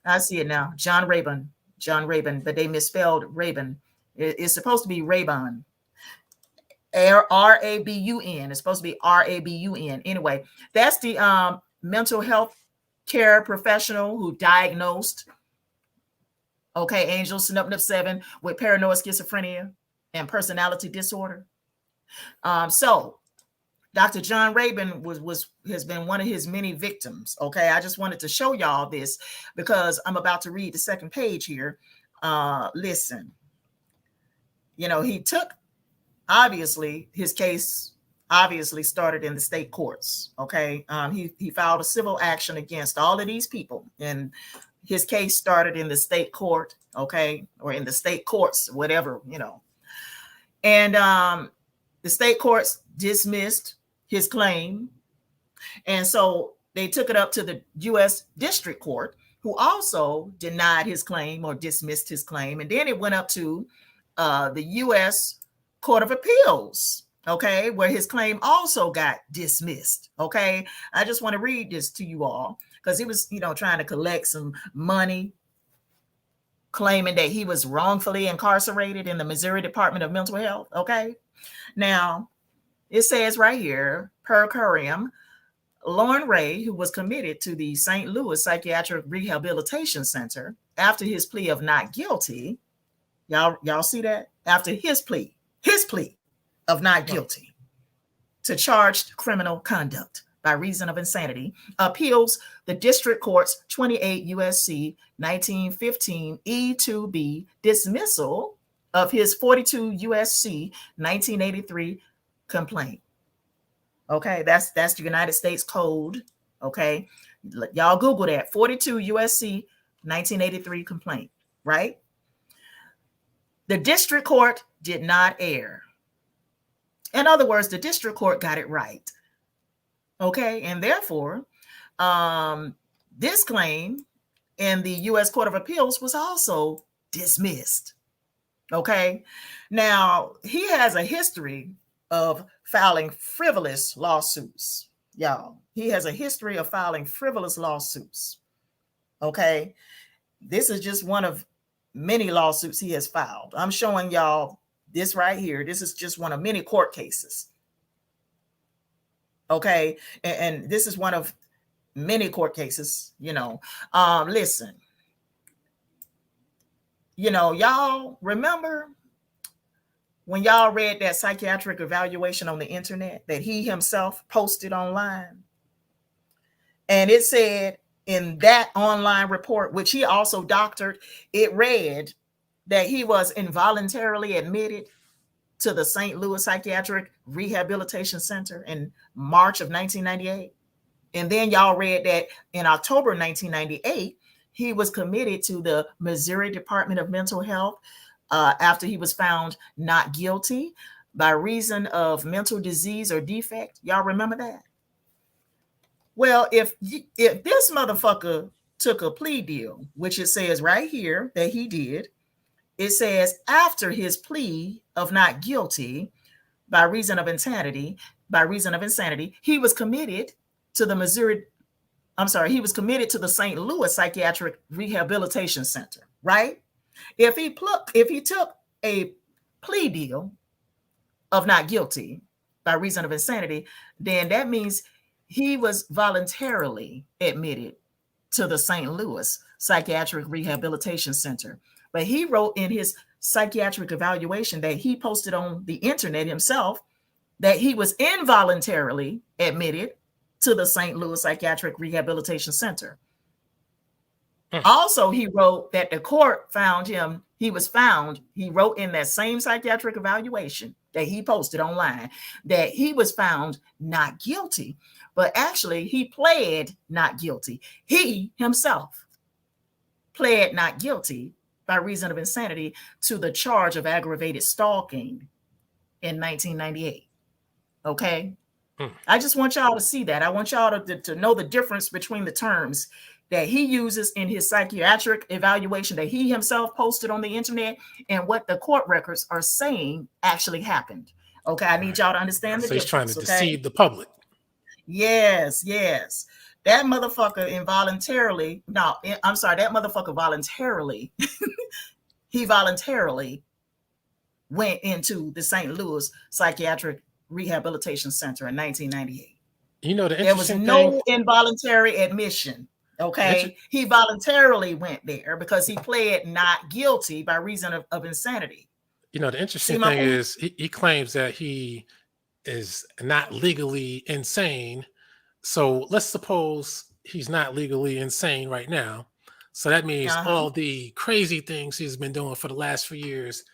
D: I see it now. John Raybon, but they misspelled Raybon. It's supposed to be Raybon. R-A-B-U-N. It's supposed to be R-A-B-U-N. Anyway, that's the mental health care professional who diagnosed, Angel Snup 7 with paranoid schizophrenia and personality disorder. So Dr. John Raybon has been one of his many victims. Okay, I just wanted to show y'all this because I'm about to read the second page here. Listen, he took, obviously, his case obviously started in the state courts. Okay, he filed a civil action against all of these people, and his case started in the state court. Okay, or in the state courts, whatever, and the state courts dismissed his claim. And so they took it up to the U.S. District Court, who also denied his claim or dismissed his claim. And then it went up to the U.S. Court of Appeals, where his claim also got dismissed. Okay, I just want to read this to you all because he was, trying to collect some money, claiming that he was wrongfully incarcerated in the Missouri Department of Mental Health. Okay, now, it says right here, per curiam, Lauren Ray, who was committed to the St. Louis Psychiatric Rehabilitation Center after his plea of not guilty. Y'all see that? After his plea of not guilty to charged criminal conduct by reason of insanity, appeals the district court's 28 USC 1915 E2B dismissal of his 42 USC 1983 complaint. Okay, that's the United States Code. Okay, y'all Google that, 42 USC 1983 complaint, right? The district court did not err. In other words, the district court got it right. Okay, and therefore, this claim in the U.S. Court of Appeals was also dismissed. Okay, now he has a history of filing frivolous lawsuits, y'all. He has a history of filing frivolous lawsuits. Okay, this is just one of many lawsuits he has filed. I'm showing y'all this right here. This is just one of many court cases. Okay, and this is one of many court cases. Listen. Y'all remember when y'all read that psychiatric evaluation on the internet that he himself posted online? And it said in that online report, which he also doctored, it read that he was involuntarily admitted to the St. Louis Psychiatric Rehabilitation Center in March of 1998. And then y'all read that in October 1998, he was committed to the Missouri Department of Mental Health after he was found not guilty by reason of mental disease or defect. Y'all remember that? Well, if this motherfucker took a plea deal, which it says right here that he did, it says after his plea of not guilty by reason of insanity. He was committed to the St. Louis Psychiatric Rehabilitation Center, right? If he took a plea deal of not guilty by reason of insanity, then that means he was voluntarily admitted to the St. Louis Psychiatric Rehabilitation Center. But he wrote in his psychiatric evaluation that he posted on the internet himself that he was involuntarily admitted to the St. Louis Psychiatric Rehabilitation Center. Also, he wrote that the court found him, he wrote in that same psychiatric evaluation that he posted online that he was found not guilty, but actually he pled not guilty. He himself pled not guilty by reason of insanity to the charge of aggravated stalking in 1998. Okay. I just want y'all to see that. I want y'all to know the difference between the terms that he uses in his psychiatric evaluation that he himself posted on the internet and what the court records are saying actually happened. Okay, I need y'all to understand the difference.
A: So he's trying to deceive the public.
D: Yes. That motherfucker voluntarily, he voluntarily went into the St. Louis Psychiatric Rehabilitation Center in 1998.
A: You know,
D: there was no involuntary admission. Okay, he voluntarily went there because he pled not guilty by reason of insanity.
A: You know, the interesting thing is he claims that he is not legally insane. So let's suppose he's not legally insane right now. So that means all the crazy things he's been doing for the last few years,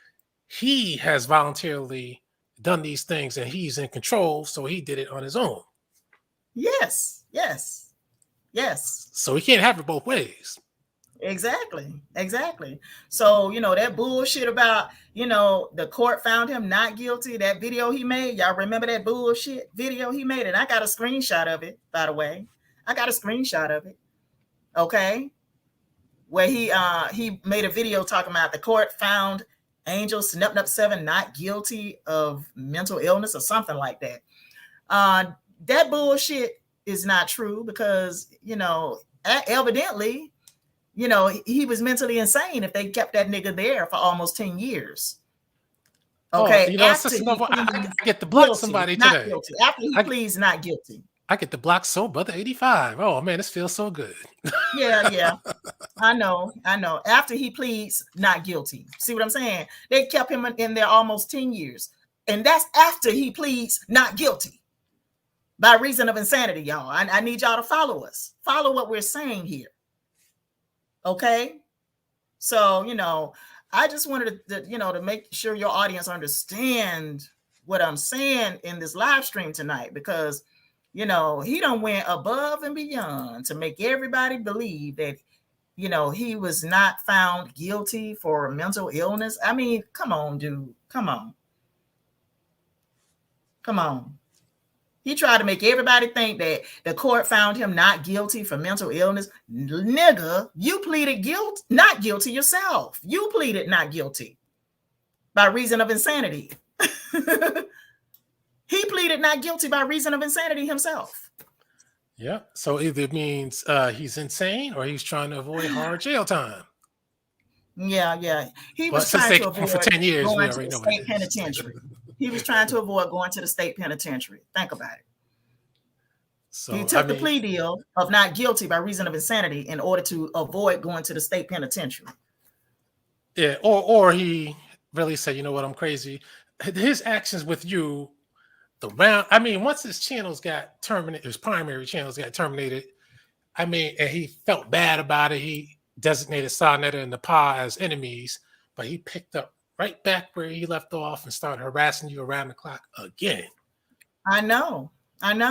A: he has voluntarily done these things and he's in control. So he did it on his own.
D: Yes.
A: So he can't have it both ways.
D: Exactly. So, that bullshit about, the court found him not guilty, that video he made, y'all remember that bullshit video he made? And I got a screenshot of it, by the way. Okay. Where he made a video talking about the court found Angel Snupnup 7 not guilty of mental illness or something like that. That bullshit is not true because, evidently, he was mentally insane if they kept that nigga there for almost 10 years. Okay.
A: I get to block somebody today.
D: After he pleads not guilty.
A: I get to block Brother 85. Oh man, this feels so good.
D: Yeah. I know. After he pleads not guilty. See what I'm saying? They kept him in there almost 10 years. And that's after he pleads not guilty. By reason of insanity, y'all. I need y'all to follow us. Follow what we're saying here. Okay? So, I just wanted to make sure your audience understand what I'm saying in this live stream tonight because, he done went above and beyond to make everybody believe that, he was not found guilty for mental illness. I mean, come on, dude. Come on. He tried to make everybody think that the court found him not guilty for mental illness. Nigga, you pleaded not guilty yourself. You pleaded not guilty by reason of insanity. He pleaded not guilty by reason of insanity himself.
A: Yeah. So either it means he's insane or he's trying to avoid hard jail time.
D: Yeah. He was trying to avoid
A: for 10 years,
D: going to the state penitentiary. He was trying to avoid going to the state penitentiary. Think about it. So he took the plea deal of not guilty by reason of insanity in order to avoid going to the state penitentiary.
A: Yeah, or he really said, you know what, I'm crazy. His actions with you, once his channels got terminated, his primary channels got terminated, and he felt bad about it. He designated Sarnetta and Nepal as enemies, but he picked up right back where he left off and started harassing you around the clock again.
D: I know. And
A: you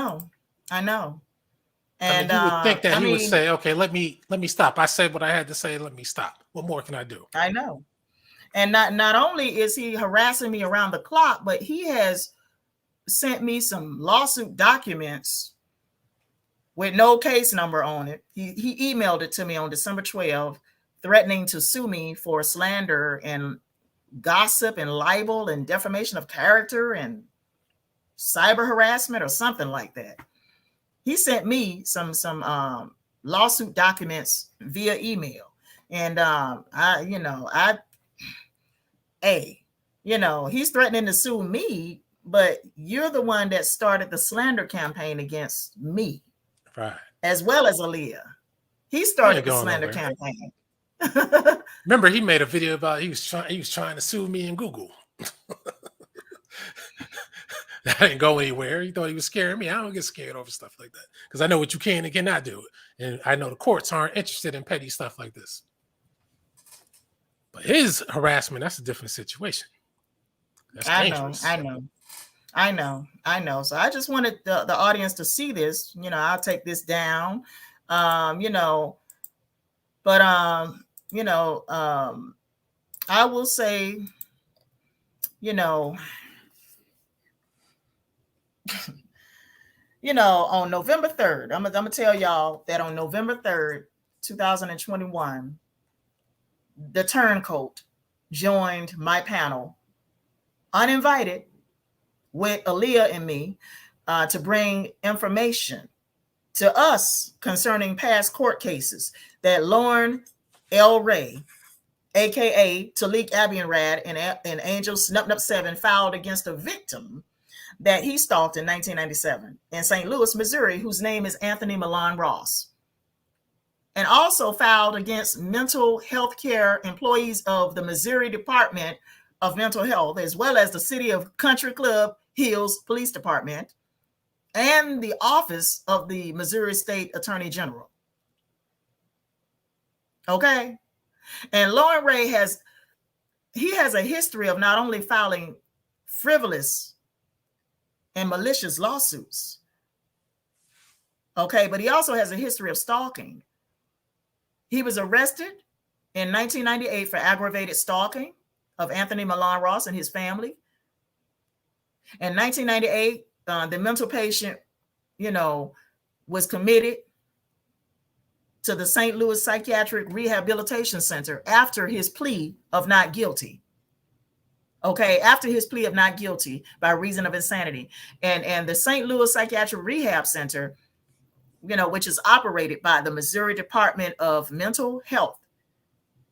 A: would think that he would say, okay, let me stop. I said what I had to say. Let me stop. What more can I do?
D: I know. And not only is he harassing me around the clock, but he has sent me some lawsuit documents with no case number on it. He emailed it to me on December 12th, threatening to sue me for slander and gossip and libel and defamation of character and cyber harassment or something like that. He sent me some lawsuit documents via email, and he's threatening to sue me, but you're the one that started the slander campaign against me,
A: Right.
D: as well as Aaliyah. He started the slander campaign.
A: Remember, he made a video about he was trying to sue me in Google. That didn't go anywhere. He thought he was scaring me. I don't get scared over stuff like that because I know what you can and cannot do, and I know the courts aren't interested in petty stuff like this. But his harassment, that's a different situation. That's dangerous.
D: I know. So I just wanted the audience to see this. I'll take this down. I will say, on November 3rd, I'm gonna tell y'all that on November 3rd, 2021, the turncoat joined my panel uninvited with Aaliyah and me to bring information to us concerning past court cases that Lauren L. Ray, aka Talik Abianrad and Angel Snupnup 7 filed against a victim that he stalked in 1997 in St. Louis, Missouri, whose name is Anthony Milan-Ross, and also filed against mental health care employees of the Missouri Department of Mental Health, as well as the City of Country Club Hills Police Department and the Office of the Missouri State Attorney General. Okay. And Lauren Ray has a history of not only filing frivolous and malicious lawsuits, okay, but he also has a history of stalking. He was arrested in 1998 for aggravated stalking of Anthony Milan-Ross and his family. In 1998, the mental patient, was committed to the St. Louis Psychiatric Rehabilitation Center after his plea of not guilty. Okay, after his plea of not guilty by reason of insanity. And the St. Louis Psychiatric Rehab Center, which is operated by the Missouri Department of Mental Health,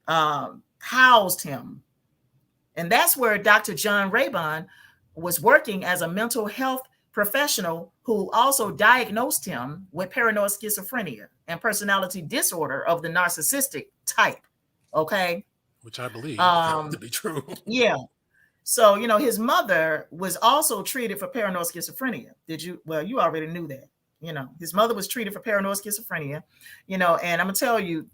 D: housed him. And that's where Dr. John Raybon was working as a mental health professional who also diagnosed him with paranoid schizophrenia and personality disorder of the narcissistic type. Okay.
A: Which I believe to be true.
D: Yeah. So, his mother was also treated for paranoid schizophrenia. Well, you already knew that, his mother was treated for paranoid schizophrenia, and I'm gonna tell you,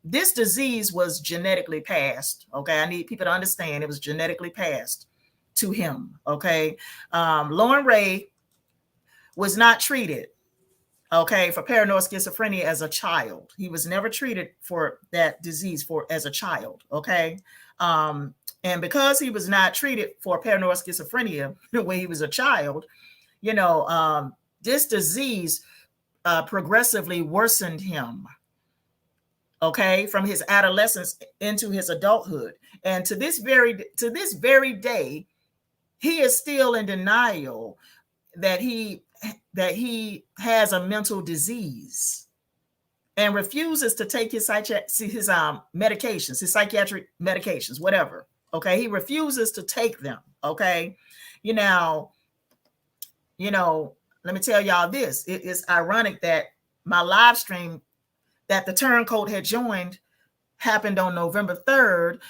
D: this disease was genetically passed. Okay. I need people to understand it was genetically passed to him. Okay. Lauren Ray was not treated, okay, for paranoid schizophrenia as a child. He was never treated for that disease as a child. Okay. And because he was not treated for paranoid schizophrenia when he was a child, this disease progressively worsened him, okay, from his adolescence into his adulthood. And to this very day, he is still in denial that he has a mental disease and refuses to take his medications, his psychiatric medications, whatever. Okay, he refuses to take them. Okay, let me tell y'all this. It is ironic that my live stream that the turncoat had joined happened on November 3rd,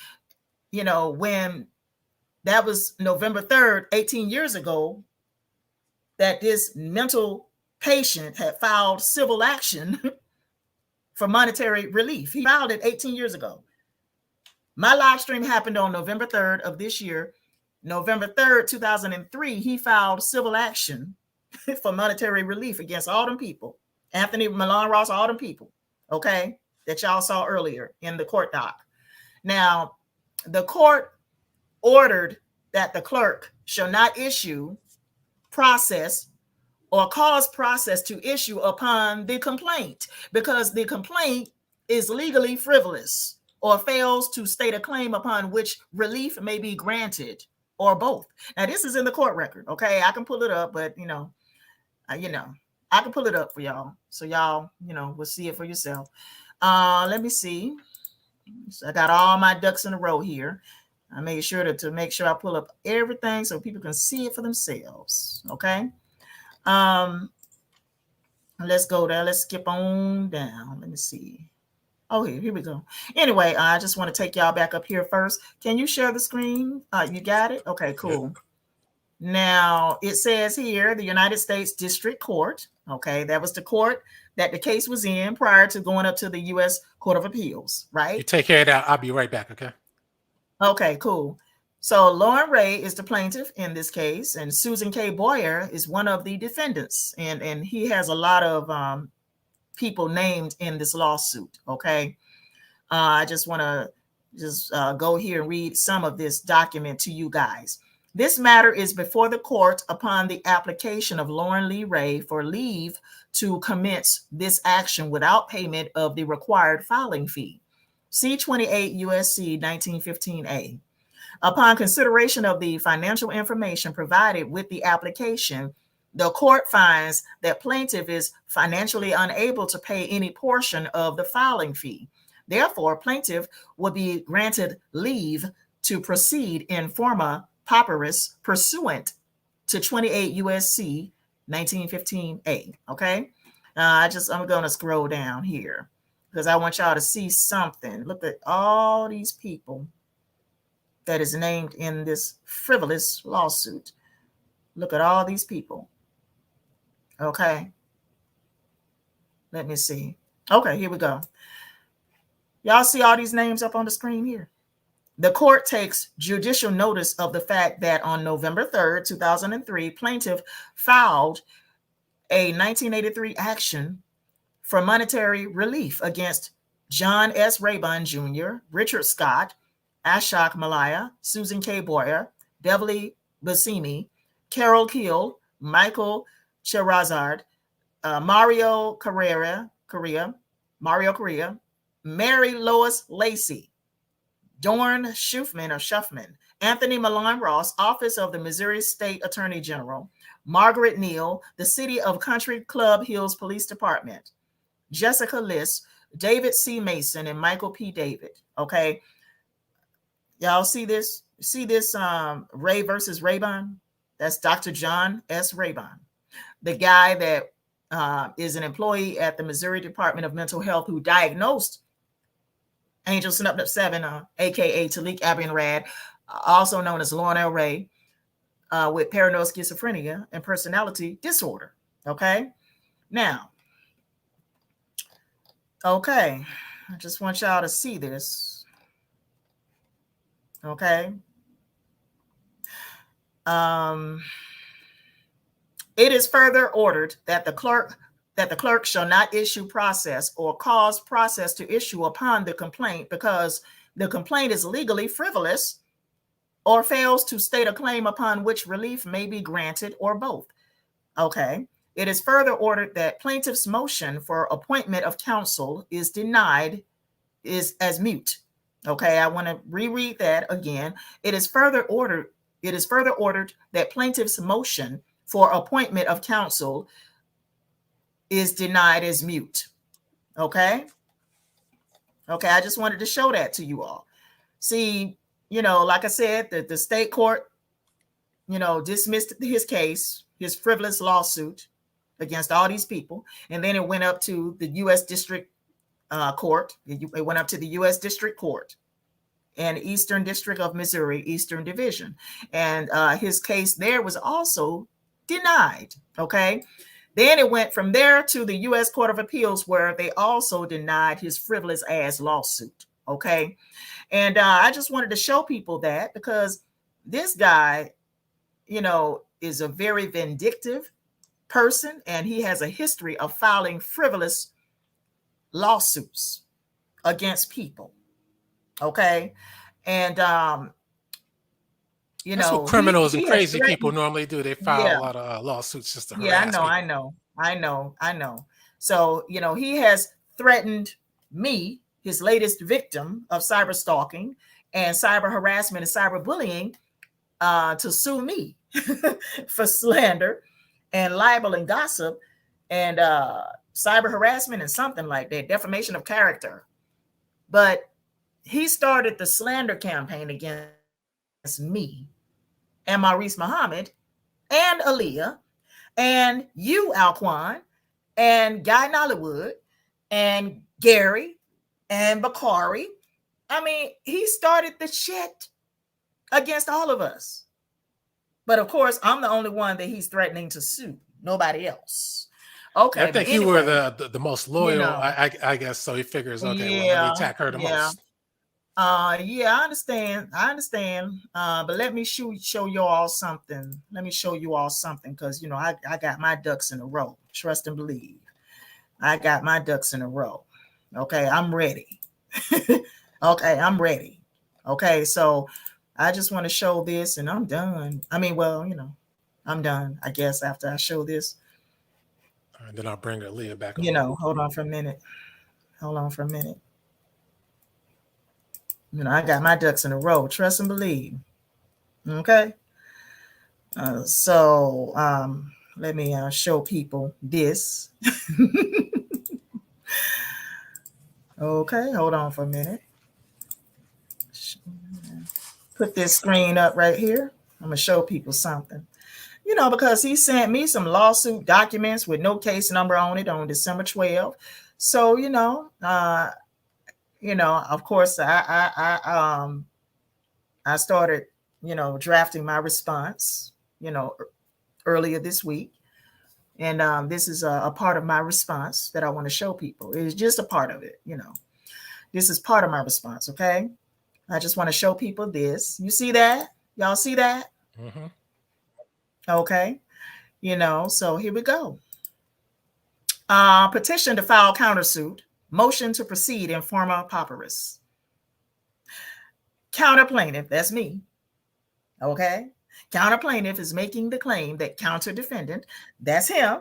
D: when that was November 3rd, 18 years ago, that this mental patient had filed civil action for monetary relief. He filed it 18 years ago. My live stream happened on November 3rd of this year. November 3rd, 2003, he filed civil action for monetary relief against all them people. Anthony Milan-Ross, all them people, okay, that y'all saw earlier in the court doc. Now, the court ordered that the clerk shall not issue process or cause process to issue upon the complaint because the complaint is legally frivolous. or fails to state a claim upon which relief may be granted, or both. Now, this is in the court record. Okay, I can pull it up, but I can pull it up for y'all, so y'all, will see it for yourself. Let me see. So I got all my ducks in a row here. I made sure to make sure I pull up everything so people can see it for themselves. Okay. Let's go there. Let's skip on down. Let me see. Oh, here we go. Anyway, I just want to take y'all back up here first. Can you share the screen? You got it? Okay, cool.
A: Yep.
D: Now, it says here, the United States District Court. Okay, that was the court that the case was in prior to going up to the U.S. Court of Appeals, right?
A: You take care of that. I'll be right back, okay?
D: Okay, cool. So Lauren Ray is the plaintiff in this case, and Susan K. Boyer is one of the defendants, and he has a lot of people named in this lawsuit. Okay, I just want to go here and read some of this document to you guys. This matter is before the court upon the application of Lauren Lee Ray for leave to commence this action without payment of the required filing fee. C-28 USC 1915A. Upon consideration of the financial information provided with the application, the court finds that plaintiff is financially unable to pay any portion of the filing fee. Therefore, plaintiff will be granted leave to proceed in forma pauperis pursuant to 28 USC 1915A. Okay, I'm going to scroll down here because I want y'all to see something. Look at all these people that is named in this frivolous lawsuit. Look at all these people. Okay. Let me see. Okay, here we go. Y'all see all these names up on the screen here? The court takes judicial notice of the fact that on November 3rd, 2003, plaintiff filed a 1983 action for monetary relief against John S. Raybon Jr., Richard Scott, Ashok Malaya, Susan K. Boyer, Beverly Bassimi, Carol Keel, Michael Sherazard, Mario Correa, Mary Lois Lacey, Dorn Schuffman, Anthony Milan-Ross, Office of the Missouri State Attorney General, Margaret Neal, the City of Country Club Hills Police Department, Jessica Liss, David C. Mason, and Michael P. David. Okay. Y'all see this? See this Ray versus Raybon? That's Dr. John S. Raybon, the guy that is an employee at the Missouri Department of Mental Health who diagnosed Angel Snupnup 7, aka Talik Abinrad, also known as Lauren L. Ray, with paranoid schizophrenia and personality disorder. Okay. Now, okay, I just want y'all to see this. Okay. It is further ordered that the clerk shall not issue process or cause process to issue upon the complaint because the complaint is legally frivolous or fails to state a claim upon which relief may be granted, or both. Okay. It is further ordered that plaintiff's motion for appointment of counsel is denied as mute. Okay, I want to reread that again. It is further ordered that plaintiff's motion for appointment of counsel is denied as mute. Okay. Okay, I just wanted to show that to you all. See, like I said, the state court, dismissed his case, his frivolous lawsuit against all these people. And then it went up to the U.S. District Court. It went up to the U.S. District Court and Eastern District of Missouri, Eastern Division. And his case there was also denied. Okay. Then it went from there to the U.S. Court of Appeals, where they also denied his frivolous ass lawsuit. Okay. And I just wanted to show people that because this guy, is a very vindictive person, and he has a history of filing frivolous lawsuits against people. Okay. And,
A: That's what criminals and crazy people normally do. They file a lot of lawsuits just to harass people.
D: I know. So, he has threatened me, his latest victim of cyber stalking and cyber harassment and cyber bullying, to sue me for slander and libel and gossip and cyber harassment and something like that, defamation of character. But he started the slander campaign against me and Maurice Muhammad and Aaliyah and you, Alquan, and Guy Nollywood and Gary and Bakari. I mean, he started the shit against all of us. But of course, I'm the only one that he's threatening to sue. Nobody else. Okay.
A: I think you were the most loyal, I guess. So he figures, okay, well, let me attack her the most.
D: Yeah, I understand. But let me show you all something. Let me show you all something, because I got my ducks in a row. Trust and believe. I got my ducks in a row. Okay, I'm ready. Okay, I'm ready. Okay, so I just want to show this and I'm done. I mean, well, I'm done, I guess, after I show this.
A: And then I'll bring Aaliyah back.
D: Hold on for a minute. I got my ducks in a row. Trust and believe. Okay. So let me show people this. Okay, hold on for a minute. Put this screen up right here. I'm going to show people something. Because he sent me some lawsuit documents with no case number on it on December 12th. So, of course, I started, drafting my response, earlier this week. And this is a part of my response that I want to show people. It's just a part of it, This is part of my response, okay? I just want to show people this. You see that? Y'all see that?
A: Mm-hmm.
D: Okay. So here we go. Petition to file countersuit. Motion to proceed in forma pauperis. Counter plaintiff, that's me. Okay. Counter plaintiff is making the claim that counter defendant, that's him,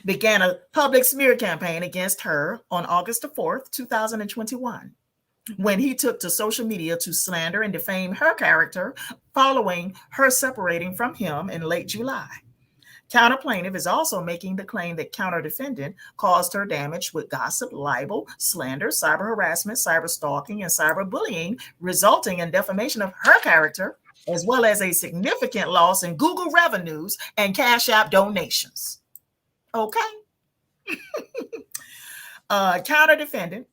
D: began a public smear campaign against her on August the 4th, 2021, when he took to social media to slander and defame her character following her separating from him in late July. Counter plaintiff is also making the claim that counter defendant caused her damage with gossip, libel, slander, cyber harassment, cyber stalking, and cyber bullying, resulting in defamation of her character, as well as a significant loss in Google revenues and Cash App donations. Okay. Counter defendant,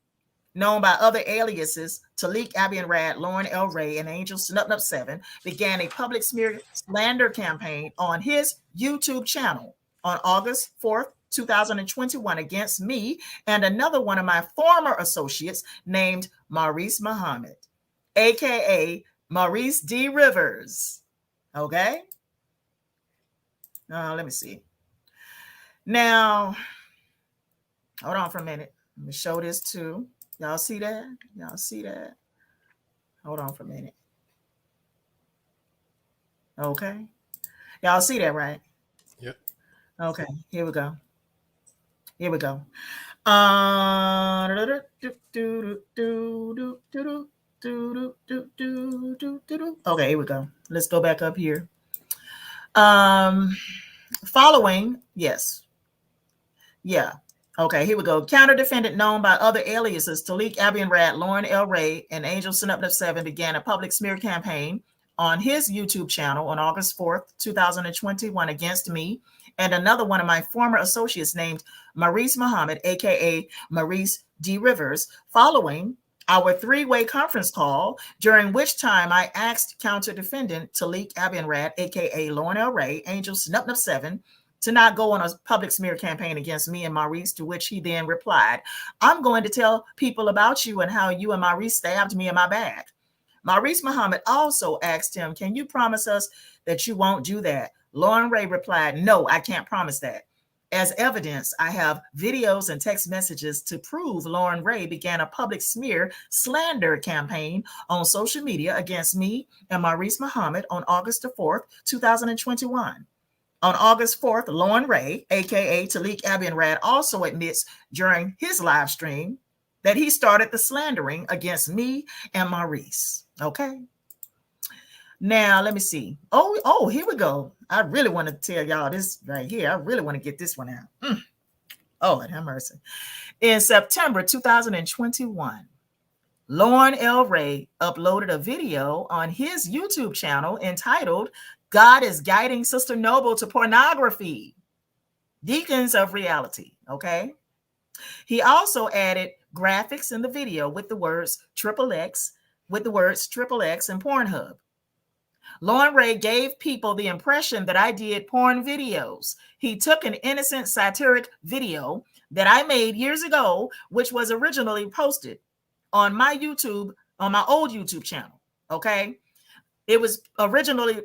D: known by other aliases, Talik Abianrad, Lauren L. Ray, and Angel Snupnup 7, began a public smear slander campaign on his YouTube channel on August 4th, 2021 against me and another one of my former associates named Maurice Muhammad, aka Maurice D. Rivers. Okay. Let me see. Now, hold on for a minute. Let me show this too. Y'all see that? Hold on for a minute. Okay. Y'all see that, right?
A: Yep.
D: Okay, here we go. Okay, here we go. Let's go back up here. Following, yes. Yeah. Okay, here we go. Counter defendant, known by other aliases, Talik Abianrad, Lauren L. Ray, and Angel Snupnup 7, began a public smear campaign on his YouTube channel on August 4th, 2021 against me and another one of my former associates named Maurice Muhammad, aka Maurice D. Rivers, following our three-way conference call, during which time I asked counter defendant Talik Abianrad, aka Lauren L. Ray, Angel Snupnup 7, to not go on a public smear campaign against me and Maurice, to which he then replied, "I'm going to tell people about you and how you and Maurice stabbed me in my back." Maurice Muhammad also asked him, "Can you promise us that you won't do that?" Lauren Ray replied, "No, I can't promise that." As evidence, I have videos and text messages to prove Lauren Ray began a public smear slander campaign on social media against me and Maurice Muhammad on August the 4th, 2021. On August 4th, Lauren Ray, aka Talik Abianrad, also admits during his live stream that he started the slandering against me and Maurice. Okay. Now, let me see. Oh, here we go. I really want to tell y'all this right here. I really want to get this one out. Oh, Lord have mercy. In September 2021, Lauren L. Ray uploaded a video on his YouTube channel entitled, God is Guiding Sister Noble to Pornography, Deacons of Reality. Okay. He also added graphics in the video with the words XXX, and Pornhub. Lauren Ray gave people the impression that I did porn videos. He took an innocent satiric video that I made years ago, which was originally posted on my YouTube, on my old YouTube channel. Okay. It was originally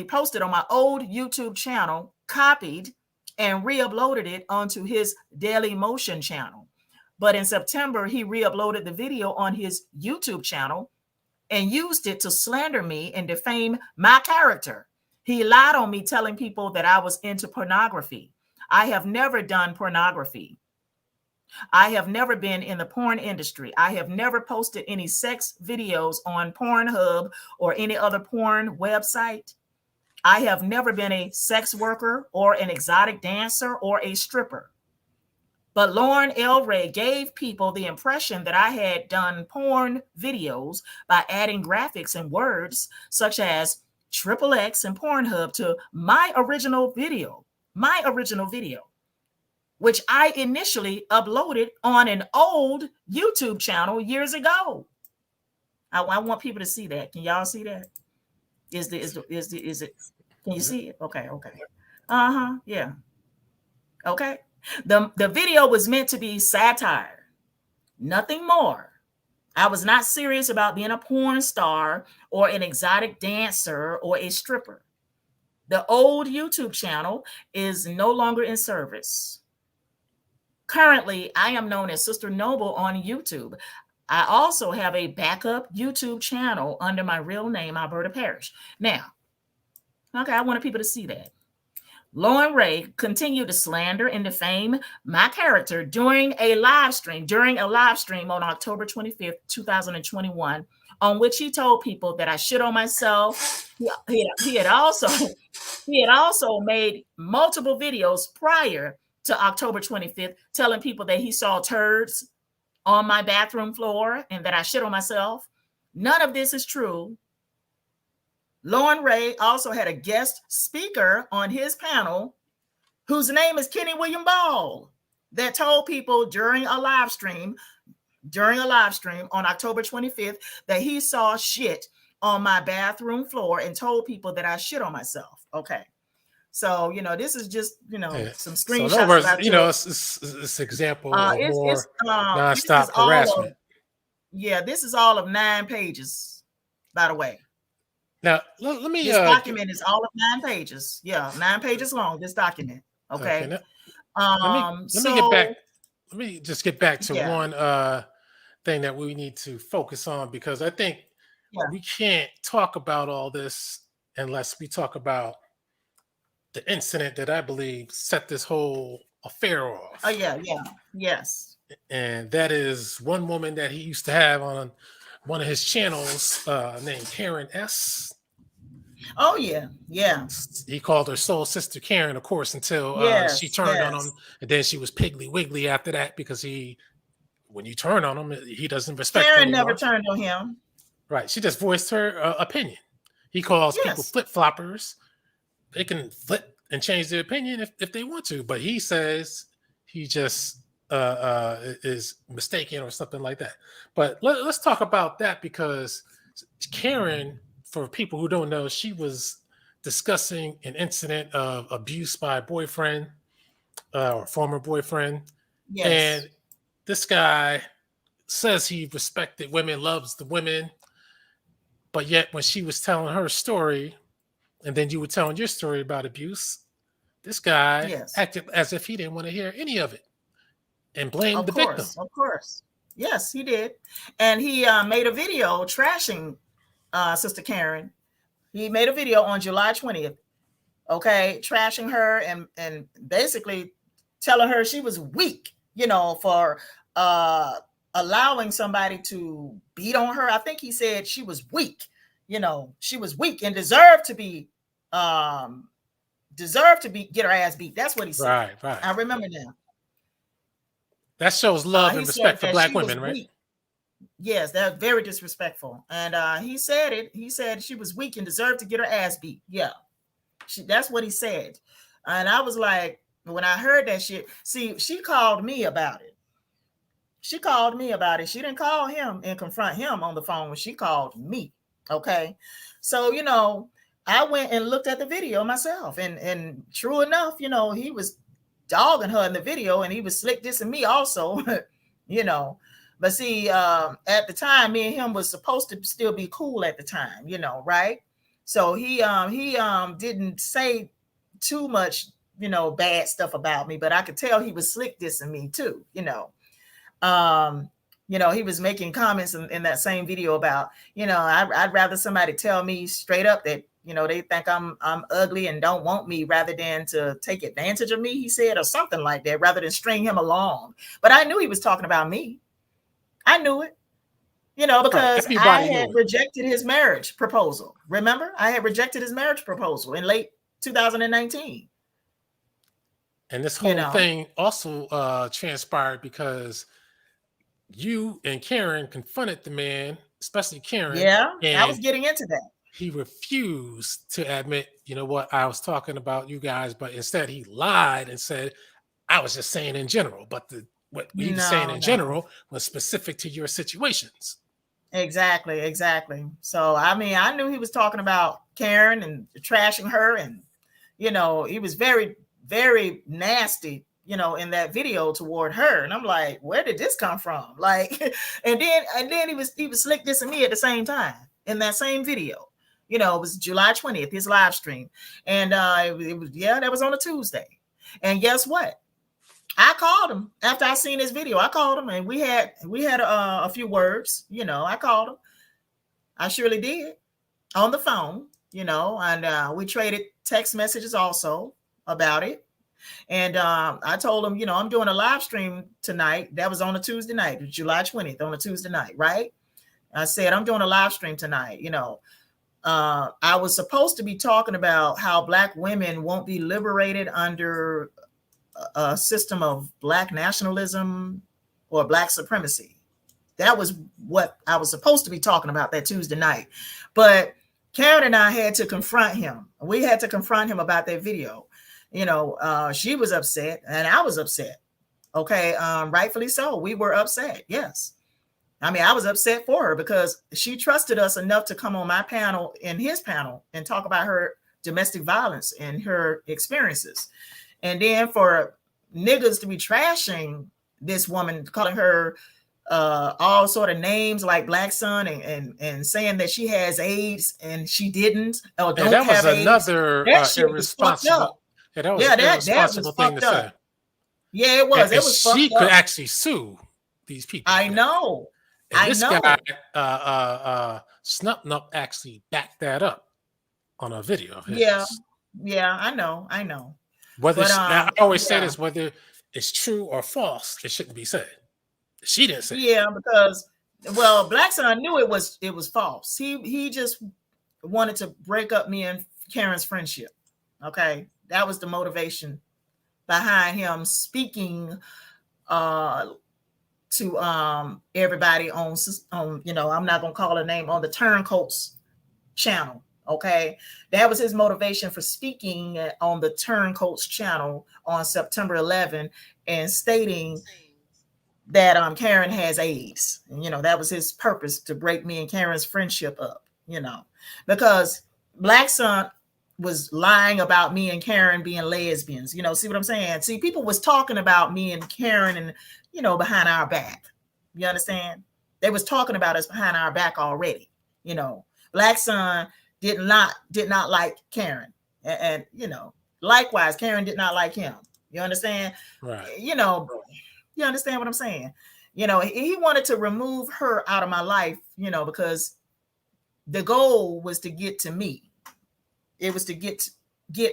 D: posted on my old YouTube channel, copied and re-uploaded it onto his Daily Motion channel. But in September, he re-uploaded the video on his YouTube channel and used it to slander me and defame my character. He lied on me, telling people that I was into pornography. I have never done pornography. I have never been in the porn industry. I have never posted any sex videos on Pornhub or any other porn website. I have never been a sex worker or an exotic dancer or a stripper. But Lauren L. Ray gave people the impression that I had done porn videos by adding graphics and words such as XXX and Pornhub to my original video, which I initially uploaded on an old YouTube channel years ago. I want people to see that. Can y'all see that? Is it? Can you see it? Okay. Yeah. Okay. The video was meant to be satire, nothing more. I was not serious about being a porn star or an exotic dancer or a stripper. The old YouTube channel is no longer in service. Currently, I am known as Sister Noble on YouTube. I also have a backup YouTube channel under my real name, Alberta Parrish. Now, okay, I wanted people to see that. Lauren Ray continued to slander and defame my character during a live stream on October 25th, 2021, on which he told people that I shit on myself. He had also made multiple videos prior to October 25th, telling people that he saw turds on my bathroom floor and that I shit on myself. None of this is true. Lauren Ray also had a guest speaker on his panel whose name is Kenny William Ball that told people during a live stream on October 25th that he saw shit on my bathroom floor and told people that I shit on myself. Okay. So, this is just, some screenshots.
A: So, in other words, it's example of more nonstop harassment.
D: This is all of 9 pages, by the way.
A: Now, let me.
D: This document is all of 9 pages. Yeah, 9 pages long. This document. Okay.
A: Let me get back. Let me just get back to one thing that we need to focus on, because I think we can't talk about all this unless we talk about the incident that I believe set this whole affair off.
D: Oh yeah, yes.
A: And that is one woman that he used to have on one of his channels named Karen S.
D: Oh yeah.
A: He called her Soul Sister Karen, of course, until she turned on him, and then she was Piggly Wiggly after that, because when you turn on him, he doesn't respect.
D: Karen never turned on him.
A: Right, she just voiced her opinion. He calls people flip floppers. They can flip and change their opinion if they want to, but he says he just is mistaken or something like that. But let's talk about that, because Karen, for people who don't know, she was discussing an incident of abuse by a boyfriend or former boyfriend. Yes. And this guy says he respected women, loves the women, but yet when she was telling her story, and then you were telling your story about abuse, this guy acted as if he didn't want to hear any of it and blamed the victim.
D: Of course. Yes, he did. And he made a video trashing Sister Karen. He made a video on July 20th, trashing her and basically telling her she was weak, for allowing somebody to beat on her. I think he said she was weak. She was weak and deserved to be get her ass beat. That's what he said.
A: Right.
D: I remember now.
A: That shows love
D: He
A: and
D: said
A: respect for
D: that
A: Black
D: she was
A: women, right?
D: weak. Yes, they're very disrespectful. And he said it. He said she was weak and deserved to get her ass beat. Yeah, that's what he said. And I was like, when I heard that shit, see, she called me about it. She called me about it. She didn't call him and confront him on the phone. She called me. Okay. So, I went and looked at the video myself. And true enough, he was dogging her in the video, and he was slick dissing me also, But see, at the time, me and him was supposed to still be cool at the time, right? So he didn't say too much, bad stuff about me, but I could tell he was slick dissing me too, he was making comments in that same video about, I'd rather somebody tell me straight up that, they think I'm ugly and don't want me rather than to take advantage of me, he said, or something like that, rather than string him along. But I knew he was talking about me. I knew it, because I had rejected his marriage proposal. Remember, I had rejected his marriage proposal in late 2019.
A: And this whole thing also transpired because you and Karen confronted the man, especially Karen.
D: Yeah,
A: and
D: I was getting into that.
A: He refused to admit, what, I was talking about you guys, but instead he lied and said, I was just saying in general. But what he was saying in general was specific to your situations.
D: Exactly. So, I knew he was talking about Karen and trashing her. And, he was very, very nasty, in that video toward her. And I'm like, where did this come from? Like, and then he was slick dissing me at the same time in that same video. It was July 20th, his live stream. And that was on a Tuesday. And guess what? I called him after I seen his video. I called him and we had a few words. I called him. I surely did on the phone. And we traded text messages also about it. And I told him, I'm doing a live stream tonight. That was on a Tuesday night, July 20th, on a Tuesday night, right? I said, I'm doing a live stream tonight. I was supposed to be talking about how Black women won't be liberated under a system of Black nationalism or Black supremacy. That was what I was supposed to be talking about that Tuesday night. But Karen and I had to confront him. We had to confront him about that video. She was upset and I was upset. Okay. Rightfully so. We were upset. Yes. I was upset for her because she trusted us enough to come on my panel and his panel and talk about her domestic violence and her experiences. And then for niggas to be trashing this woman, calling her all sort of names like Black Son and saying that she has AIDS and she didn't. Or don't
A: that was
D: have
A: another irresponsible. That was an irresponsible thing to say.
D: Yeah, it was.
A: And
D: it was.
A: She could actually sue these people.
D: I know.
A: And this guy, Snup actually backed that up on a video of his.
D: Yeah, I know.
A: Whether I always say this, whether it's true or false, it shouldn't be said. She didn't say.
D: Yeah, because Black Son knew it was false. He just wanted to break up me and Karen's friendship. Okay, that was the motivation behind him speaking to everybody on I'm not gonna call her name, on the Turncoats channel. Okay, that was his motivation for speaking on the Turncoats channel on September 11 and stating that Karen has AIDS. And, that was his purpose, to break me and Karen's friendship up. Because Black Son was lying about me and Karen being lesbians. See what I'm saying? See, people was talking about me and Karen and behind our back. You understand? They was talking about us behind our back already. Black Son did not like Karen, and likewise Karen did not like him. You understand?
A: Right.
D: You understand what I'm saying? He wanted to remove her out of my life, because the goal was to get to me. It was to get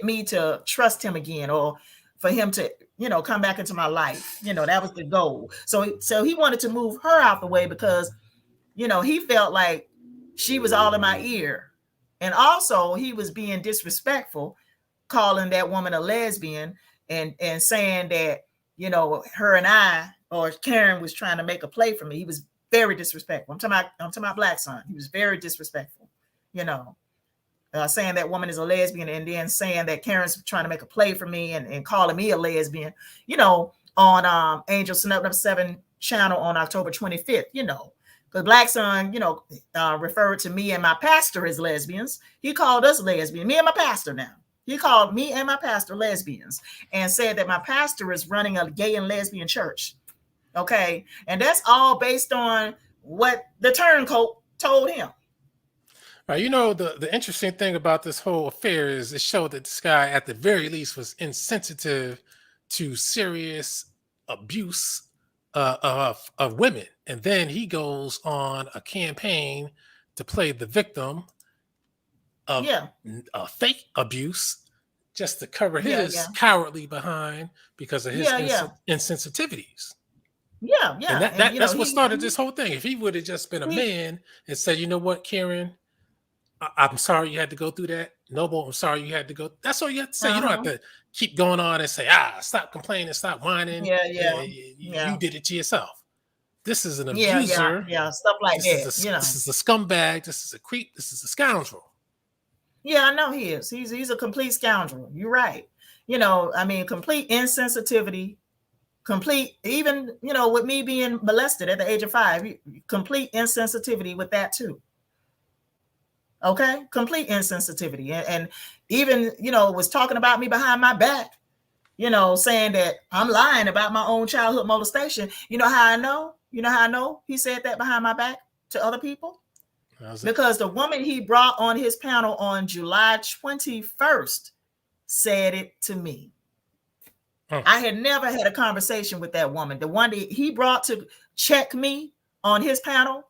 D: me to trust him again, or for him to, you know, come back into my life. You know, that was the goal. So he wanted to move her out the way because, you know, he felt like she was all in my ear. And also he was being disrespectful, calling that woman a lesbian and saying that, you know, her and I, or Karen, was trying to make a play for me. He was very disrespectful. I'm talking about Black Son. He was very disrespectful, you know, saying that woman is a lesbian and then saying that Karen's trying to make a play for me and calling me a lesbian, you know, on Angel Snub 7 channel on October 25th, you know. Because Black Son, you know, referred to me and my pastor as lesbians. He called us lesbian, me and my pastor now. He called me and my pastor lesbians and said that my pastor is running a gay and lesbian church. Okay. And that's all based on what the turncoat told him.
A: Right. You know, the interesting thing about this whole affair is it showed that this guy, at the very least, was insensitive to serious abuse of women. And then he goes on a campaign to play the victim of fake abuse just to cover his cowardly behind because of his insensitivities.
D: Yeah.
A: And
D: and,
A: that's what started this whole thing. If he would have just been a man and said, you know what, Karen, I'm sorry you had to go through that. Noble, I'm sorry you had to go. That's all you have to say. You don't have to keep going on and say, stop complaining, stop whining. You did it to yourself. This is an abuser.
D: Stuff like that.
A: This is a scumbag. This is a creep. This is a scoundrel.
D: Yeah, I know he is. He's a complete scoundrel. You're right. You know, I mean, complete insensitivity, complete, even, you know, with me being molested at the age of 5, complete insensitivity with that too. Okay, complete insensitivity, and even, you know, was talking about me behind my back, you know, saying that I'm lying about my own childhood molestation. You know how I know? You know how I know he said that behind my back to other people? Because the woman he brought on his panel on July 21st said it to me. I had never had a conversation with that woman. The one that he brought to check me on his panel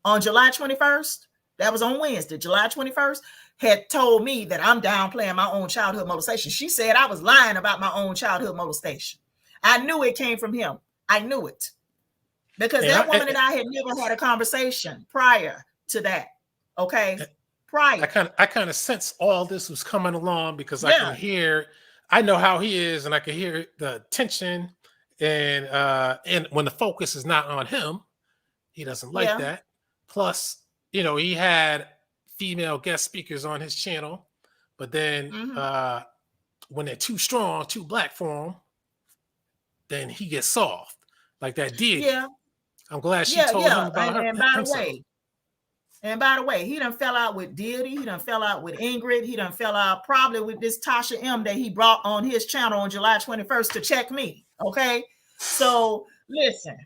D: on July 21st, that was on Wednesday, July 21st, had told me that I'm downplaying my own childhood molestation. She said I was lying about my own childhood molestation. I knew it came from him. I knew it. Because that woman and I had never had a conversation prior to that. Okay? Prior.
A: I kind of sense all this was coming along because I can hear, I know how he is, and I can hear the tension, and when the focus is not on him, he doesn't like that. Plus, you know, he had female guest speakers on his channel, but then when they're too strong, too black for him, then he gets soft. Like that did. Yeah. I'm glad she told him about her.
D: And by the way, he done fell out with Diddy. He done fell out with Ingrid. He done fell out probably with this Tasha M that he brought on his channel on July 21st to check me. Okay. So listen.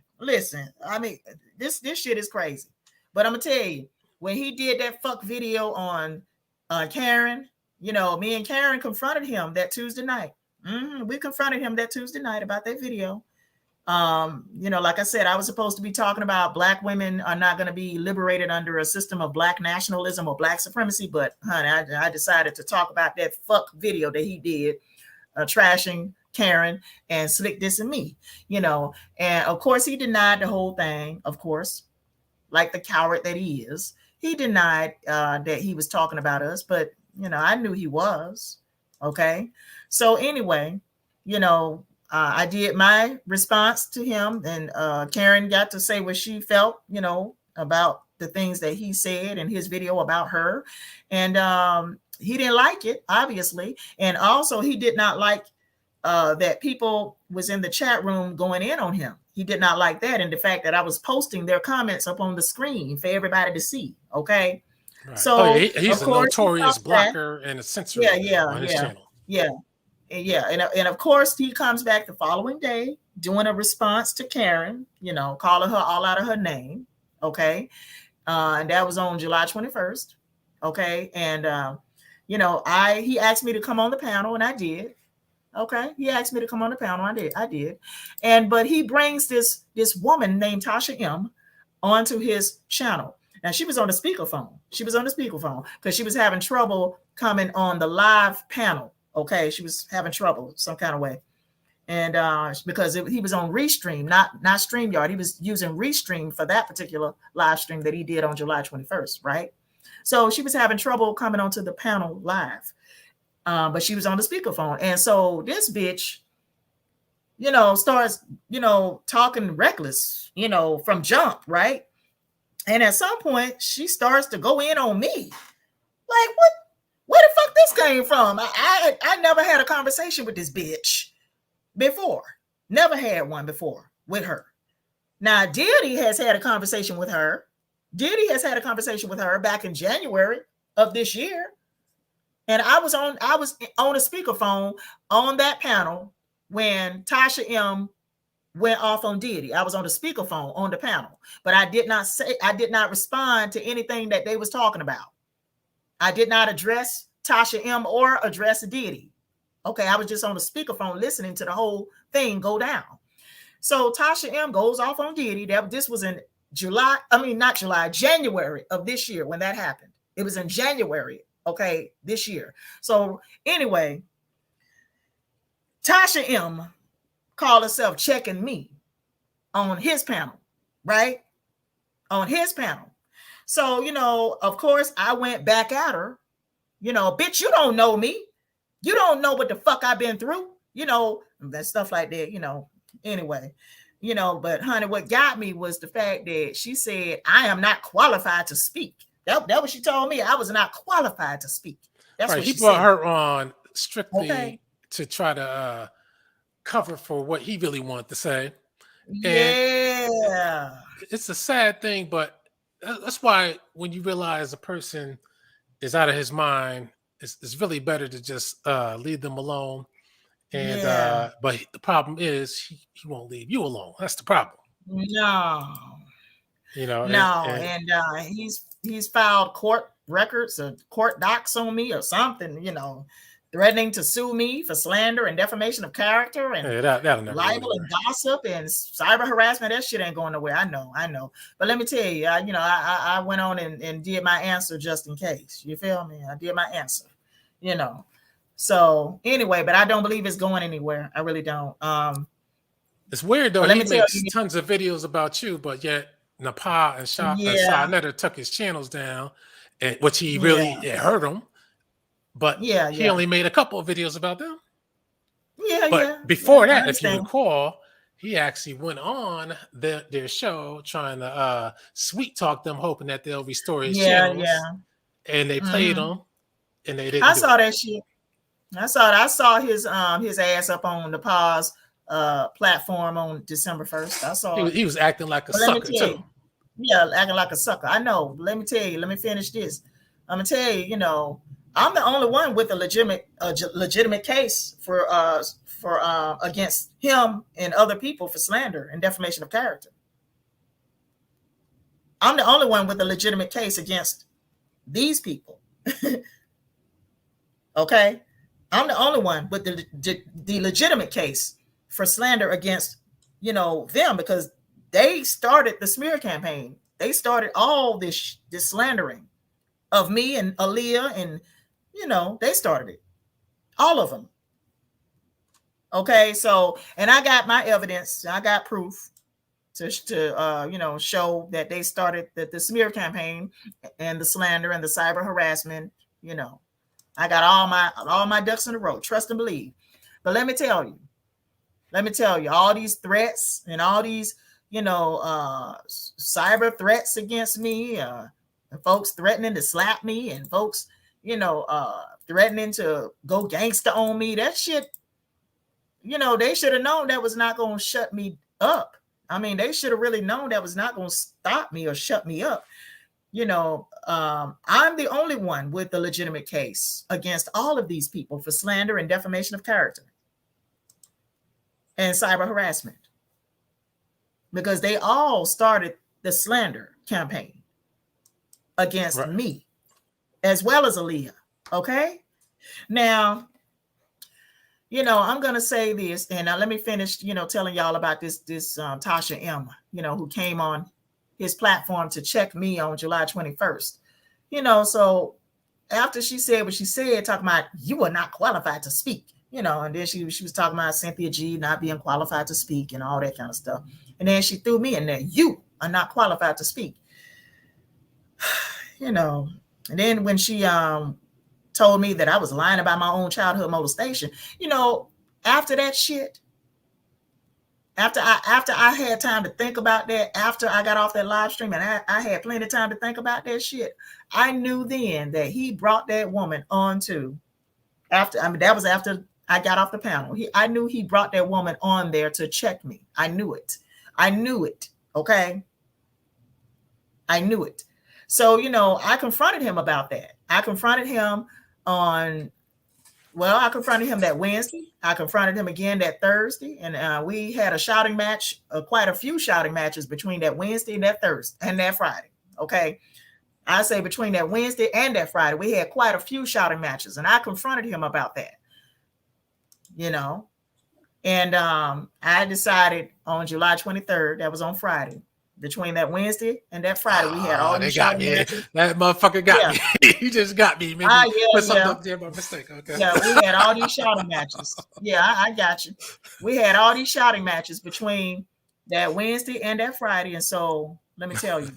D: I mean, this shit is crazy. But I'm gonna tell you, when he did that fuck video on Karen, you know, me and Karen confronted him that Tuesday night. We confronted him that Tuesday night about that video. You know, like I said, I was supposed to be talking about Black women are not going to be liberated under a system of Black nationalism or Black supremacy. But honey, I decided to talk about that fuck video that he did, trashing Karen and slick dissing me, you know. And of course, he denied the whole thing, of course, like the coward that he is. He denied that he was talking about us, but, you know, I knew he was. Okay. So anyway, you know, I did my response to him, and Karen got to say what she felt, you know, about the things that he said in his video about her. And he didn't like it, obviously. And also he did not like that people was in the chat room going in on him. He did not like that. And the fact that I was posting their comments up on the screen for everybody to see. Okay.
A: Right.
D: So
A: he's a notorious blocker and a censor on his channel.
D: And of course he comes back the following day doing a response to Karen, you know, calling her all out of her name. Okay. And that was on July 21st. Okay. And you know, he asked me to come on the panel, and I did. Okay. He asked me to come on the panel. I did. But he brings this woman named Tasha M onto his channel. Now she was on the speakerphone. Because she was having trouble coming on the live panel. Okay. She was having trouble some kind of way. And because he was on Restream, not StreamYard. He was using Restream for that particular live stream that he did on July 21st, right? So she was having trouble coming onto the panel live, but she was on the speakerphone. And so this bitch, starts, talking reckless, from jump, right? And at some point, she starts to go in on me. Like, what? Where the fuck this came from? I never had a conversation with this bitch before. Never had one before with her. Now, Diddy has had a conversation with her. Diddy has had a conversation with her back in January of this year. And I was on a speakerphone on that panel when Tasha M went off on Diddy. I was on the speakerphone on the panel, but I did not respond to anything that they was talking about. I did not address Tasha M or address Diddy. Okay, I was just on the speakerphone listening to the whole thing go down. So Tasha M goes off on Diddy. This was in January of this year when that happened. It was in January, okay, this year. So anyway, Tasha M called herself checking me on his panel, right? On his panel. So, of course, I went back at her. Bitch, you don't know me. You don't know what the fuck I've been through. That stuff like that, Anyway, but honey, what got me was the fact that she said, I am not qualified to speak. That what she told me. I was not qualified to speak. That's
A: right.
D: What
A: he
D: she
A: brought
D: said.
A: her on strictly to try to cover for what he really wanted to say.
D: Yeah.
A: And it's a sad thing, but that's why when you realize a person is out of his mind, it's really better to just leave them alone. And but the problem is he won't leave you alone. That's the problem.
D: No.
A: And
D: he's filed court records or court docs on me or something, threatening to sue me for slander and defamation of character and libel and gossip and cyber harassment. That shit ain't going nowhere. I know. But let me tell you, I went on and did my answer just in case. You feel me? I did my answer, So anyway, but I don't believe it's going anywhere. I really don't.
A: It's weird though. He makes tons of videos about you, but yet Nepal and Sa Netter took his channels down, which he really it hurt him. But he only made a couple of videos about them. But before that, if you recall, he actually went on their show trying to sweet talk them, hoping that they'll restore his channels. And they played them, and they didn't.
D: I saw that shit. I saw his ass up on the pause platform on December 1st. I saw
A: he was acting like a sucker too.
D: Yeah, acting like a sucker. I know. Let me tell you. Let me finish this. I'm gonna tell you. I'm the only one with a legitimate case for against him and other people for slander and defamation of character. I'm the only one with a legitimate case against these people. Okay, I'm the only one with the legitimate case for slander against them, because they started the smear campaign. They started all this slandering of me and Aaliyah, and they started it, all of them. Okay, so, and I got my evidence, I got proof to show that they started the smear campaign and the slander and the cyber harassment. I got all my ducks in a row, trust and believe. But let me tell you, all these threats and all these cyber threats against me, folks threatening to slap me, and folks threatening to go gangster on me. That shit, they should have known that was not going to shut me up. I mean, they should have really known that was not going to stop me or shut me up. I'm the only one with a legitimate case against all of these people for slander and defamation of character and cyber harassment, because they all started the slander campaign against me, as well as Aaliyah. Okay, now I'm gonna say this, and now let me finish telling y'all about this Tasha M, who came on his platform to check me on July 21st. So after she said what she said, talking about you are not qualified to speak, you know, and then she was talking about Cynthia G not being qualified to speak and all that kind of stuff. And then she threw me in there. You are not qualified to speak. You know, and then when she told me that I was lying about my own childhood molestation, you know, after that shit, after I had time to think about that, after I got off that live stream and I had plenty of time to think about that shit, I knew then that he brought that woman onto, after, I mean, that was after I got off the panel. I knew he brought that woman on there to check me. I knew it. I knew it. Okay. I knew it. So, you know, I confronted him about that. I confronted him I confronted him that Wednesday. I confronted him again that Thursday. And we had a shouting match, quite a few shouting matches between that Wednesday and that Thursday and that Friday. Okay. I say between that Wednesday and that Friday, we had quite a few shouting matches. And I confronted him about that, you know. And I decided on July 23rd, that was on Friday, between that Wednesday and that Friday, we had all these shouting matches.
A: That motherfucker got me. You just got me. Maybe put something up there by mistake. Okay.
D: Yeah, we had all these shouting matches. Yeah, I got you. We had all these shouting matches between that Wednesday and that Friday. And so let me tell you.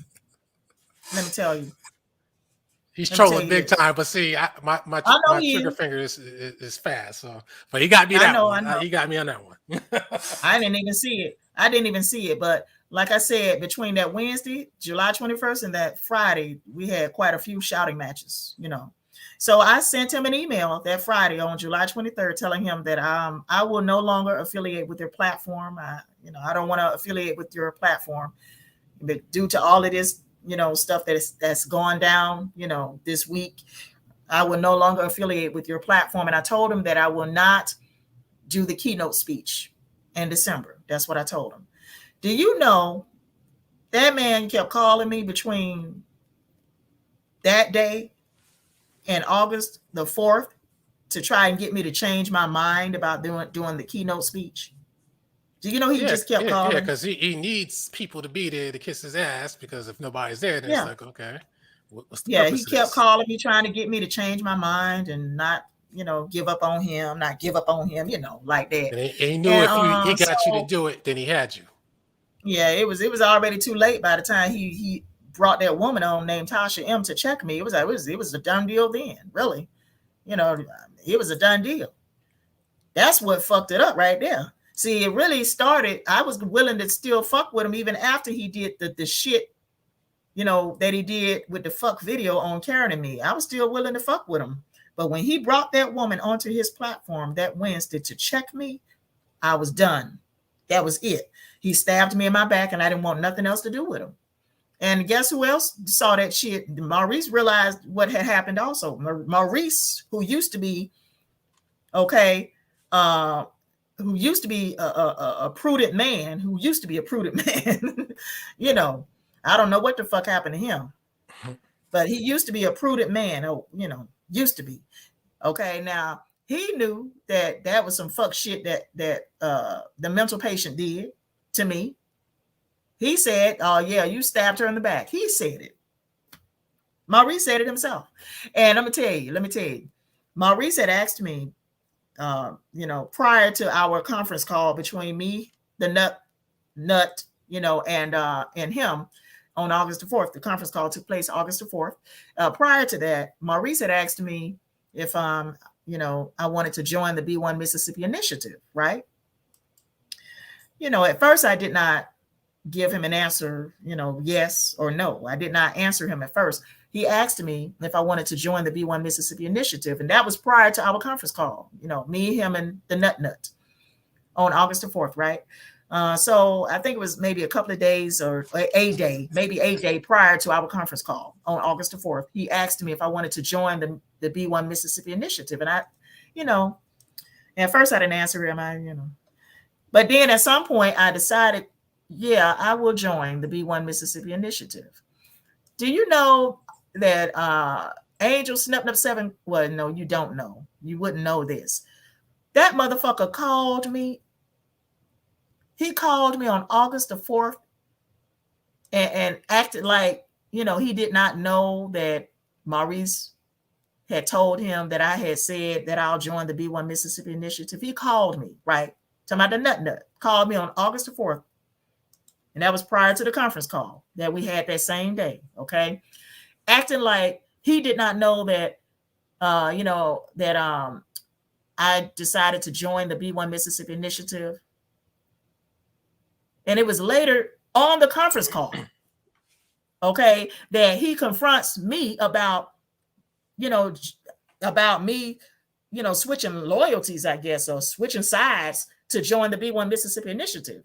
A: He's trolling big time, but see, my trigger finger is fast. So, but he got me that one. He got me on that one.
D: I didn't even see it. But like I said, between that Wednesday, July 21st, and that Friday, we had quite a few shouting matches, you know. So I sent him an email that Friday on July 23rd telling him that I will no longer affiliate with your platform. I don't want to affiliate with your platform, but due to all of this, you know, stuff that's gone down, you know, this week, I will no longer affiliate with your platform. And I told him that I will not do the keynote speech in December. That's what I told him. Do you know that man kept calling me between that day and August the 4th to try and get me to change my mind about doing the keynote speech? Do you know he just kept calling?
A: Yeah, because he needs people to be there to kiss his ass, because if nobody's there, then it's like, okay, what's the purpose
D: he kept calling me, trying to get me to change my mind and not, you know, give up on him, you know, like that.
A: And he knew if he got you to do it, then he had you.
D: Yeah, it was already too late by the time he brought that woman on named Tasha M to check me. It was a done deal then, really. You know, it was a done deal. That's what fucked it up right there. See, it really started, I was willing to still fuck with him even after he did the shit, you know, that he did with the fuck video on Karen and me. I was still willing to fuck with him. But when he brought that woman onto his platform that Wednesday to check me, I was done. That was it. He stabbed me in my back and I didn't want nothing else to do with him. And guess who else saw that shit? Maurice realized what had happened also. Maurice, who used to be, okay, who used to be a prudent man, you know, I don't know what the fuck happened to him, but he used to be a prudent man, you know, used to be. Okay, now he knew that was some fuck shit that the mental patient did to me. He said, oh yeah, you stabbed her in the back. He said it. Maurice said it himself. And let me tell you, Maurice had asked me, you know, prior to our conference call between me, the nut, you know, and him on August the 4th. The conference call took place August the 4th. Prior to that, Maurice had asked me if you know, I wanted to join the B1 Mississippi initiative, right? You know, at first I did not give him an answer, you know, yes or no. I did not answer him at first. He asked me if I wanted to join the B1 Mississippi initiative. And that was prior to our conference call, you know, me, him, and the nut on August the 4th, right? So I think it was maybe a couple of days or maybe 8 days prior to our conference call on August the 4th. He asked me if I wanted to join the B1 Mississippi initiative. And I, you know, at first I didn't answer him, but then at some point I decided, yeah, I will join the B1 Mississippi initiative. Do you know that Angel Snip 7? Well, no, you don't know. You wouldn't know this. That motherfucker called me. He called me on August the 4th and acted like, you know, he did not know that Maurice had told him that I had said that I'll join the B1 Mississippi Initiative, he called me, right? Talking about the nut, called me on August the 4th. And that was prior to the conference call that we had that same day, okay? Acting like he did not know that, I decided to join the B1 Mississippi Initiative. And it was later on the conference call, okay, that he confronts me about, about me, switching loyalties, I guess, or switching sides to join the B1 Mississippi Initiative.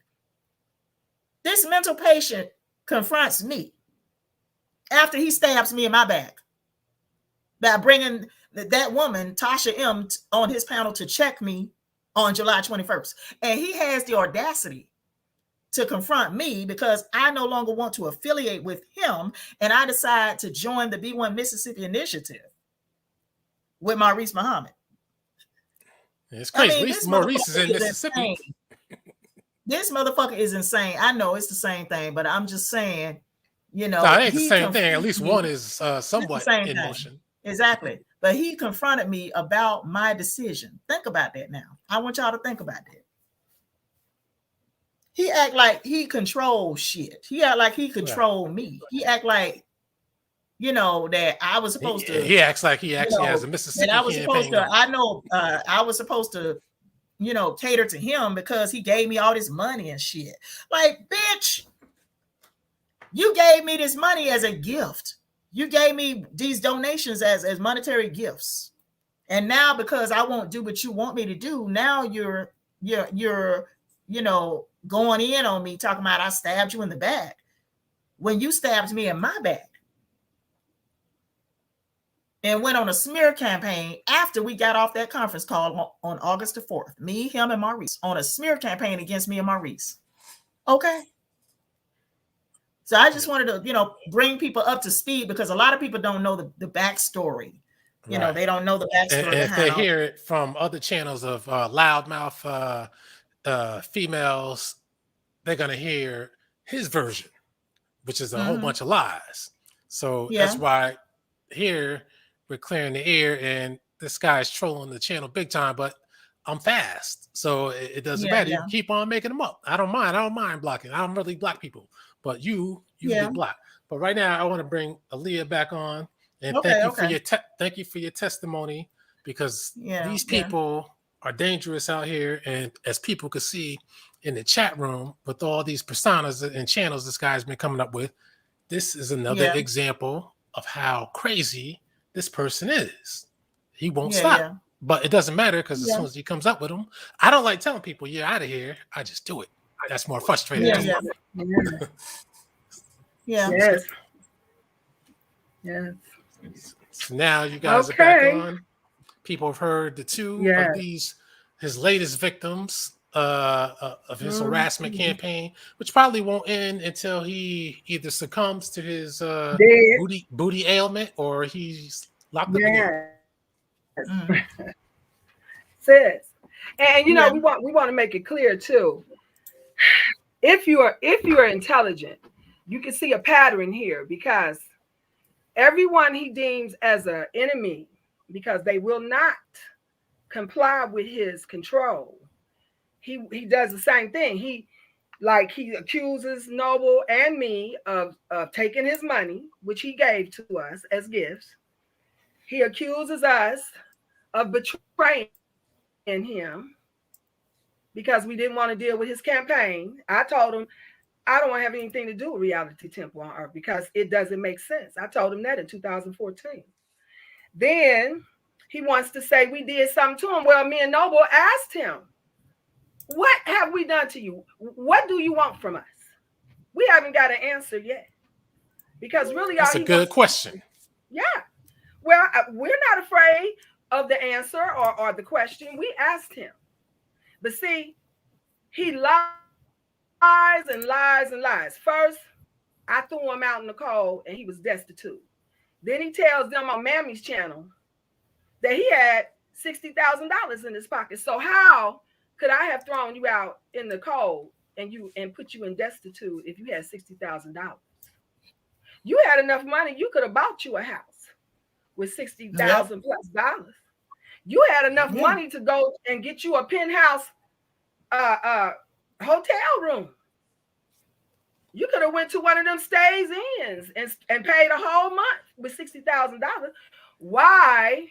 D: This mental patient confronts me after he stabs me in my back by bringing that woman, Tasha M., on his panel to check me on July 21st. And he has the audacity to confront me because I no longer want to affiliate with him, and I decide to join the B1 Mississippi Initiative with Maurice Muhammad.
A: It's crazy. Maurice is in Mississippi.
D: This motherfucker is insane. I know it's the same thing, but I'm just saying,
A: No, it ain't the same thing. At least one is somewhat in motion.
D: Exactly. But he confronted me about my decision. Think about that now. I want y'all to think about that. He act like he controls shit. He act like he controlled me. He act like, that I was supposed to.
A: He acts like he actually has a Mississippi
D: I was supposed to. I was supposed to, cater to him because he gave me all this money and shit. Like, bitch, you gave me this money as a gift. You gave me these donations as monetary gifts. And now because I won't do what you want me to do, now you're going in on me talking about I stabbed you in the back when you stabbed me in my back. And went on a smear campaign after we got off that conference call on August the 4th. Me, him, and Maurice on a smear campaign against me and Maurice. Okay. So I just wanted to, bring people up to speed because a lot of people don't know the backstory. They don't know the backstory.
A: And if they hear it from other channels of loudmouth females, they're going to hear his version, which is a whole bunch of lies. So that's why here we're clearing the air, and this guy's trolling the channel big time, but I'm fast. So it doesn't matter. You keep on making them up. I don't mind blocking. I don't really block people, but you get blocked. But right now I want to bring Aaliyah back on, and thank you for your testimony, because these people are dangerous out here. And as people could see in the chat room with all these personas and channels this guy's been coming up with, this is another example of how crazy this person is. He won't stop. But it doesn't matter because as soon as he comes up with them, I don't like telling people you're out of here. I just do it. That's more frustrating.
C: Yes.
A: So now you guys are back on. People have heard the two of his latest victims of his harassment campaign, which probably won't end until he either succumbs to his booty ailment or he's locked up again.
C: Sis. And we want to make it clear too. If you are intelligent, you can see a pattern here, because everyone he deems as an enemy, because they will not comply with his control, he does the same thing. He accuses Noble and me of taking his money, which he gave to us as gifts. He accuses us of betraying him because we didn't want to deal with his campaign. I told him I don't want to have anything to do with Reality Temple on Earth because it doesn't make sense. I told him that in 2014. Then he wants to say we did something to him. Well, me and Noble asked him, what have we done to you? What do you want from us? We haven't got an answer yet. Because really,
A: that's a good question.
C: Yeah. Well, we're not afraid of the answer or the question. We asked him. But see, he lies and lies and lies. First, I threw him out in the cold and he was destitute. Then he tells them on Mammy's channel that he had $60,000 in his pocket. So how could I have thrown you out in the cold and put you in destitute if you had $60,000? You had enough money, you could have bought you a house. with $60,000 plus dollars. You had enough money to go and get you a penthouse hotel room. You could have went to one of them stays inns and paid a whole month with $60,000. Why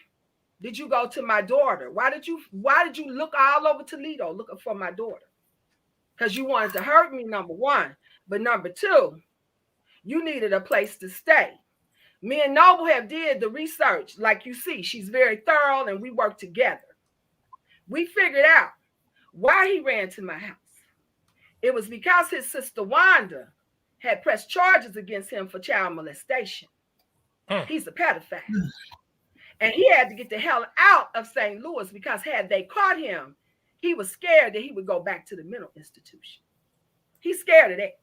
C: did you go to my daughter? Why did you look all over Toledo looking for my daughter? Because you wanted to hurt me, number one. But number two, you needed a place to stay. Me and Noble have did the research. Like you see, she's very thorough and we work together. We figured out why he ran to my house. It was because his sister Wanda had pressed charges against him for child molestation. He's a pedophile. And he had to get the hell out of St. Louis because had they caught him, he was scared that he would go back to the mental institution. He's scared of that.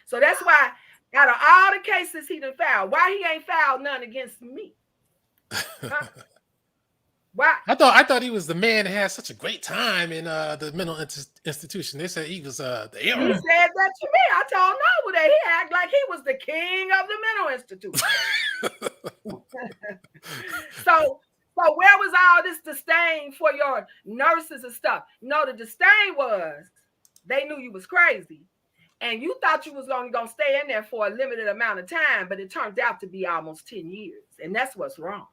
C: So that's why out of all the cases he done filed, why he ain't filed none against me? Huh? Why?
A: I thought he was the man that had such a great time in the mental institution. They said he was the hero.
C: He said that to me. I told Noble that he acted like he was the king of the mental institution. So where was all this disdain for your nurses and stuff? No, the disdain was they knew you was crazy. And you thought you was only going to stay in there for a limited amount of time, but it turned out to be almost 10 years. And that's what's wrong.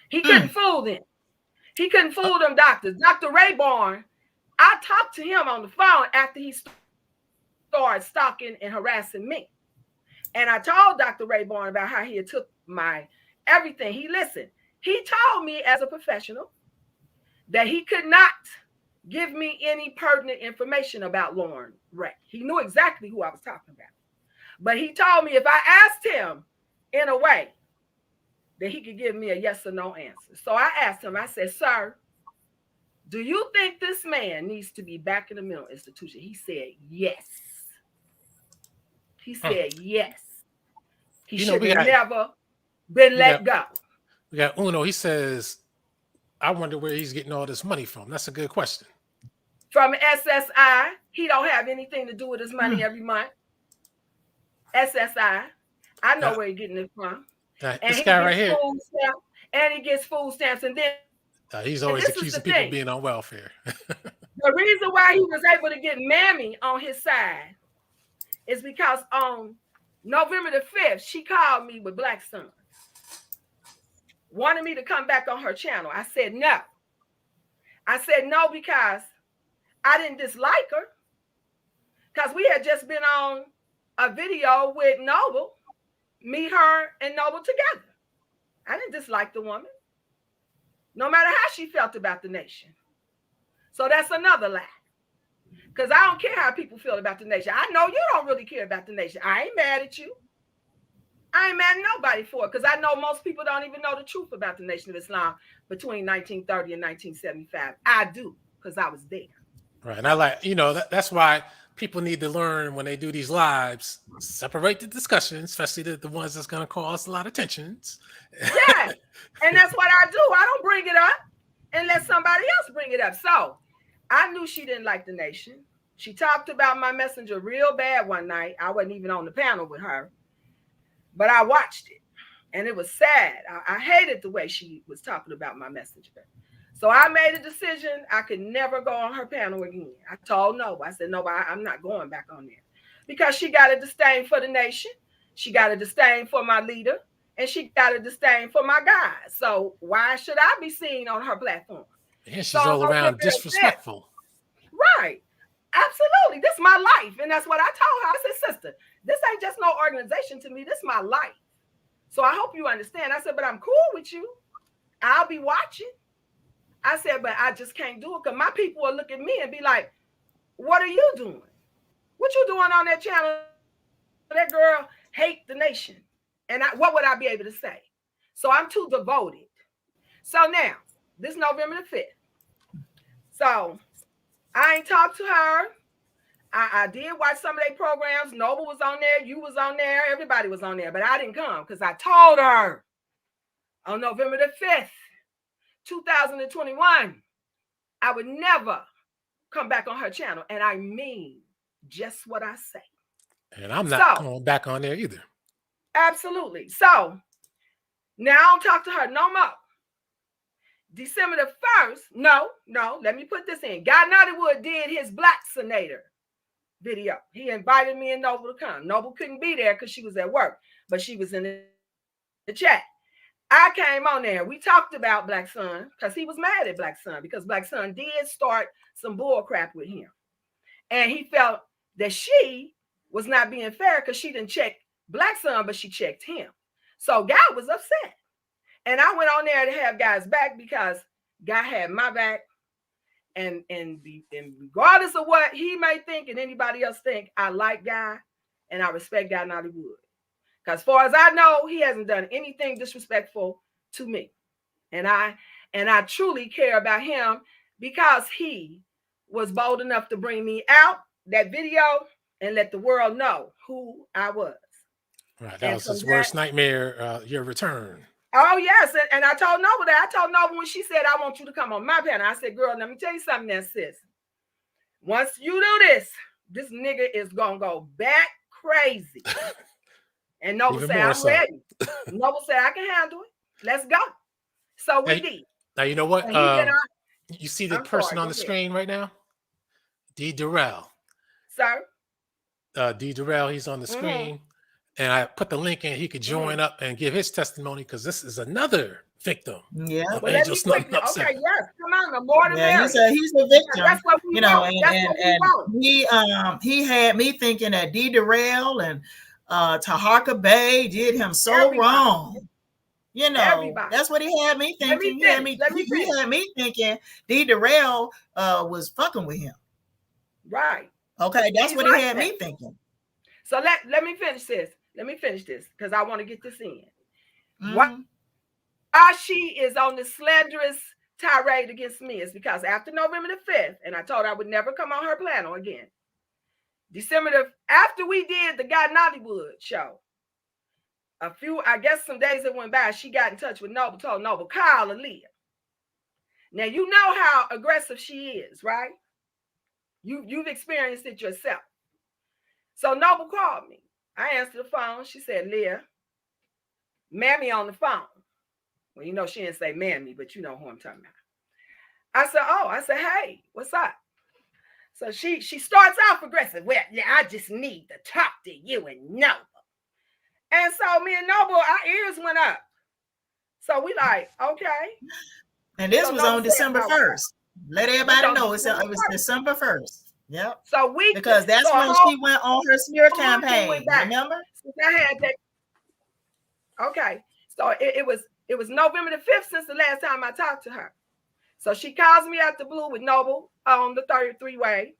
C: He couldn't fool them. He couldn't fool them doctors. Dr. Rayborn, I talked to him on the phone after he started stalking and harassing me. And I told Dr. Rayborn about how he had took my everything. He listened. He told me as a professional that he could not give me any pertinent information about Lauren Ray. He knew exactly who I was talking about. But he told me if I asked him in a way that he could give me a yes or no answer. So I asked him, I said, sir, do you think this man needs to be back in the mental institution? He said, yes. He said, yes. He should have never been let go.
A: We got Uno. He says, I wonder where he's getting all this money from. That's a good question.
C: From SSI. He don't have anything to do with his money every month. SSI. I know where he's getting it from.
A: And this guy right here.
C: And he gets food stamps. And then
A: he's always accusing people of being on welfare.
C: The reason why he was able to get Mammy on his side is because on November the 5th, she called me with Black Sun. Wanted me to come back on her channel. I said no. I said no because I didn't dislike her. Because we had just been on a video with Noble. Me, her, and Noble together. I didn't dislike the woman. No matter how she felt about the nation. So that's another lie. Because I don't care how people feel about the nation. I know you don't really care about the nation. I ain't mad at you. I ain't mad at nobody for it. Because I know most people don't even know the truth about the Nation of Islam between 1930 and 1975. I do, because I was there.
A: Right. And I like, that's why people need to learn when they do these lives, separate the discussions, especially the ones that's going to cause a lot of tensions.
C: Yeah. And that's what I do. I don't bring it up unless somebody else bring it up. So I knew she didn't like the nation. She talked about my messenger real bad one night. I wasn't even on the panel with her, but I watched it and it was sad. I hated the way she was talking about my messenger. So I made a decision. I could never go on her panel again. I told Nova. I said, Nova, I'm not going back on there because she got a disdain for the nation. She got a disdain for my leader and she got a disdain for my guys. So why should I be seen on her platform?
A: Yeah, she's all around disrespectful.
C: Right. Absolutely. This is my life. And that's what I told her. I said, sister, this ain't just no organization to me. This is my life. So I hope you understand. I said, but I'm cool with you. I'll be watching. I said, but I just can't do it because my people will look at me and be like, what are you doing? What you doing on that channel? That girl hate the nation. And what would I be able to say? So I'm too devoted. So now, this November the 5th. So I ain't talked to her. I did watch some of their programs. Noble was on there. You was on there. Everybody was on there. But I didn't come because I told her on November the 5th, 2021, I would never come back on her channel. And I mean just what I say.
A: And I'm not going back on there either.
C: Absolutely. So Now I don't talk to her no more. December the 1st, no, let me put this in. Guy Nollywood did his Black Senator video. He invited me and Noble to come. Noble couldn't be there because she was at work, but she was in the chat. I came on there. We talked about Black Sun because he was mad at Black Sun because Black Sun did start some bull crap with him. And he felt that she was not being fair because she didn't check Black Sun, but she checked him. So Guy was upset. And I went on there to have Guy's back because Guy had my back. And regardless of what he may think and anybody else think, I like Guy and I respect Guy Nollywood. Because as far as I know, he hasn't done anything disrespectful to me. And I truly care about him because he was bold enough to bring me out that video and let the world know who I was.
A: Right. That was his worst nightmare, your return.
C: Oh, yes. And I told Noble that. I told Noble when she said, I want you to come on my panel. I said, girl, let me tell you something there, sis. Once you do this nigga is going to go back crazy. And Noble said, I'm ready. Noble said, I can handle it. Let's go. So we did.
A: Now, you know what? You see the person on the screen right now? D. Durrell.
C: Sir?
A: D. Durrell, he's on the screen. And I put the link in. He could join up and give his testimony because this is another victim.
D: Yeah.
C: Well, Angel Snuffing Upset. Okay, yes. Come on. The more the merrier.
D: He's a victim.
C: Yeah, that's what we want.
D: And he had me thinking that D. Durrell and Taharka Bay did him so wrong. You know, that's what he had me thinking. He had me thinking D. Durrell was fucking with him.
C: Right.
D: Okay, that's what he had me thinking.
C: So let me finish this. Let me finish this because I want to get this in. Why she is on the slanderous tirade against me is because after November the 5th, and I told her I would never come on her panel again. After we did the Guy Nollywood show, some days that went by, she got in touch with Noble, told Noble, call Aaliyah. Now, you know how aggressive she is, right? You've experienced it yourself. So Noble called me. I answered the phone. She said, Leah, Mammy on the phone. Well, you know, she didn't say Mammy, but you know who I'm talking about. I said, hey, what's up? So she starts off aggressive. Well, yeah, I just need to talk to you and Noble. And so me and Noble, our ears went up. So we like, okay.
D: And this was on December 1st. Let everybody know it was December 1st. Yep.
C: So
D: because that's when she went on her smear campaign. Remember?
C: Okay. So it was November the 5th since the last time I talked to her. So she calls me out the blue with Noble on the 33-way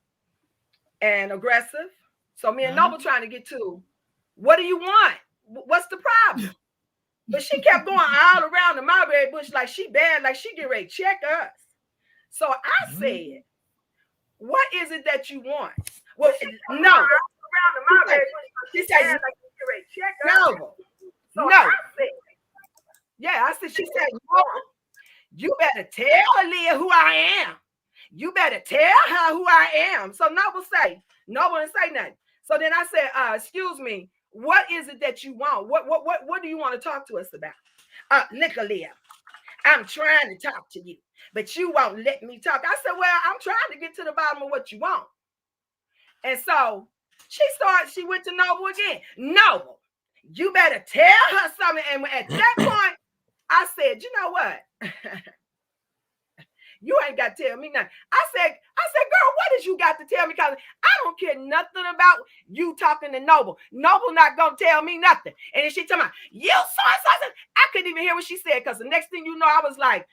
C: and aggressive. So me and Noble trying to get to, what do you want? What's the problem? But she kept going all around the mulberry bush like she bad, like she get ready to check us. So I said, what is it that you want? Well, no. She said, no. No. Yeah, I said, she said, no. You better tell Aaliyah who I am. You better tell her who I am. So Noble didn't say nothing. So then I said, excuse me, what is it that you want? What do you want to talk to us about? Look, Aaliyah, I'm trying to talk to you, but you won't let me talk. I said, well, I'm trying to get to the bottom of what you want. And so she went to Noble again. Noble, you better tell her something. And at that point, I said, you know what? You ain't got to tell me nothing. I said, girl, what did you got to tell me? Because I don't care nothing about you talking to Noble. Noble not going to tell me nothing. And then she told me, you so. I couldn't even hear what she said because the next thing you know, I was like,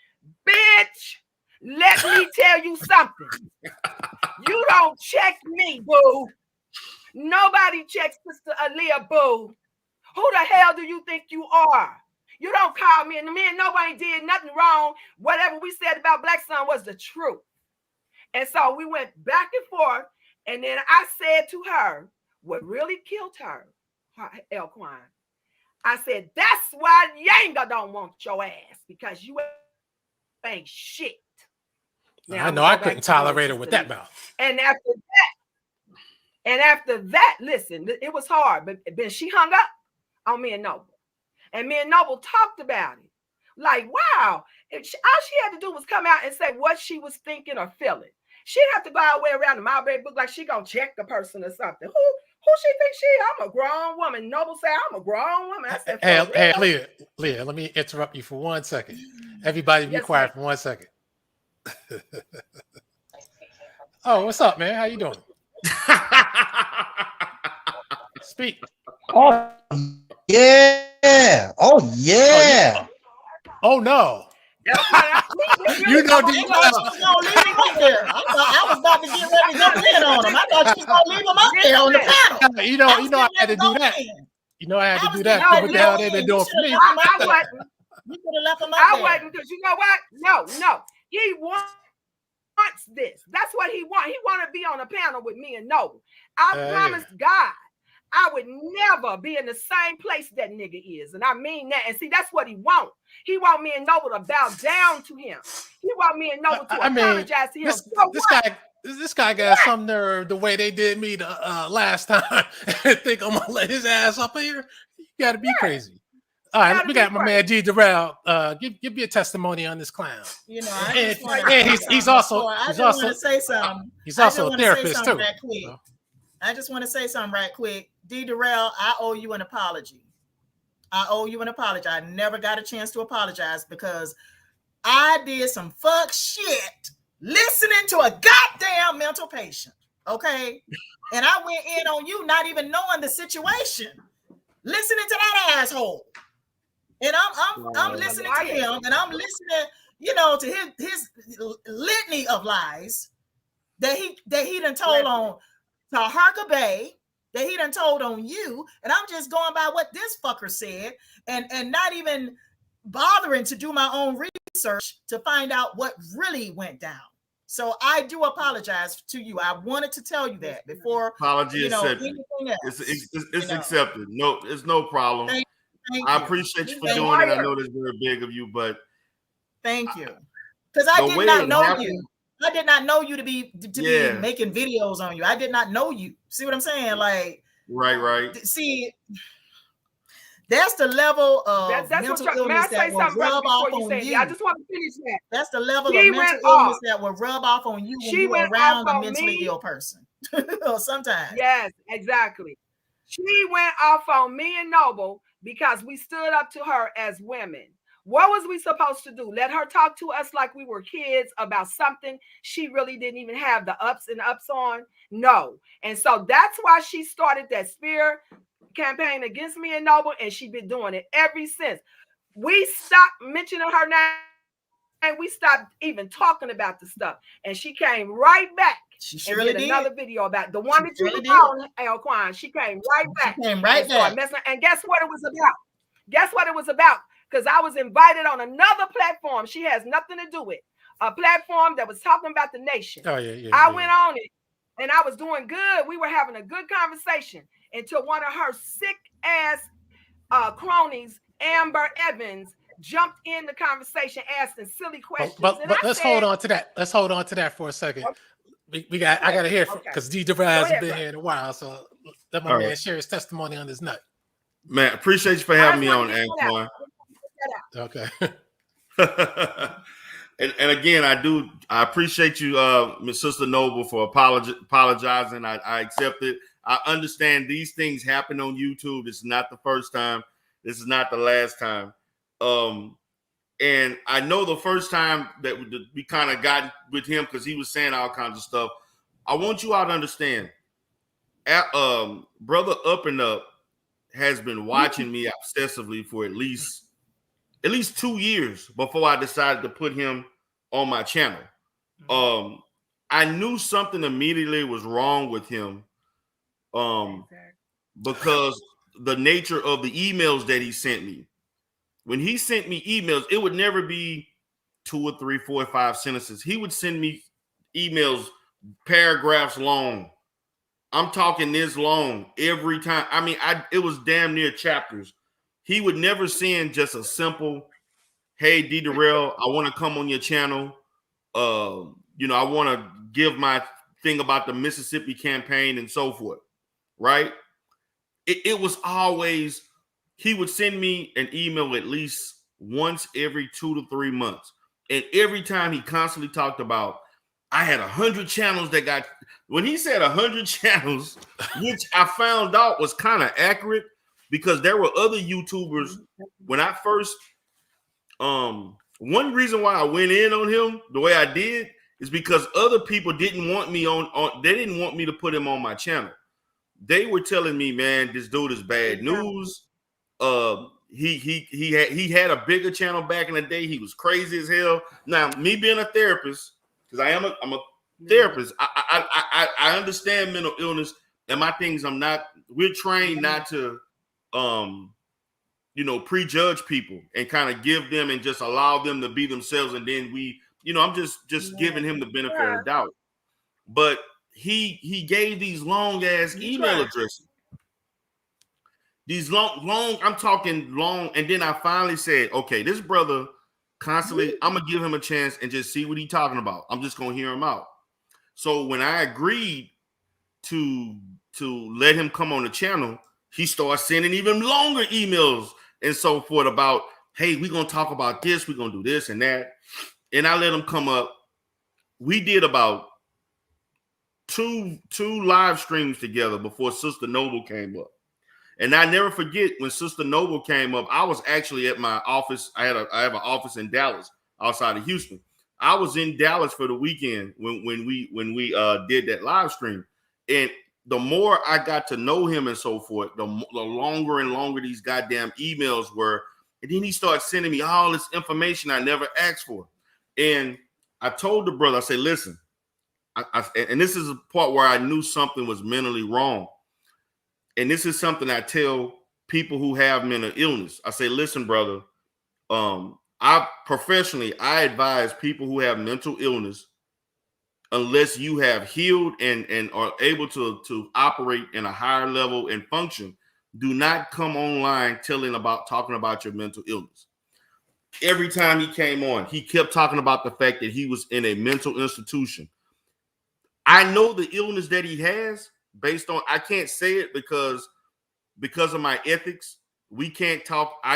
C: bitch, let me tell you something. You don't check me, boo. Nobody checks Sister Aaliyah, boo. Who the hell do you think you are? You don't call me, and me and nobody did nothing wrong. Whatever we said about Black Sun was the truth. And so we went back and forth, and then I said to her, what really killed her, Elquine, I said, that's why Yanga don't want your ass, because you ain't shit.
A: Now, I know I couldn't tolerate her with that mouth.
C: And after that, listen, it was hard, but then she hung up on me and Noble. And me and Noble talked about it. Like, wow. All she had to do was come out and say what she was thinking or feeling. She didn't have to go all the way around the Mulberry book like she gonna check the person or something. Who she thinks she? I'm a grown woman. Noble said, I'm a grown woman. I said,
A: hey, Aaliyah, let me interrupt you for 1 second. Everybody be quiet for 1 second. Oh, what's up, man? How you doing? Speak.
E: Oh, yeah. Oh, yeah.
A: Oh, no.
D: You know, she was gonna leave him up there. I was about to get ready to jump in on him. I thought she was gonna leave him up there on the panel.
A: You know, I had to do that. You know, I had to do that. What the hell they been doing for me?
D: I wasn't. You could have left him up there.
C: I wasn't, because you know what? No. He wants this. That's what he wants. He want to be on a panel with me and Noble. I promised God I would never be in the same place that nigga is. And I mean that. And see, that's what he want. He want me and Noble to bow down to him. He want me and Noble to apologize to him.
A: This guy got some nerve the way they did me the last time. I think I'm gonna let his ass up here. You gotta be crazy. All right, we got my man G. Darrell. Give me a testimony on this clown.
D: You know,
A: he's also
D: a therapist too. I just want to say something right quick. D. Darrell, I owe you an apology. I never got a chance to apologize because I did some fuck shit listening to a goddamn mental patient. Okay. And I went in on you not even knowing the situation, listening to that asshole. And I'm listening to him, and I'm listening, you know, to his litany of lies that he done told on Taharka Bay, that he done told on you, and I'm just going by what this fucker said, and not even bothering to do my own research to find out what really went down. So I do apologize to you. I wanted to tell you that before.
F: Apology accepted. It's accepted. No, it's no problem.
D: Thank
F: I
D: you.
F: Appreciate you for doing it. I know that's very big of you, but
D: thank you. Because I did not know you. I did not know you to be making videos on you. I did not know you. See what I'm saying? Like,
F: right.
D: See, that's the level of mental illness that will rub off on you.
C: I just want to finish that.
D: That's the level of mental illness that will rub off on you when you're around a mentally ill person. Sometimes.
C: Yes, exactly. She went off on me and Noble because we stood up to her as women. What was we supposed to do? Let her talk to us like we were kids about something she really didn't even have the ups and ups on? No. And so that's why she started that spear campaign against me and Noble, and she's been doing it ever since. We stopped mentioning her name, and we stopped even talking about the stuff. And she came right back.
D: She surely did
C: another video about the one that you were on, Elquine. She came right back.
D: She came right back.
C: And guess what it was about? Because I was invited on another platform. She has nothing to do with a platform that was talking about the nation.
A: Oh yeah.
C: I went on it, and I was doing good. We were having a good conversation until one of her sick ass cronies, Amber Evans, jumped in the conversation, asking silly questions.
A: But let's hold on to that. Let's hold on to that for a second. I got to hear because D. Darrell hasn't been here in a while, so let my man share his testimony on this nut.
F: Man, appreciate you for having me on, Antoine.
A: Okay.
F: and again, I appreciate you, Miss Sister Noble, for apologizing. I accept it. I understand these things happen on YouTube. It's not the first time. This is not the last time. And I know the first time that we kind of got with him because he was saying all kinds of stuff. I want you all to understand, Brother Up and Up has been watching me obsessively for at least 2 years before I decided to put him on my channel. I knew something immediately was wrong with him because the nature of the emails that he sent me. When he sent me emails, it would never be 2 or 3, 4 or 5 sentences. He would send me emails paragraphs long. I'm talking this long every time. I mean, it was damn near chapters. He would never send just a simple, hey, D. Darrell, I want to come on your channel. I want to give my thing about the Mississippi campaign and so forth, right? It was always he would send me an email at least once every 2 to 3 months. And every time he constantly talked about, I had 100 channels that got, when he said 100 channels, which I found out was kind of accurate because there were other YouTubers when I first, one reason why I went in on him the way I did is because other people didn't want me they didn't want me to put him on my channel. They were telling me, man, this dude is bad news. He had a bigger channel back in the day. He was crazy as hell. Now, me being a therapist, because I'm a therapist, I understand mental illness, and my things we're trained not to prejudge people and kind of give them and just allow them to be themselves, and then I'm just giving him the benefit of the doubt. But he gave these long ass email addresses. These long, I'm talking long, and then I finally said, okay, this brother constantly, I'm gonna give him a chance and just see what he's talking about. I'm just gonna hear him out. So when I agreed to let him come on the channel, he started sending even longer emails and so forth about, hey, we're gonna talk about this, we're gonna do this and that. And I let him come up. We did about two live streams together before Sister Noble came up. And I never forget when Sister Noble came up, I was actually at my office. I have an office in Dallas outside of Houston. I was in Dallas for the weekend when we did that live stream. And the more I got to know him and so forth, the longer and longer these goddamn emails were. And then he started sending me all this information I never asked for. And I told the brother, I said, listen, and this is a part where I knew something was mentally wrong. And this is something I tell people who have mental illness. I say, listen, brother, I advise people who have mental illness, unless you have healed and are able to operate in a higher level and function, do not come online talking about your mental illness. Every time he came on, he kept talking about the fact that he was in a mental institution. I know the illness that he has based on, I can't say it because of my ethics. I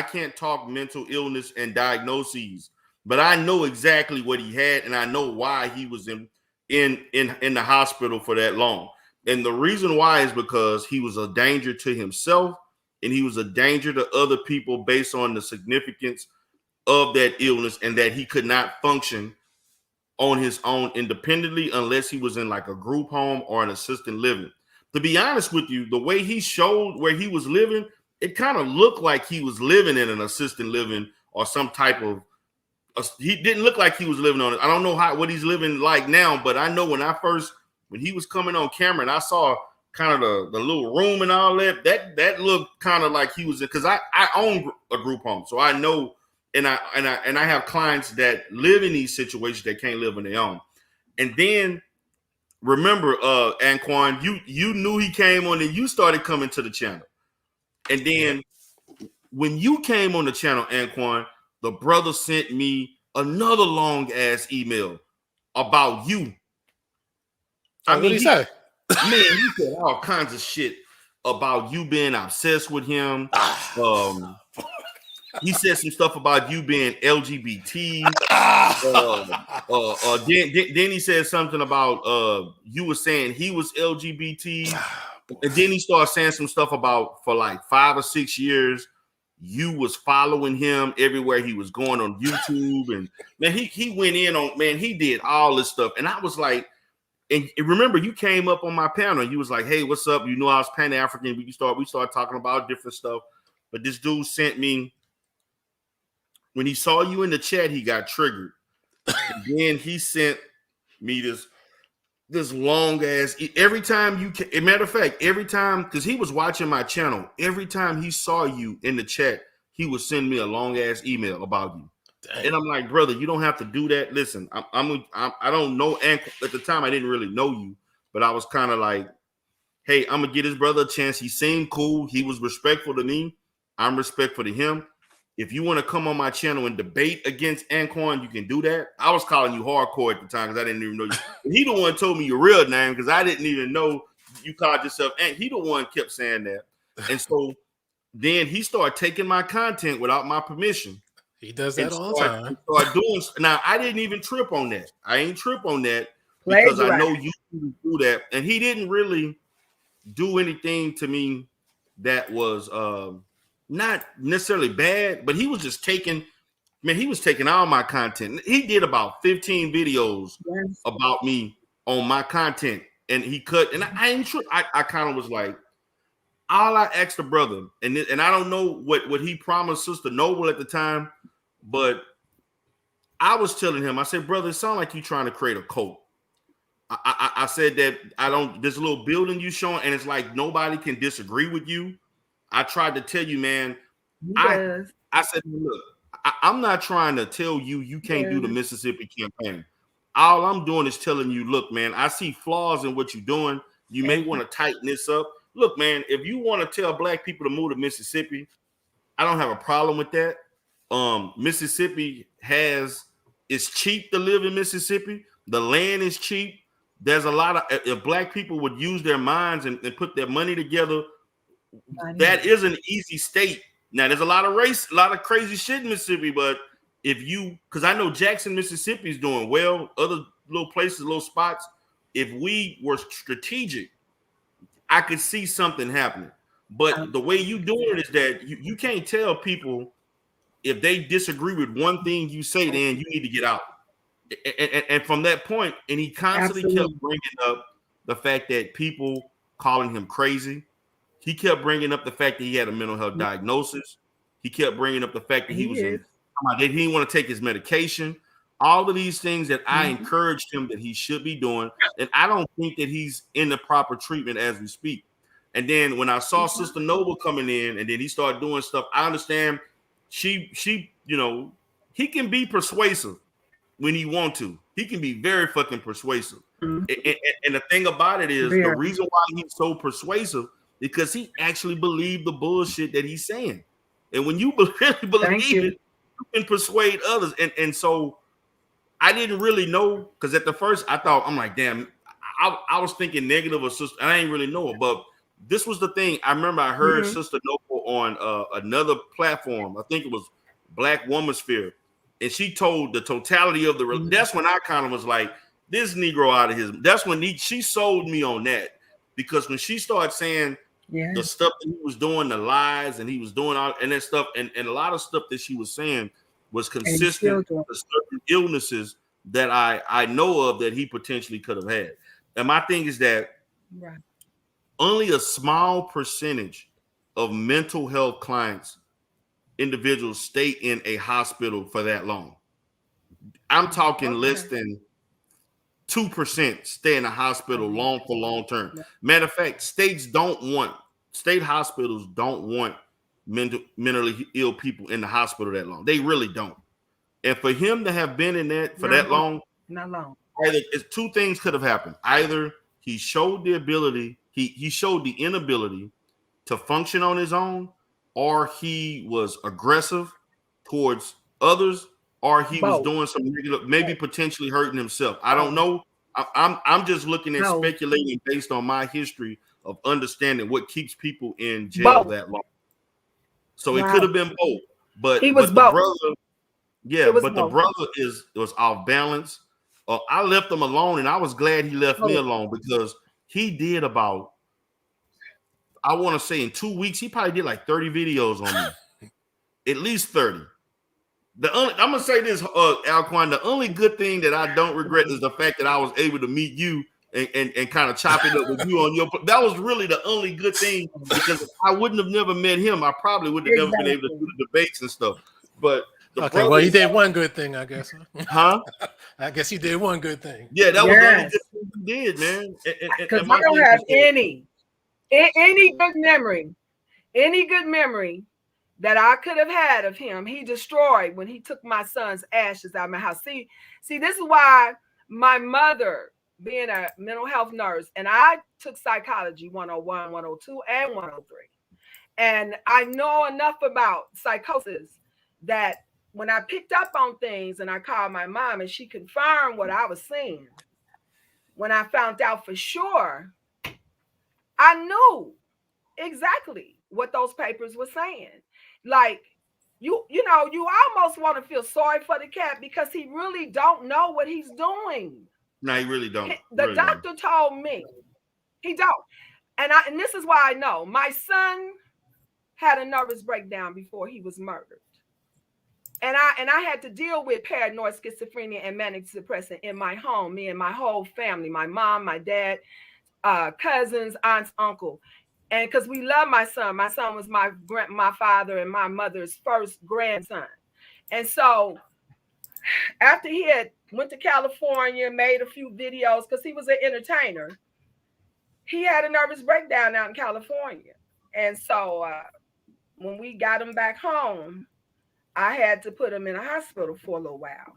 F: can't talk mental illness and diagnoses, but I know exactly what he had, and I know why he was in the hospital for that long. And the reason why is because he was a danger to himself, and he was a danger to other people based on the significance of that illness, and that he could not function on his own independently unless he was in like a group home or an assisted living. To be honest with you, the way he showed where he was living, it kind of looked like he was living in an assisted living or some type of, he didn't look like he was living on it. I don't know what he's living like now, but I know when he was coming on camera and I saw kind of the little room and all that looked kind of like he was in, because I own a group home. So I know, and I have clients that live in these situations that can't live on their own. And then remember, Anquan, you knew he came on and you started coming to the channel. And then when you came on the channel, Anquan, the brother sent me another long ass email about you.
A: What did he say?
F: Man, he said all kinds of shit about you being obsessed with him. He said some stuff about you being LGBT. Then he said something about you were saying he was LGBT. And then he started saying some stuff about for like 5 or 6 years, you was following him everywhere he was going on YouTube. And man, he went in on, man, he did all this stuff. And I was like, and remember, you came up on my panel. You was like, hey, what's up? You know, I was Pan-African. We started talking about different stuff. But this dude sent me, when he saw you in the chat, he got triggered. And then he sent me this long ass, every time matter of fact, every time, because he was watching my channel, every time he saw you in the chat, he would send me a long ass email about you. Dang. And I'm like, brother, you don't have to do that. Listen, I don't know. And at the time, I didn't really know you, but I was kind of like, hey, I'm gonna get his brother a chance. He seemed cool. He was respectful to me. I'm respectful to him. If you want to come on my channel and debate against Anquan, you can do that. I was calling you hardcore at the time because I didn't even know you. He the one who told me your real name because I didn't even know you called yourself. And he the one kept saying that. And so then he started taking my content without my permission.
A: He does that all the time.
F: Start doing. Now, I didn't even trip on that. I ain't trip on that because I know you do that. And he didn't really do anything to me that was not necessarily bad, but he was just taking, man, he was taking all my content. He did about 15 videos about me on my content, and he cut, and I ain't true. I kind of was like, all I asked the brother, and I don't know what he promised Sister Noble at the time, but I was telling him, I said, brother, it sounds like you trying to create a cult. I said that there's a little building you showing, and it's like nobody can disagree with you. I tried to tell you, man. I said, look, I'm not trying to tell you can't do the Mississippi campaign. All I'm doing is telling you, look, man, I see flaws in what you're doing. You may want to tighten this up. Look, man, if you want to tell black people to move to Mississippi, I don't have a problem with that. Mississippi it's cheap to live in Mississippi. The land is cheap. There's a lot of, if black people would use their minds and put their money together, that is an easy state. Now, there's a lot of crazy shit in Mississippi, but because I know Jackson, Mississippi is doing well, other little places, little spots. If we were strategic, I could see something happening. But the way you do it is that you can't tell people if they disagree with one thing you say, then you need to get out. And from that point, and he constantly kept bringing up the fact that people calling him crazy. He kept bringing up the fact that he had a mental health diagnosis. He kept bringing up the fact that he didn't want to take his medication. All of these things that I encouraged him that he should be doing. And I don't think that he's in the proper treatment as we speak. And then when I saw Sister Noble coming in and then he started doing stuff, I understand she, he can be persuasive when he want to. He can be very fucking persuasive. And the thing about it is the reason why he's so persuasive because he actually believed the bullshit that he's saying. And when you really believe it, you can persuade others. And so I didn't really know, because at the first I'm like, damn, I was thinking negative of Sister, and I didn't really know it. But this was the thing. I remember I heard Sister Noble on another platform. I think it was Black Woman Sphere. And she told the totality of the, that's when I kind of was like, this Negro out of his, that's when she sold me on that. Because when she started saying the stuff that he was doing, the lies, and he was doing all and that stuff, and a lot of stuff that she was saying was consistent with certain illnesses that I know of that he potentially could have had. And my thing is that only a small percentage of mental health clients, individuals, stay in a hospital for that long. I'm talking less than 2% stay in a hospital for long term. Matter of fact, state hospitals don't want mentally ill people in the hospital that long. They really don't. And for him to have been in that for that long,
C: not long.
F: Either two things could have happened. Either he showed the ability, he showed the inability to function on his own, or he was aggressive towards others, or he was doing some regular, maybe potentially hurting himself. I don't know. I'm just looking at speculating based on my history of understanding what keeps people in jail that long. So it could have been both, but
C: he was
F: but the brother was off balance. I left him alone, and I was glad he left me alone, because he did about, I want to say in 2 weeks, he probably did like 30 videos on me, at least 30. I'm gonna say this, Alquan. The only good thing that I don't regret is the fact that I was able to meet you and kind of chop it up with you on your. That was really the only good thing, because if I wouldn't have never met him, I probably would have never been able to do the debates and stuff. But
A: well, you did one good thing, I guess.
F: Huh?
A: I guess you did one good thing.
F: Yeah, that was the only good thing you did, man.
C: Because I don't have any good memory that I could have had of him. He destroyed when he took my son's ashes out of my house. See, this is why my mother, being a mental health nurse, and I took psychology 101, 102, and 103. And I know enough about psychosis that when I picked up on things and I called my mom and she confirmed what I was seeing, when I found out for sure, I knew exactly what those papers were saying. Like, you almost want to feel sorry for the cat because he really don't know what he's doing.
F: No, he really don't.
C: The
F: Really
C: doctor
F: don't.
C: told me he don't. And this is why I know. My son had a nervous breakdown before he was murdered. And I had to deal with paranoid schizophrenia and manic depression in my home, me and my whole family, my mom, my dad, cousins, aunts, uncle. And because we love my son was my father and my mother's first grandson. And so after he had went to California, made a few videos because he was an entertainer, he had a nervous breakdown out in California. And so when we got him back home, I had to put him in a hospital for a little while.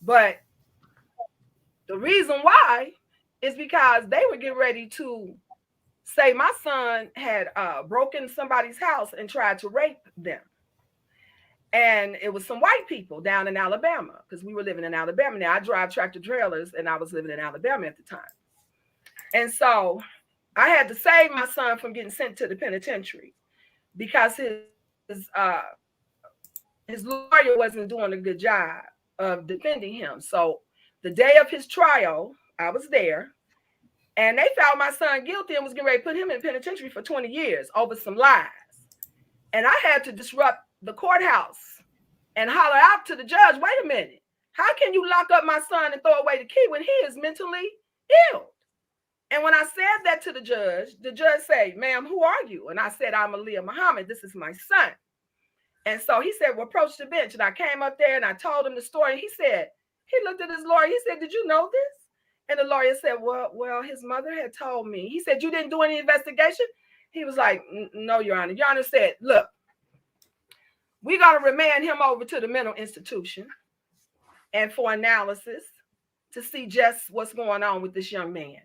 C: But the reason why is because they were getting ready to say my son had broken somebody's house and tried to rape them. And it was some white people down in Alabama because we were living in Alabama. Now I drive tractor trailers and I was living in Alabama at the time. And so I had to save my son from getting sent to the penitentiary because his lawyer wasn't doing a good job of defending him. So the day of his trial, I was there, and they found my son guilty and was getting ready to put him in penitentiary for 20 years over some lies. And I had to disrupt the courthouse and holler out to the judge, wait a minute, how can you lock up my son and throw away the key when he is mentally ill? And when I said that to the judge said, ma'am, who are you? And I said, I'm Aleeyah Muhammad. This is my son. And so he said, well, approach the bench. And I came up there and I told him the story. He looked at his lawyer. He said, did you know this? And the lawyer said, well, his mother had told me. He said, you didn't do any investigation? He was like, no, Your Honor. Your Honor said, look, we're going to remand him over to the mental institution and for analysis to see just what's going on with this young man.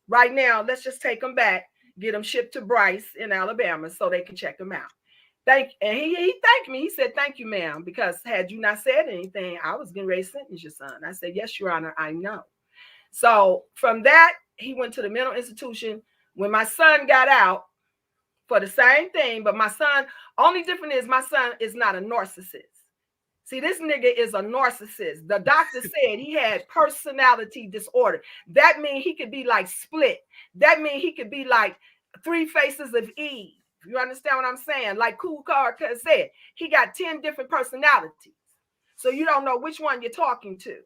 C: Right now, let's just take him back, get him shipped to Bryce in Alabama so they can check him out. And he thanked me. He said, thank you, ma'am, because had you not said anything, I was getting ready to sentence your son. I said, yes, Your Honor, I know. So from that, he went to the mental institution. When my son got out for the same thing, but my son, only difference is my son is not a narcissist. See, this nigga is a narcissist. The doctor said he had personality disorder. That means he could be like split. That means he could be like 3 faces of Eve. You understand what I'm saying? Like Cool Card said, he got 10 different personalities. So you don't know which one you're talking to.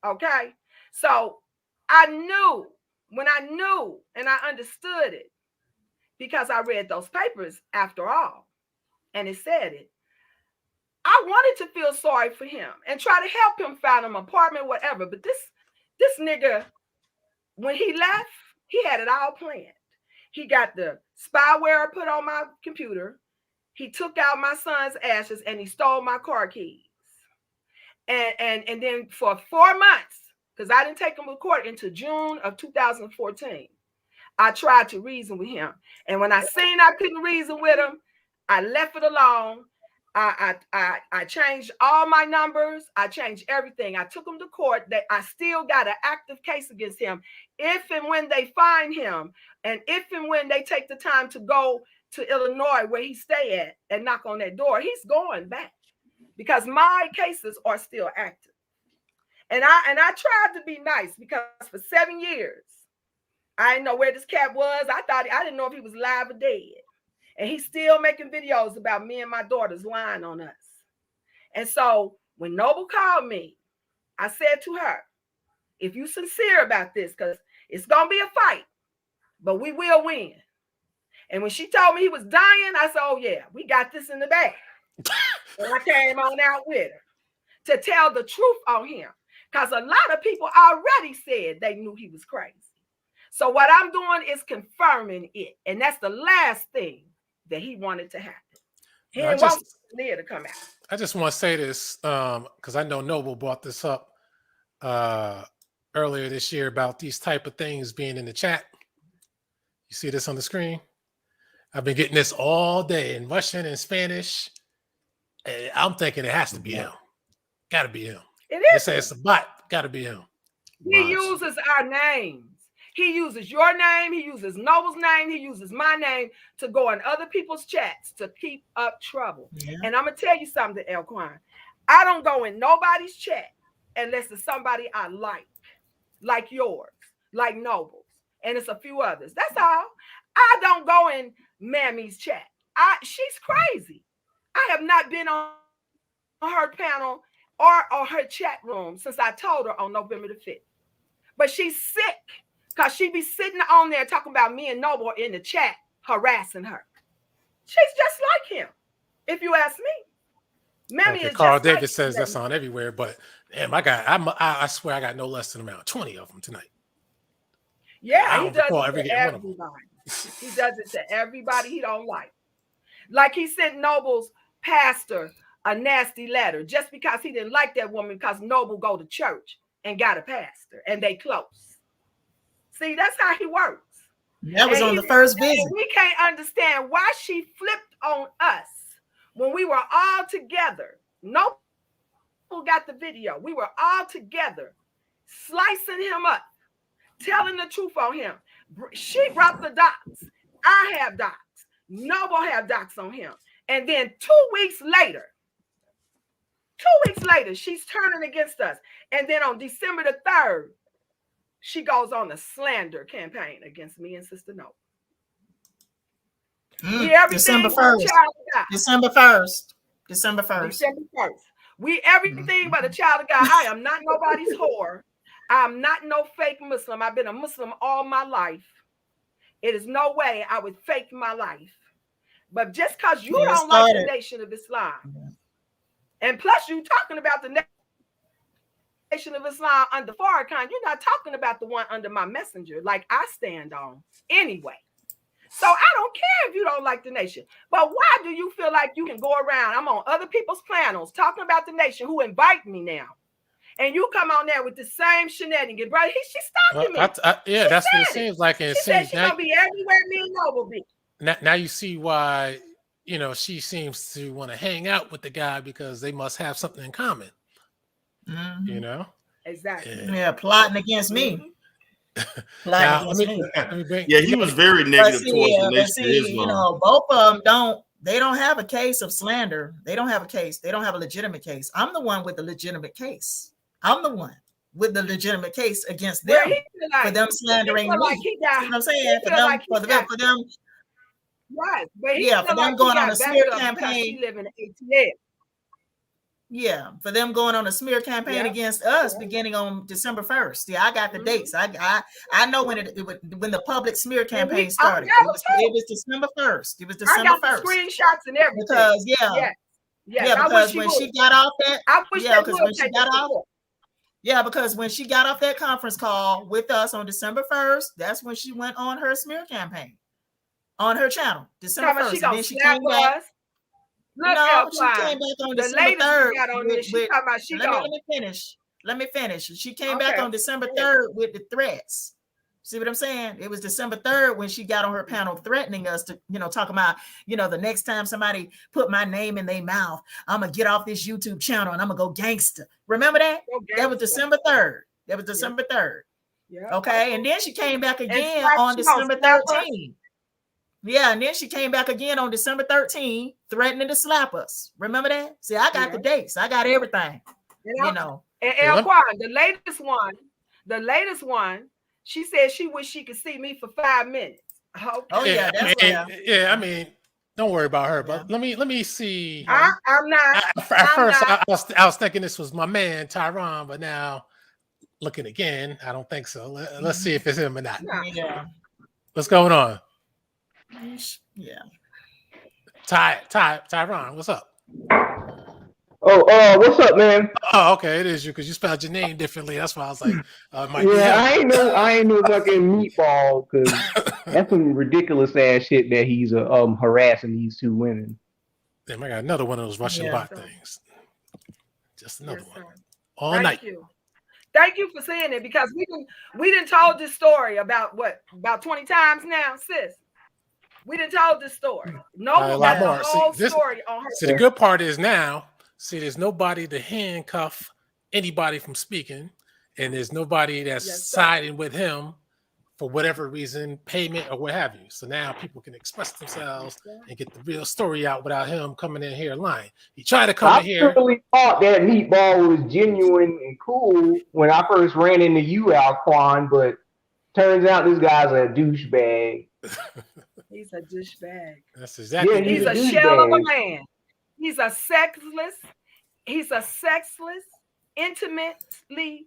C: Okay? So I knew, when I knew and I understood it, because I read those papers after all, and it said it, I wanted to feel sorry for him and try to help him find an apartment, whatever. But this nigga, when he left, he had it all planned. He got the spyware put on my computer. He took out my son's ashes and he stole my car keys. And then for 4 months, because I didn't take him to court until June of 2014, I tried to reason with him. And when I seen I couldn't reason with him, I left it alone. I changed all my numbers. I changed everything. I took him to court. I still got an active case against him. If and when they find him, and if and when they take the time to go to Illinois where he stay at and knock on that door, he's going back because my cases are still active. And I tried to be nice because for 7 years, I didn't know where this cat was. I didn't know if he was alive or dead. And he's still making videos about me and my daughters lying on us. And so when Noble called me, I said to her, if you're sincere about this, because it's going to be a fight, but we will win. And when she told me he was dying, I said, oh, yeah, we got this in the bag. And I came on out with her to tell the truth on him. Because a lot of people already said they knew he was crazy. So what I'm doing is confirming it. And that's the last thing that he wanted to happen. He didn't want Aaliyah to come out.
A: I just want to say this because I know Noble brought this up earlier this year about these type of things being in the chat. You see this on the screen? I've been getting this all day in Russian and Spanish. And I'm thinking it has to be him. Got to be him.
C: It is.
A: They say it's a bot. Got to be him.
C: He uses our names. He uses your name, he uses Noble's name, he uses my name to go in other people's chats to keep up trouble.
D: Yeah.
C: And I'm gonna tell you something, Elquan. I don't go in nobody's chat unless it's somebody I like yours, like Noble's, and it's a few others. That's all. I don't go in Mammy's chat. She's crazy. I have not been on her panel or her chat room since I told her on November the 5th. But she's sick because she be sitting on there talking about me and Noble in the chat harassing her. She's just like him, if you ask me. Mammy is
A: Carl
C: just
A: David
C: like
A: says that's on everywhere, but damn, I swear I got no less than around 20 of them tonight.
C: Yeah, he does it to everybody. He does it to everybody he don't like. Like he sent Noble's pastor a nasty letter just because he didn't like that woman because Noble go to church and got a pastor and they close. See, that's how he works.
D: That was on the first visit.
C: We can't understand why she flipped on us when we were all together. Noble got the video. We were all together slicing him up, telling the truth on him. She brought the docs. I have docs. Noble have docs on him. And then 2 weeks later, she's turning against us. And then on December the 3rd, she goes on a slander campaign against me and Sister Noble.
D: December 1st. December 1st. December 1st.
C: December 1st. We everything but a child of God. I am not nobody's whore. I'm not no fake Muslim. I've been a Muslim all my life. It is no way I would fake my life. But just because you don't like the Nation of Islam, and plus you talking about the Nation of Islam under Farrakhan, you're not talking about the one under my messenger, like I stand on anyway. So I don't care if you don't like the Nation. But why do you feel like you can go around? I'm on other people's panels talking about the Nation who invite me now. And you come on there with the same shenanigans, bro. She's stalking me.
A: Yeah, that's what it seems like. And
C: she said she's going to be everywhere me and Noble be.
A: Now you see why, she seems to want to hang out with the guy because they must have something in common.
D: Mm-hmm.
C: Exactly.
D: Yeah, plotting against me.
A: Now,
F: he was very negative towards the Nation of Islam.
D: Both of them don't have a case of slander. They don't have a case. They don't have a legitimate case. I'm the one with the legitimate case. I'm the one with the legitimate case against them for them slandering me.
C: Like
D: you know what I'm saying? For them.
C: Right. But
D: for them going on a smear campaign.
C: He live in ATL.
D: Yeah, for them going on a smear campaign against us beginning on December 1st. Yeah, I got the dates. I know when when the public smear campaign started. It was December 1st. It was December 1st.
C: I got the screenshots and everything.
D: Because because when she got off that, because when she got off that conference call with us on December 1st, that's when she went on her smear campaign on her channel, December 1st. And then she came back. She came back on December 3rd. Let me finish. She came back on December 3rd with the threats. See what I'm saying? It was December 3rd when she got on her panel threatening us to, talk about, the next time somebody put my name in their mouth, I'm going to get off this YouTube channel and I'm going to go gangster. Remember that? That was December 3rd. December 3rd. Yeah. Okay. And then she came back again on December 13th. Yeah, and then she came back again on December 13th, threatening to slap us. Remember that? See, I got the dates. I got everything. And
C: Elquan, the latest one, she said she wished she could see me for 5 minutes. Okay.
D: Oh yeah,
A: I mean, don't worry about her. But let me see.
C: I'm not.
A: At first, I was thinking this was my man Tyron, but now looking again, I don't think so. Let's see if it's him or not.
D: Yeah.
A: What's going on?
D: Yeah.
A: Tyron, what's up?
G: Oh, what's up, man?
A: Oh, okay, it is you because you spelled your name differently. That's why I was like,
G: I ain't no fucking meatball because that's some ridiculous ass shit that he's harassing these two women.
A: Damn, I got another one of those Russian bot things. Just another one. All
C: Thank
A: night.
C: You. Thank you for saying it because we didn't told this story about 20 times now, sis. We done told this story. No got the whole story on her.
A: See, the good part is now, there's nobody to handcuff anybody from speaking, and there's nobody that's siding with him for whatever reason, payment or what have you. So now people can express themselves and get the real story out without him coming in here lying. He tried to come
G: I
A: in here.
G: really thought that Meatball was genuine and cool when I first ran into you, Alquan, but turns out this guy's a douchebag.
C: He's a douchebag.
A: That's exactly.
G: Yeah,
C: He's
G: a
C: a shell of a
G: douchebag.
C: man. He's a sexless, intimately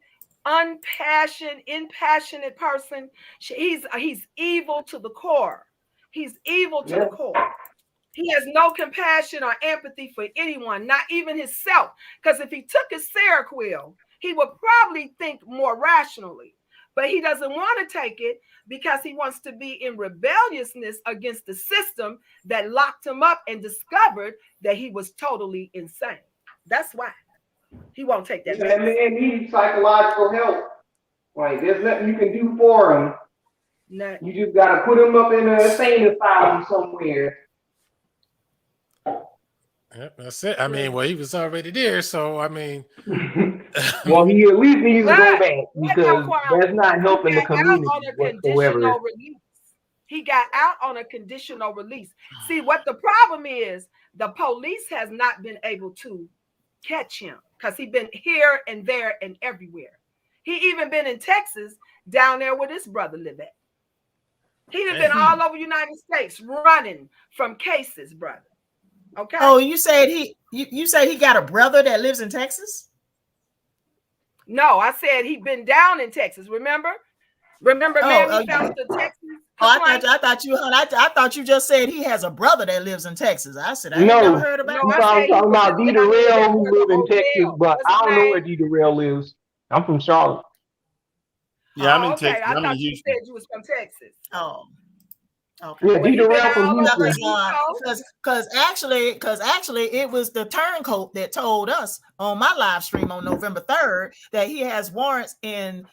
C: impassionate person. He's evil to the core. He's evil to the core. He has no compassion or empathy for anyone, not even himself. Because if he took his Seroquel, he would probably think more rationally. But he doesn't want to take it because he wants to be in rebelliousness against the system that locked him up and discovered that he was totally insane. That's why he won't take that.
G: That man needs psychological help. Like, there's nothing you can do for him.
C: No.
G: You just got to put him up in an insane asylum somewhere.
A: Yep, that's it. I mean, well, he was already there, so I mean,
G: well, he at least needs to go back because
C: no,
G: that's not helping the community whatsoever.
C: He got out on a conditional release. See, what the problem is, the police has not been able to catch him because he's been here and there and everywhere. He even been in Texas, down there where his brother lived at. He'd have been all over the United States running from cases, brother. Okay.
D: Oh, you said you say he got a brother that lives in Texas?
C: No, I said he'd been down in Texas. Remember, man, he found the Texas.
D: I thought you just said he has a brother that lives in Texas. I said I never heard about.
G: No, I'm talking about D. Darrell who lives in Texas, but I don't know where D. Darrell lives. I'm from Charlotte.
F: Yeah, I'm in
C: okay.
F: Texas.
C: I thought you said you was from Texas.
D: Oh. Okay.
G: Yeah, D. Darrell from
D: Houston. Because actually, it was the turncoat that told us on my live stream on November 3rd that he has warrants in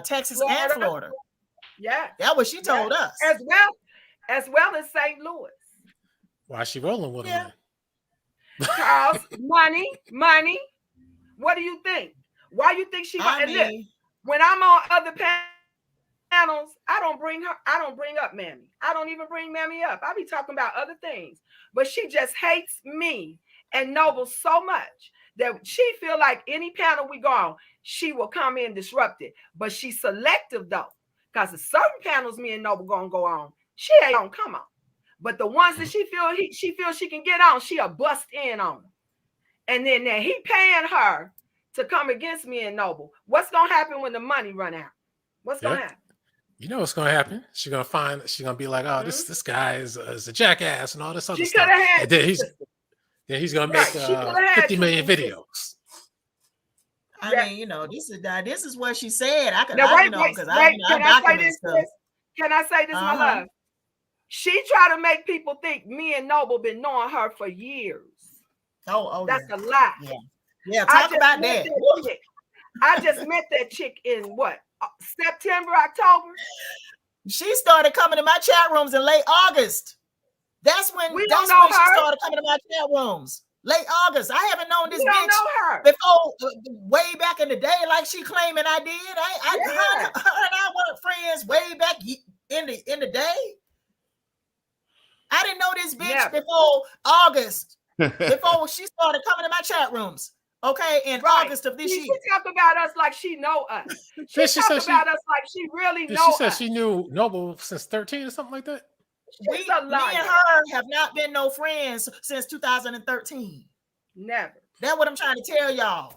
D: Texas and Florida.
C: Yeah,
D: that's what she told us.
C: As well as St. Louis.
A: Why is she rolling with him?
C: Because money. What do you think? Why you think she? When I'm on other panels, I don't bring up Mammy. I don't even bring Mammy up. I be talking about other things. But she just hates me and Noble so much that she feel like any panel we go on, she will come in and disrupt it. But she's selective though, because the certain panels me and Noble gonna go on, she ain't gonna come on. But the ones that she feels she can get on, she'll bust in on them. And then he paying her to come against me and Noble. What's gonna happen when the money run out? What's gonna happen?
A: You know what's gonna happen? She's gonna be like, oh, this guy is a jackass and all this other stuff. And then he's gonna make 50 million videos.
D: I mean, this is what she said. I could,
C: because I document stuff. Can I say this, my love? She tried to make people think me and Noble been knowing her for years.
D: Oh,
C: that's a lie.
D: Yeah, talk about that.
C: I just met that chick in what? September, October.
D: She started coming to my chat rooms in late August. That's when she started coming to my chat rooms. Late August. I haven't known this bitch before, way back in the day, like she claiming I did. Her and I weren't friends way back in the day. I didn't know this bitch before August. Before she started coming to my chat rooms. Okay, in August of this year.
C: She talk about us like she know us. She talk about us like she really know us.
A: She said she knew Noble since 13 or something like that.
D: Me and her have not been no friends since 2013.
C: Never.
D: That's what I'm trying to tell y'all.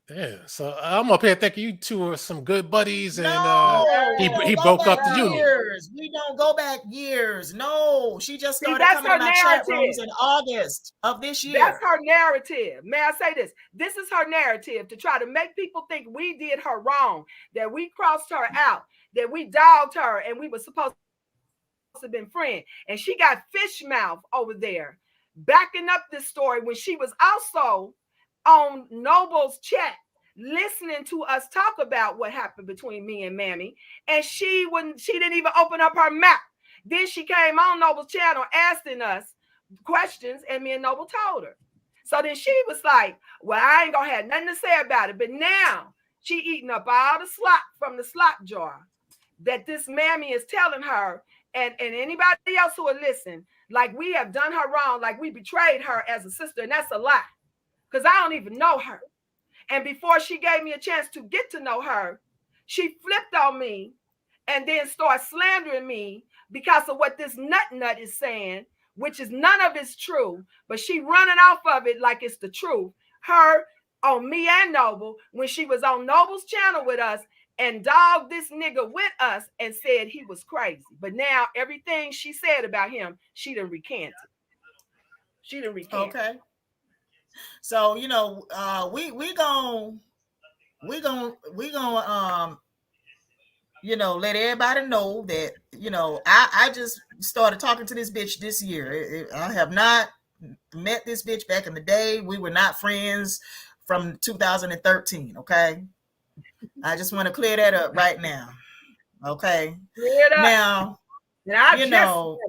A: Yeah, so I'm up here thinking you two are some good buddies, and he broke up the union.
D: We don't go back years. No, she just started coming to my chat rooms in August of this year.
C: That's her narrative. May I say this? This is her narrative to try to make people think we did her wrong, that we crossed her out, that we dogged her, and we were supposed to have been friends. And she got fish mouth over there backing up this story when she was also on Noble's chat, listening to us talk about what happened between me and Mammy, and she didn't even open up her mouth. Then she came on Noble's channel asking us questions, and me and Noble told her. So then she was like, well, I ain't gonna have nothing to say about it. But now she eating up all the slop from the slop jar. that this mammy is telling her, and anybody else who will listen, like we have done her wrong, like we betrayed her as a sister, and that's a lie, because I don't even know her. And before she gave me a chance to get to know her, she flipped on me and then started slandering me because of what this nut is saying, which is none of it's true, but she running off of it like it's the truth. Her on me and Noble, when she was on Noble's channel with us, and dogged this nigga with us and said he was crazy. But now everything she said about him, she done recanted. She done recanted.
D: Okay. So, you know, we gonna you know, let everybody know that, you know, I just started talking to this bitch this year. I have not met this bitch back in the day. We were not friends from 2013. Okay. I just want to clear that up right now. Okay.
C: Clear it up.
D: Now,
C: you know,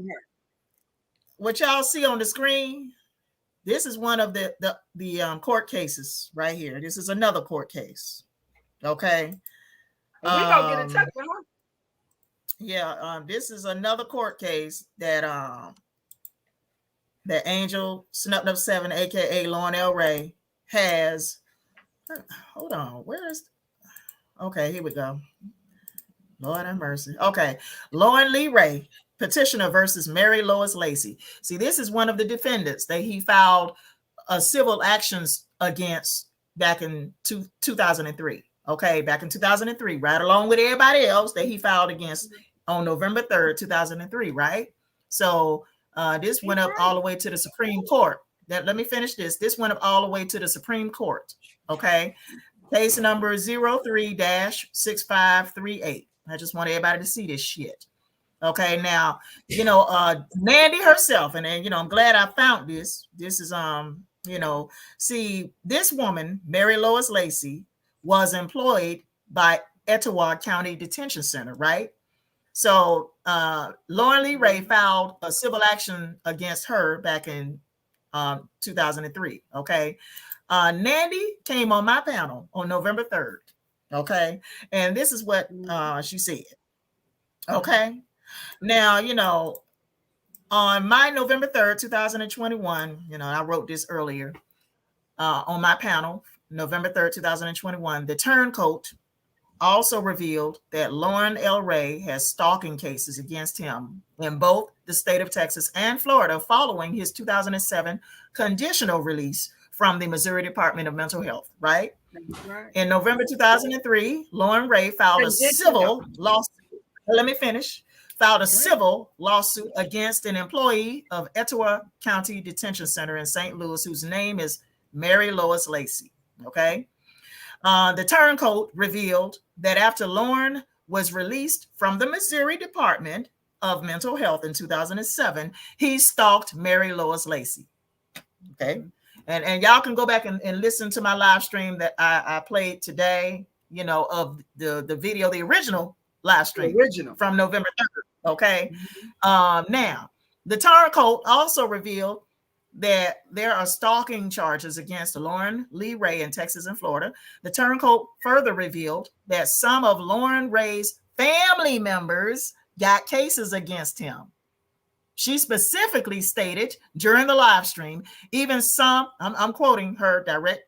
D: what y'all see on the screen, this is one of the court cases right here. This is another court case. Okay.
C: We gonna get in touch with her.
D: Yeah, this is another court case that that Angel Snubbed Up 7, aka Lauren L. Ray, has. Hold on, where is? Okay, here we go. Lord have mercy. Okay, Lauren Lee Ray, petitioner versus Mary Lois Lacy. See, this is one of the defendants that he filed civil actions against back in 2003. Okay, back in 2003, right along with everybody else that he filed against on November 3rd, 2003, right? So this went up all the way to the Supreme Court. Let me finish this. This went up all the way to the Supreme Court, okay? Case number 03-6538. I just want everybody to see this shit. Okay, now, you know, Nandy herself, and you know, I'm glad I found this. This is, you know, see, this woman, Mary Lois Lacy, was employed by Etowah County Detention Center, right? So Lauren Lee Ray filed a civil action against her back in 2003, okay? Nandy came on my panel on November 3rd, okay? And this is what she said, okay? Now, you know, on my November 3rd, 2021, you know, I wrote this earlier on my panel, November 3rd, 2021, the turncoat also revealed that Lauren L. Ray has stalking cases against him in both the state of Texas and Florida following his 2007 conditional release from the Missouri Department of Mental Health, right?
C: Right.
D: In November 2003, Lauren Ray filed a civil lawsuit. Let me finish. Filed a civil lawsuit against an employee of Etowah County Detention Center in St. Louis, whose name is Mary Lois Lacy. Okay. The turncoat revealed that after Lauren was released from the Missouri Department of Mental Health in 2007, he stalked Mary Lois Lacy. Okay. And y'all can go back and listen to my live stream that I played today, you know, of the video, the original live stream from November 3rd. Okay. Now, the turncoat also revealed that there are stalking charges against Lauren Lee Ray in Texas and Florida. The turncoat further revealed that some of Lauren Ray's family members got cases against him. She specifically stated during the live stream, even some, I'm quoting her direct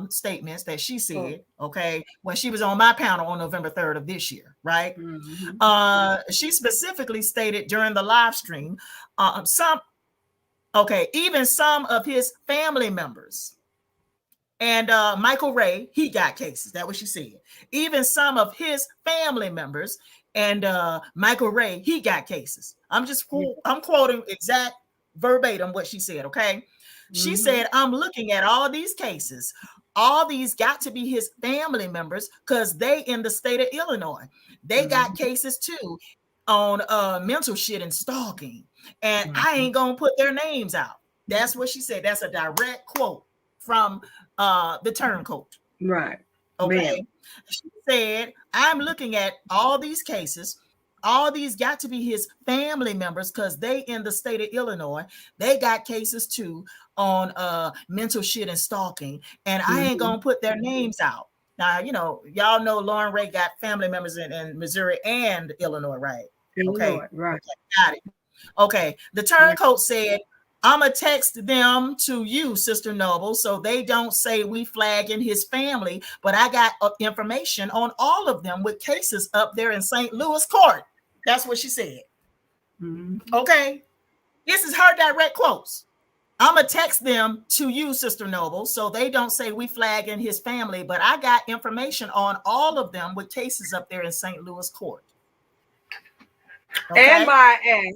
D: statements that she said, okay, when she was on my panel on November 3rd of this year, right? She specifically stated during the live stream, even some of his family members. And Michael Ray, he got cases. That's what she said. Even some of his family members and Michael Ray, he got cases. I'm quoting exact verbatim what she said, okay? She said, I'm looking at all these cases. All these got to be his family members because they in the state of Illinois. They got cases too on mental shit and stalking. And I ain't gonna put their names out. That's what she said. That's a direct quote from the turncoat.
C: Right.
D: Okay.
C: Man.
D: She said, I'm looking at all these cases. All these got to be his family members because they in the state of Illinois. They got cases too on mental shit and stalking. And I ain't gonna put their names out. Now, y'all know Lauren Ray got family members in Missouri and Illinois, right? Okay.
C: Right.
D: Okay, got it. Okay. The turncoat said, I'm going to text them to you, Sister Noble, so they don't say we flagging his family, but I got information on all of them with cases up there in St. Louis court. That's what she said. Okay. This is her direct quotes. I'm going to text them to you, Sister Noble, so they don't say we flagging his family, but I got information on all of them with cases up there in St. Louis court.
C: Okay? And my ass,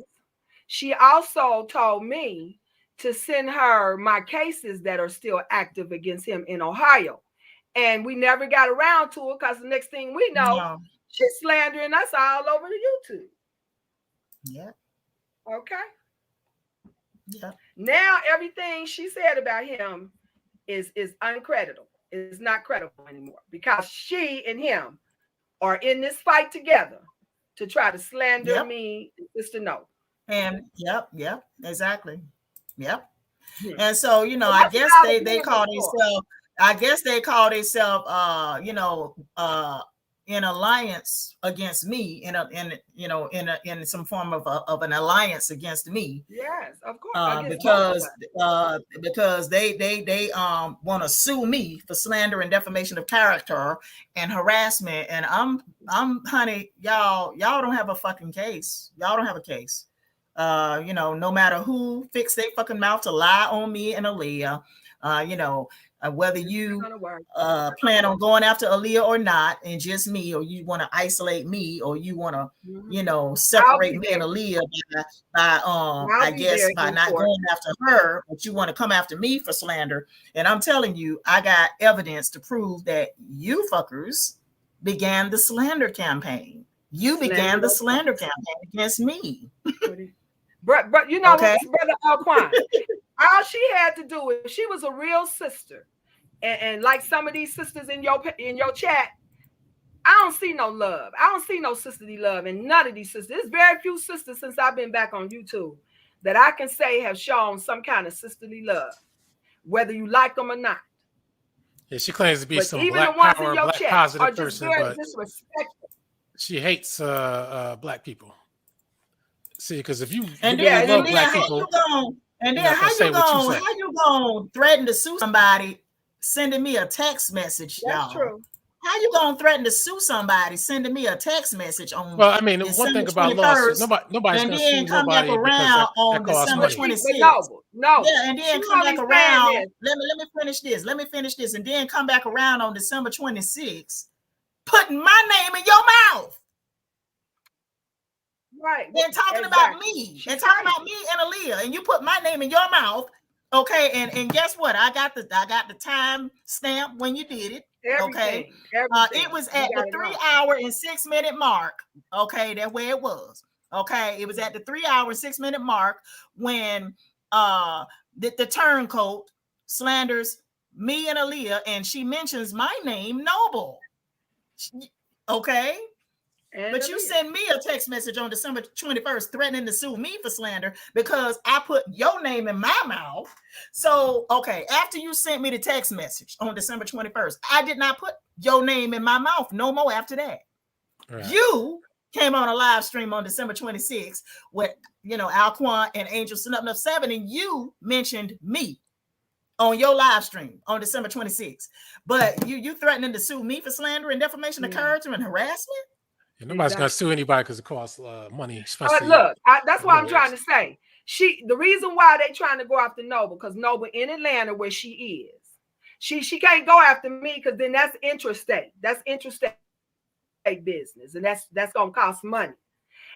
C: she also told me to send her my cases that are still active against him in Ohio. And we never got around to it because the next thing we know, she's slandering us all over the YouTube.
D: Yeah.
C: Okay.
D: Yeah.
C: Now everything she said about him is uncredible. It's not credible anymore because she and him are in this fight together to try to slander me, Sister No.
D: And exactly. Yep. And so, I guess they call themselves, in alliance against me, in some form of an alliance against me.
C: Yes, of course.
D: Because they want to sue me for slander and defamation of character and harassment. And I'm honey, y'all don't have a fucking case. Y'all don't have a case. No matter who fixed their fucking mouth to lie on me and Aaliyah, whether you plan on going after Aaliyah or not, and just me, or you want to isolate me, or you want to, separate me and Aaliyah by not going after her, but you want to come after me for slander. And I'm telling you, I got evidence to prove that you fuckers began the slander campaign. You began the slander campaign against me.
C: But Brother Alquan, all she had to do is, she was a real sister, and like some of these sisters in your chat, I don't see no love. I don't see no sisterly love in none of these sisters. There's very few sisters since I've been back on YouTube that I can say have shown some kind of sisterly love, whether you like them or not.
A: Yeah, she claims to be some
C: even
A: black
C: the ones
A: power,
C: in your
A: black
C: chat
A: positive
C: are just
A: person,
C: very
A: but
C: disrespectful.
A: she hates black people. See, because if you
D: really
A: love black people,
D: how you gonna threaten to sue somebody sending me a text message?
C: That's true.
D: How you gonna threaten to sue somebody sending me a text message on?
A: Well, I mean,
D: December
A: one thing about
D: 21st,
A: lawsuits, nobody's
D: and
A: gonna
D: then
A: sue
D: come back
A: nobody
D: around on December 26th.
C: No.
D: Yeah, and then come back around. Let me finish this. And then come back around on December 26th, putting my name in your mouth.
C: Right.
D: And talking about me. And talking about me and Aaliyah. And you put my name in your mouth. Okay. And guess what? I got the time stamp when you did it.
C: Everything.
D: It was at the 3 hour and 6 minute mark. Okay, that's where it was. Okay, it was at the 3 hour and 6 minute mark when the turncoat slanders me and Aaliyah, and she mentions my name, Noble. Okay. But you send me a text message on December 21st threatening to sue me for slander because I put your name in my mouth. So, okay, after you sent me the text message on December 21st, I did not put your name in my mouth no more after that. Right. You came on a live stream on December 26th with, Alquan and Angel Snup 7, and you mentioned me on your live stream on December 26th. But you threatening to sue me for slander and defamation of character and harassment?
A: Yeah, nobody's gonna sue anybody because it costs money.
C: Look, that's what I'm trying to say. The reason why they trying to go after Noble, because Noble in Atlanta, where she is, she can't go after me because then that's interstate. That's interstate business, and that's gonna cost money.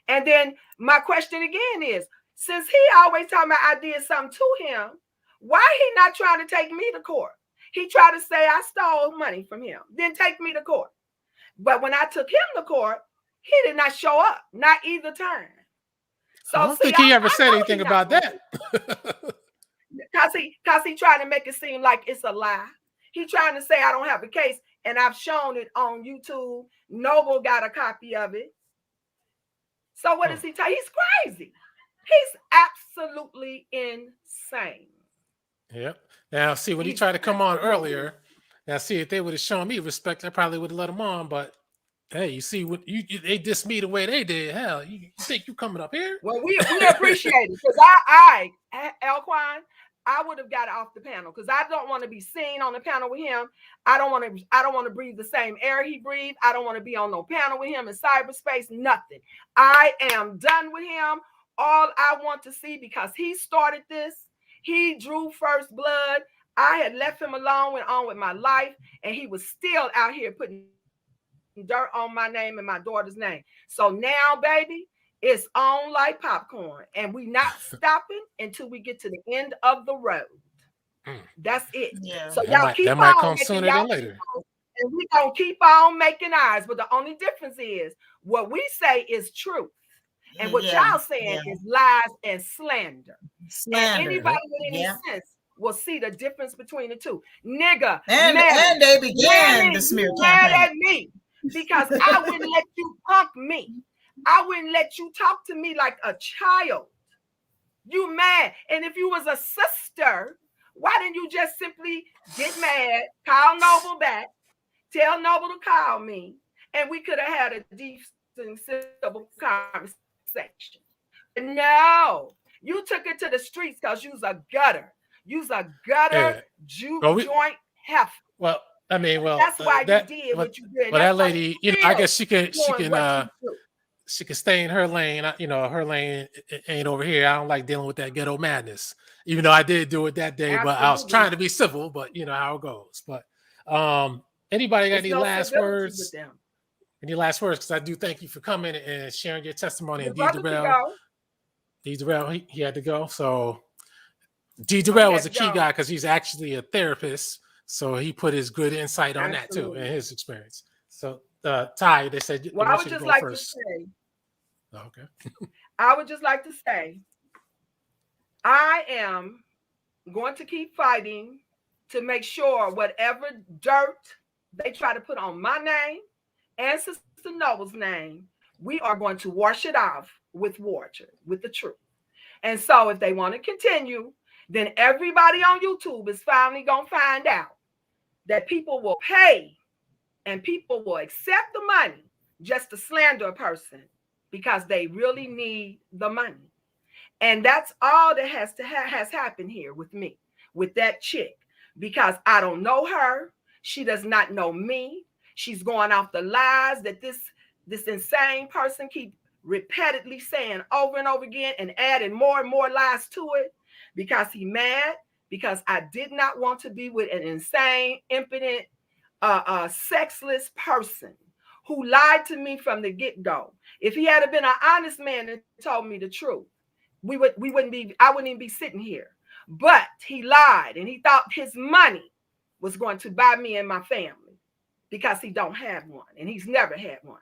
C: And then my question again is, since he always talking about I did something to him, why he not trying to take me to court? He tried to say I stole money from him, then take me to court. But when I took him to court, he did not show up, not either time. So
A: I don't think he ever said anything about that.
C: Because he tried to make it seem like it's a lie. He trying to say I don't have a case, and I've shown it on YouTube. Noble got a copy of it. So what does he tell? He's crazy. He's absolutely insane.
A: Yep. Now, see, when he tried to come on earlier, Now, see, if they would have shown me respect, I probably would have let them on. But hey, you see, what they dissed me the way they did. Hell, you think you coming up here?
C: Well, we appreciate it because Elquine, I would have got off the panel because I don't want to be seen on the panel with him. I don't want to breathe the same air he breathed. I don't want to be on no panel with him in cyberspace. Nothing. I am done with him. All I want to see, because he started this, he drew first blood. I had left him alone, went on with my life, and he was still out here putting dirt on my name and my daughter's name. So now, baby, it's on like popcorn, and we not stopping until we get to the end of the road. That's it.
D: Yeah.
C: So
A: that might come sooner than later.
C: And we gonna keep on making ours. But the only difference is what we say is truth. And what y'all saying is lies and slander. And anybody with any sense will see the difference between the two. Nigga.
D: And they began the smear campaign.
C: Mad at me because I wouldn't let you punk me. I wouldn't let you talk to me like a child. You mad. And if you was a sister, why didn't you just simply get mad, call Noble back, tell Noble to call me, and we could have had a decent civil conversation? No, you took it to the streets because you's a gutter. You's a gutter joint heifer.
A: Well, I mean,
C: that's why you did what you did.
A: Well, that lady, I guess she can stay in her lane. Her lane ain't over here. I don't like dealing with that ghetto madness. Even though I did do it that day, but I was trying to be civil. But you know how it goes. But anybody got any last words? Any last words? Because I do thank you for coming and sharing your testimony. And D. Durrell, he had to go. So D. Durrell was a key guy because he's actually a therapist. So he put his good insight on that too and his experience. So Ty, they said,
C: well, I would just like to say, I would just like to say, I am going to keep fighting to make sure whatever dirt they try to put on my name and Sister Noble's name, we are going to wash it off with water, with the truth. And so if they want to continue, then everybody on YouTube is finally going to find out that people will pay and people will accept the money just to slander a person because they really need the money. And that's all that has happened here with me, with that chick, because I don't know her. She does not know me. She's going off the lies that this insane person keep repeatedly saying over and over again and adding more and more lies to it because he mad, because I did not want to be with an insane, impotent, sexless person who lied to me from the get-go. If he had been an honest man and told me the truth, I wouldn't even be sitting here. But he lied and he thought his money was going to buy me and my family because he don't have one and he's never had one.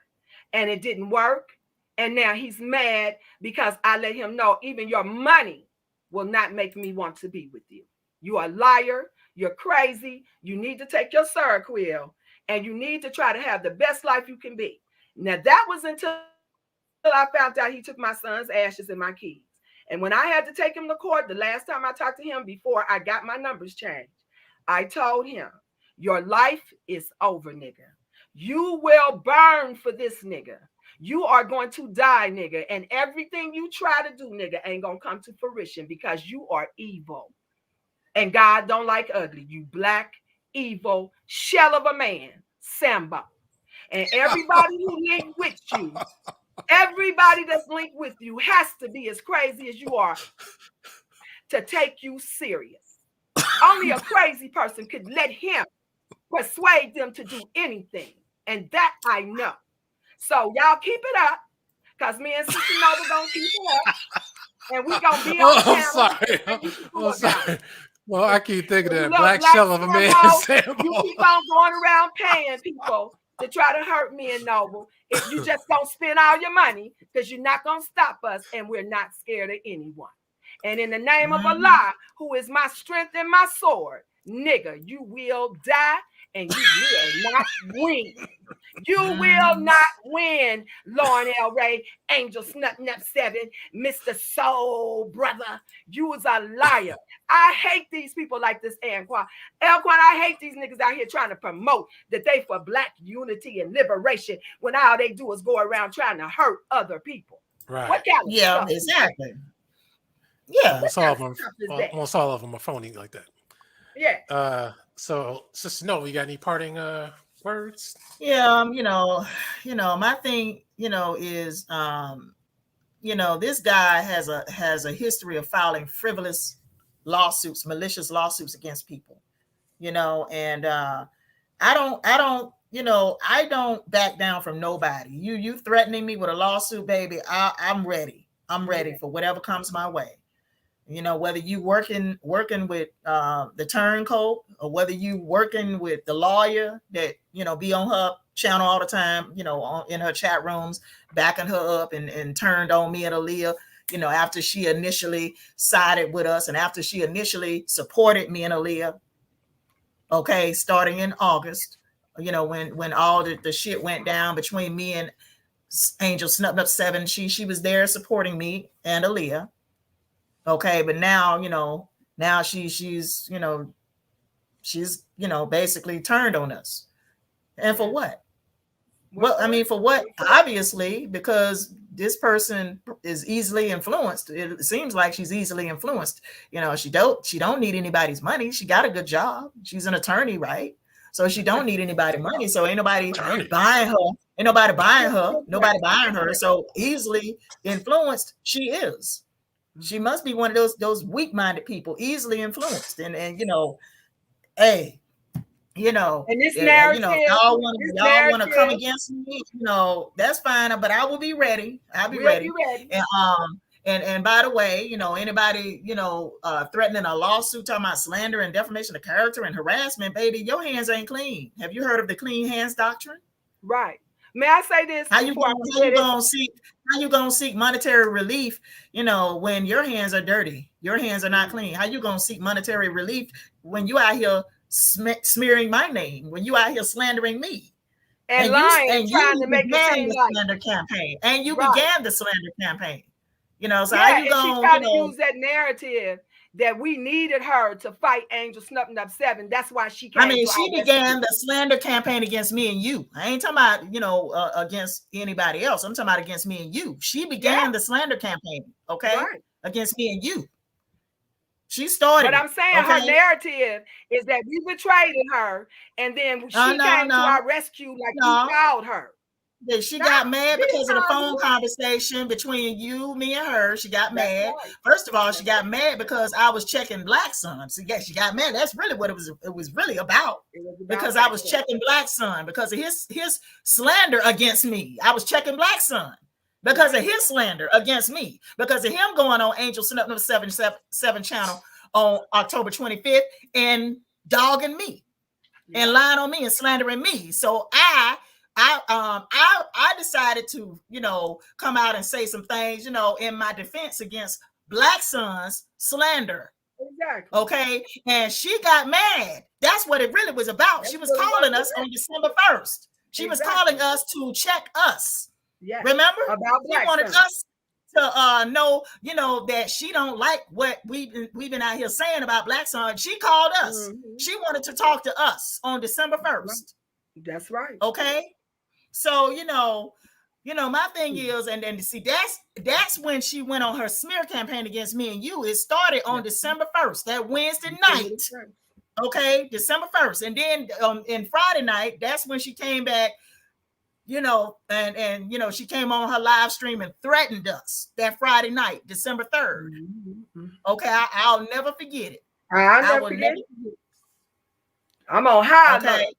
C: And it didn't work. And now he's mad because I let him know even your money will not make me want to be with you. You are a liar. You're crazy. You need to take your Seroquel and you need to try to have the best life you can be. Now that was until I found out he took my son's ashes and my keys. And when I had to take him to court, the last time I talked to him before I got my numbers changed, I told him, your life is over, nigga. You will burn for this nigga. You are going to die, nigga. And everything you try to do, nigga, ain't going to come to fruition because you are evil. And God don't like ugly. You black, evil, shell of a man, Sambo. And everybody who linked with you, everybody that's linked with you has to be as crazy as you are to take you serious. Only a crazy person could let him persuade them to do anything. And that I know. So y'all keep it up, because me and Sister Noble gonna keep it up. And we gonna be on
A: I'm sorry. Well, I keep thinking of that black
C: Black
A: shell of a man.
C: Sambo, you keep on going around paying people to try to hurt me and Noble. If you just gonna spend all your money, because you're not gonna stop us, and we're not scared of anyone. And in the name of Allah, who is my strength and my sword, nigga, you will die, and you will not win. You will not win, Lauren L. Ray, Angel Snut 7, Mr. Soul Brother. You was a liar. I hate these people like this, Anquan. Anquan, I hate these niggas out here trying to promote that they for black unity and liberation when all they do is go around trying to hurt other people.
A: Right.
C: What kind of
D: Yeah,
C: stuff
D: exactly. Yeah.
A: Almost all of them are phony like that.
C: Yeah.
A: So Sister Nova, you got any parting words?
D: Yeah, my thing, is this guy has a history of filing frivolous lawsuits, malicious lawsuits against people, and I don't back down from nobody. You threatening me with a lawsuit, baby, I'm ready. I'm ready for whatever comes my way. Whether you working with the turncoat, or whether you working with the lawyer that, be on her channel all the time, in her chat rooms, backing her up and turned on me and Aaliyah, after she initially sided with us and after she initially supported me and Aaliyah, okay, starting in August, when all the shit went down between me and Angel Snut 7, she was there supporting me and Aaliyah. Okay, but now, she's basically turned on us. And for what? Well, I mean, for what? Obviously, because this person is easily influenced. It seems like she's easily influenced. She don't need anybody's money. She got a good job. She's an attorney, right? So she don't need anybody's money. So ain't nobody buying her. Ain't nobody buying her. Nobody buying her. So easily influenced she is. She must be one of those weak-minded people, easily influenced, and hey,
C: and this narrative,
D: y'all want to come against me, that's fine, but I will be ready. I'll be ready. And by the way, anybody, threatening a lawsuit, talking about slander and defamation of character and harassment, baby, your hands ain't clean. Have you heard of the clean hands doctrine?
C: Right. May I say this?
D: How you gonna seek monetary relief, when your hands are dirty, your hands are not clean? How you gonna seek monetary relief when you out here smearing my name, when you out here slandering me
C: and lying, trying to make it seem like
D: slander campaign, and you began the slander campaign, so
C: yeah,
D: how you gonna
C: she tried to use that narrative that we needed her to fight Angel Snut 7. That's why she came.
D: I mean, she began the slander campaign against me and you. I ain't talking about, against anybody else. I'm talking about against me and you. She began the slander campaign, okay? Right. Against me and you. She started.
C: But I'm saying her narrative is that we betrayed her, and then she came to our rescue like we called her.
D: She got mad because of the phone conversation between you, me, and her. She got mad. Right. First of all, she got mad because I was checking Black Sun. So yeah, she got mad. That's really what it was really about. Because I was checking Black Sun because of his slander against me. I was checking Black Sun because of his slander against me. Because of him going on Angel Snut 7 channel on October 25th and dogging me and lying on me and slandering me. So I decided to, come out and say some things, in my defense against Black Sun's slander.
C: Exactly.
D: Okay. And she got mad. That's what it really was about. She was calling us on December 1st. She was calling us to check us.
C: Yeah.
D: Remember?
C: About
D: she wanted us to know, that she don't like what we've been out here saying about Black Sun. She called us. Mm-hmm. She wanted to talk to us on December 1st.
C: That's right.
D: Okay. So, my thing is, and see, that's when she went on her smear campaign against me and you. It started on December 1st, that Wednesday night. Okay, December 1st. And then in Friday night, that's when she came back, and she came on her live stream and threatened us that Friday night, December 3rd. Mm-hmm. Okay, I'll never forget it.
C: I will never forget it. I'm on high. Okay.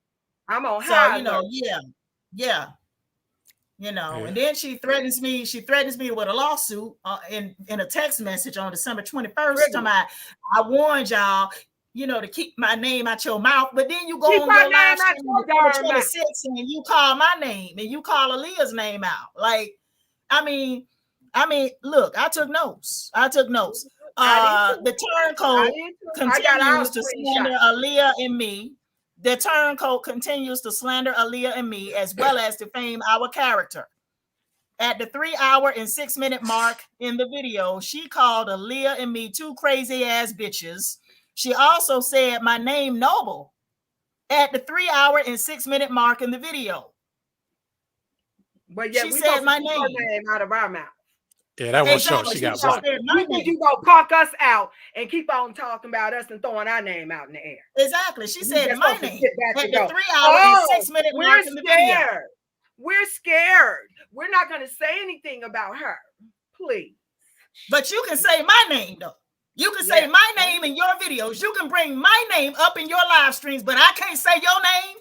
C: I'm on high.
D: So, yeah. And then she threatens me with a lawsuit in a text message on December 21st. Talking about, I warned y'all, to keep my name out your mouth. But then you go on your live stream on December 26th and you call my name and you call Aaliyah's name out. Like, I mean, look, I took notes. The turncoat continues to slander Aaliyah and me. The turncoat continues to slander Aaliyah and me, as well as defame our character. At the 3-hour and 6-minute mark in the video, she called Aaliyah and me 2 crazy ass bitches. She also said my name Noble at the 3-hour and 6-minute mark in the video.
C: But yeah,
D: she
C: we
D: said my
C: name out of our mouth.
A: Yeah, that won't show
D: Exactly.
A: she
D: She
A: got
D: just
A: blocked.
D: said my
C: You think
D: name.
C: you gonna park us out and keep on talking about us and throwing our name out in the air?
D: Exactly. She
C: You
D: said
C: just
D: my
C: supposed to
D: name
C: sit back
D: at
C: and
D: the
C: go,
D: 3-hour and 6-minute mark in the video.
C: scared. We're scared. We're not going to say anything about her. Please.
D: But you can say my name, though. You can say my name in your videos. You can bring my name up in your live streams, but I can't say your name.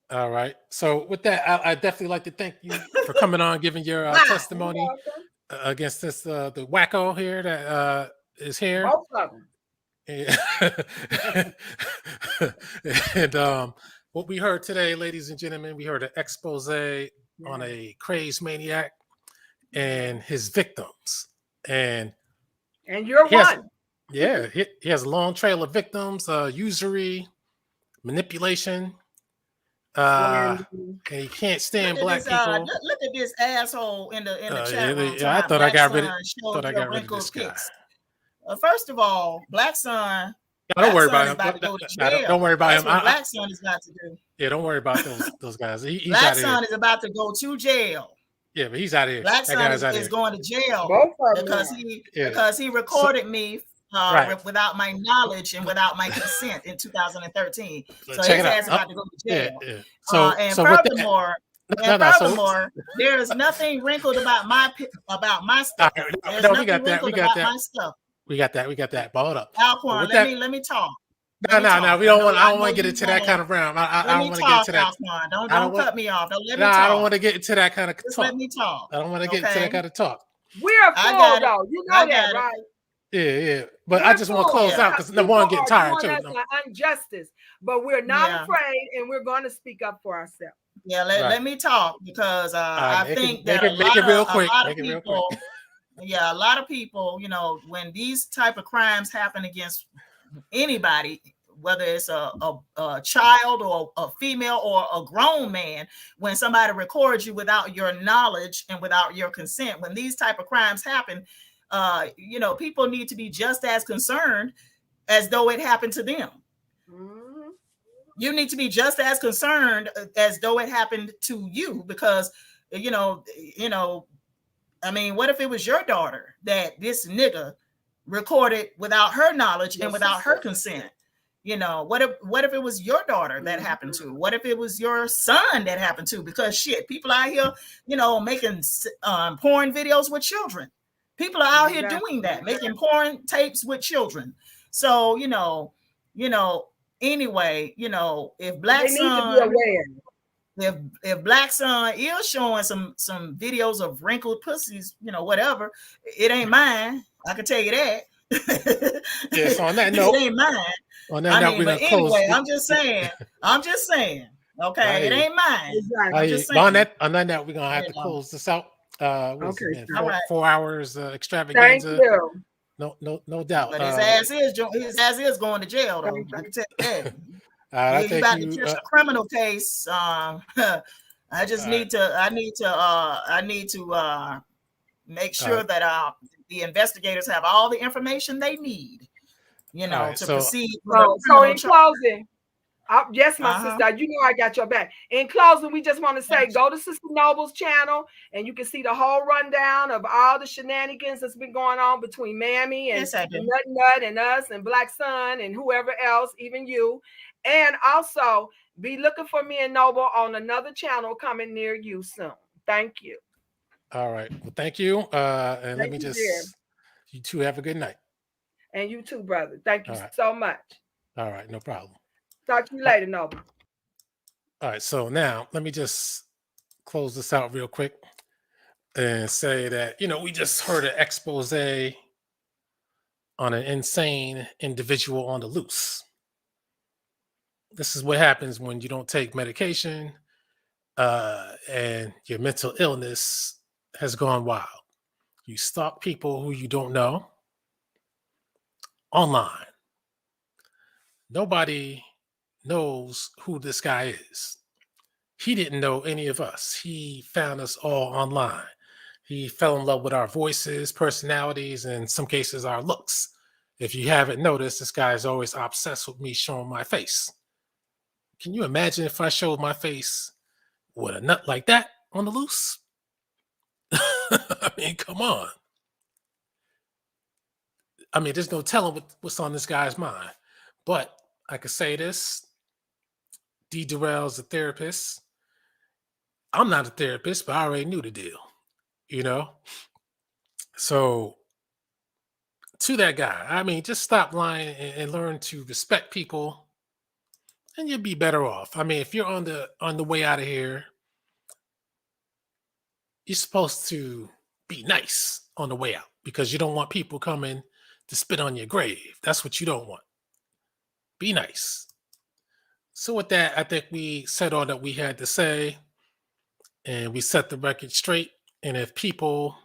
A: All right. So with that, I definitely like to thank you for coming on, giving your testimony against this the wacko here that is here.
C: Both of them.
A: And what we heard today, ladies and gentlemen, we heard an expose on a crazed maniac and his victims. And
C: you're one.
A: He has a long trail of victims, usury, manipulation. And he can't stand black people.
D: Look at this asshole in the chat room.
A: I thought I got rid of this guy.
D: First of all, Black Son.
A: Don't worry about him. Don't worry about him.
D: Black Son is about to do.
A: Yeah, don't worry about those guys. He's
D: Black Son is about to go to jail.
A: Yeah, but he's out of here.
D: Black Son is going to jail because he recorded me without my knowledge and without my consent in 2013. So his ass about to go to jail.
A: Yeah.
D: And furthermore, there is nothing wrinkled about my stuff.
A: We got that. We got that. Hold up.
D: Alcorn, let me talk.
A: No. We don't want. I don't want to get into that kind of realm. I don't want to get into that.
D: Don't cut me off. Don't let me talk.
A: I don't want to get into that kind of talk.
D: Just let me talk.
A: I don't want to get into that kind of talk.
C: We're full though. You know that, right?
A: Yeah. But I just want to close out because no one getting tired too.
C: Injustice, but we're not afraid, and we're going to speak up for ourselves.
D: Yeah, let me talk because I think that a lot of people, you know, when these type of crimes happen against anybody, whether it's a child or a female or a grown man, when somebody records you without your knowledge and without your consent, when these type of crimes happen, you know, people need to be just as concerned as though it happened to them. Mm-hmm. You need to be just as concerned as though it happened to you, because, you know, I mean, what if it was your daughter that this nigga recorded without her knowledge and without her consent? You know, what if it was your daughter that happened to? What if it was your son that happened to? Because shit, people out here, you know, making porn videos with children. People are out here doing that, making porn tapes with children. So, anyway, if Black Son, if Black Son is showing some videos of wrinkled pussies, whatever, it ain't mine. I can tell you that.
A: Yeah, so on that note,
D: it ain't mine.
A: On that note, we're gonna close.
D: Anyway, I'm just saying. Okay, it ain't mine.
A: I'm just saying. On that note, we're gonna have to close this out. Okay, 4 hours extravaganza.
C: Thank you.
A: No doubt.
D: But his ass is going to jail, though. I can tell you that. You about to catch a criminal case. I need to make sure that the investigators have all the information they need, to proceed.
C: So in closing, yes, my sister, I got your back. In closing, we just want to say, go to Sister Noble's channel, and you can see the whole rundown of all the shenanigans that's been going on between Mammy and Nut and us and Black Son and whoever else, even you. And also be looking for me and Noble on another channel coming near you soon. Thank you.
A: All right. Well, thank you. And let me just, you two have a good night.
C: And you too, brother. Thank you so much.
A: All right. No problem.
C: Talk to you later, Noble.
A: All right. So now let me just close this out real quick and say that, we just heard an expose on an insane individual on the loose. This is what happens when you don't take medication and your mental illness has gone wild. You stalk people who you don't know online. Nobody knows who this guy is. He didn't know any of us. He found us all online. He fell in love with our voices, personalities, and in some cases, our looks. If you haven't noticed, this guy is always obsessed with me showing my face. Can you imagine if I showed my face with a nut like that on the loose? I mean, come on. I mean, there's no telling what's on this guy's mind. But I could say this: D. Durrell's a therapist. I'm not a therapist, but I already knew the deal, you know? So, to that guy, I mean, just stop lying and learn to respect people, and you'll be better off. I mean, if you're on the way out of here, you're supposed to be nice on the way out because you don't want people coming to spit on your grave. That's what you don't want. Be nice. So with that, I think we said all that we had to say, and we set the record straight. And if people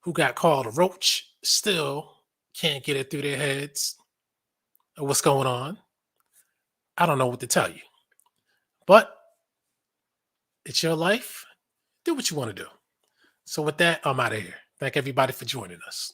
A: who got called a roach still can't get it through their heads of what's going on, I don't know what to tell you. But it's your life. Do what you want to do. So with that, I'm out of here. Thank everybody for joining us.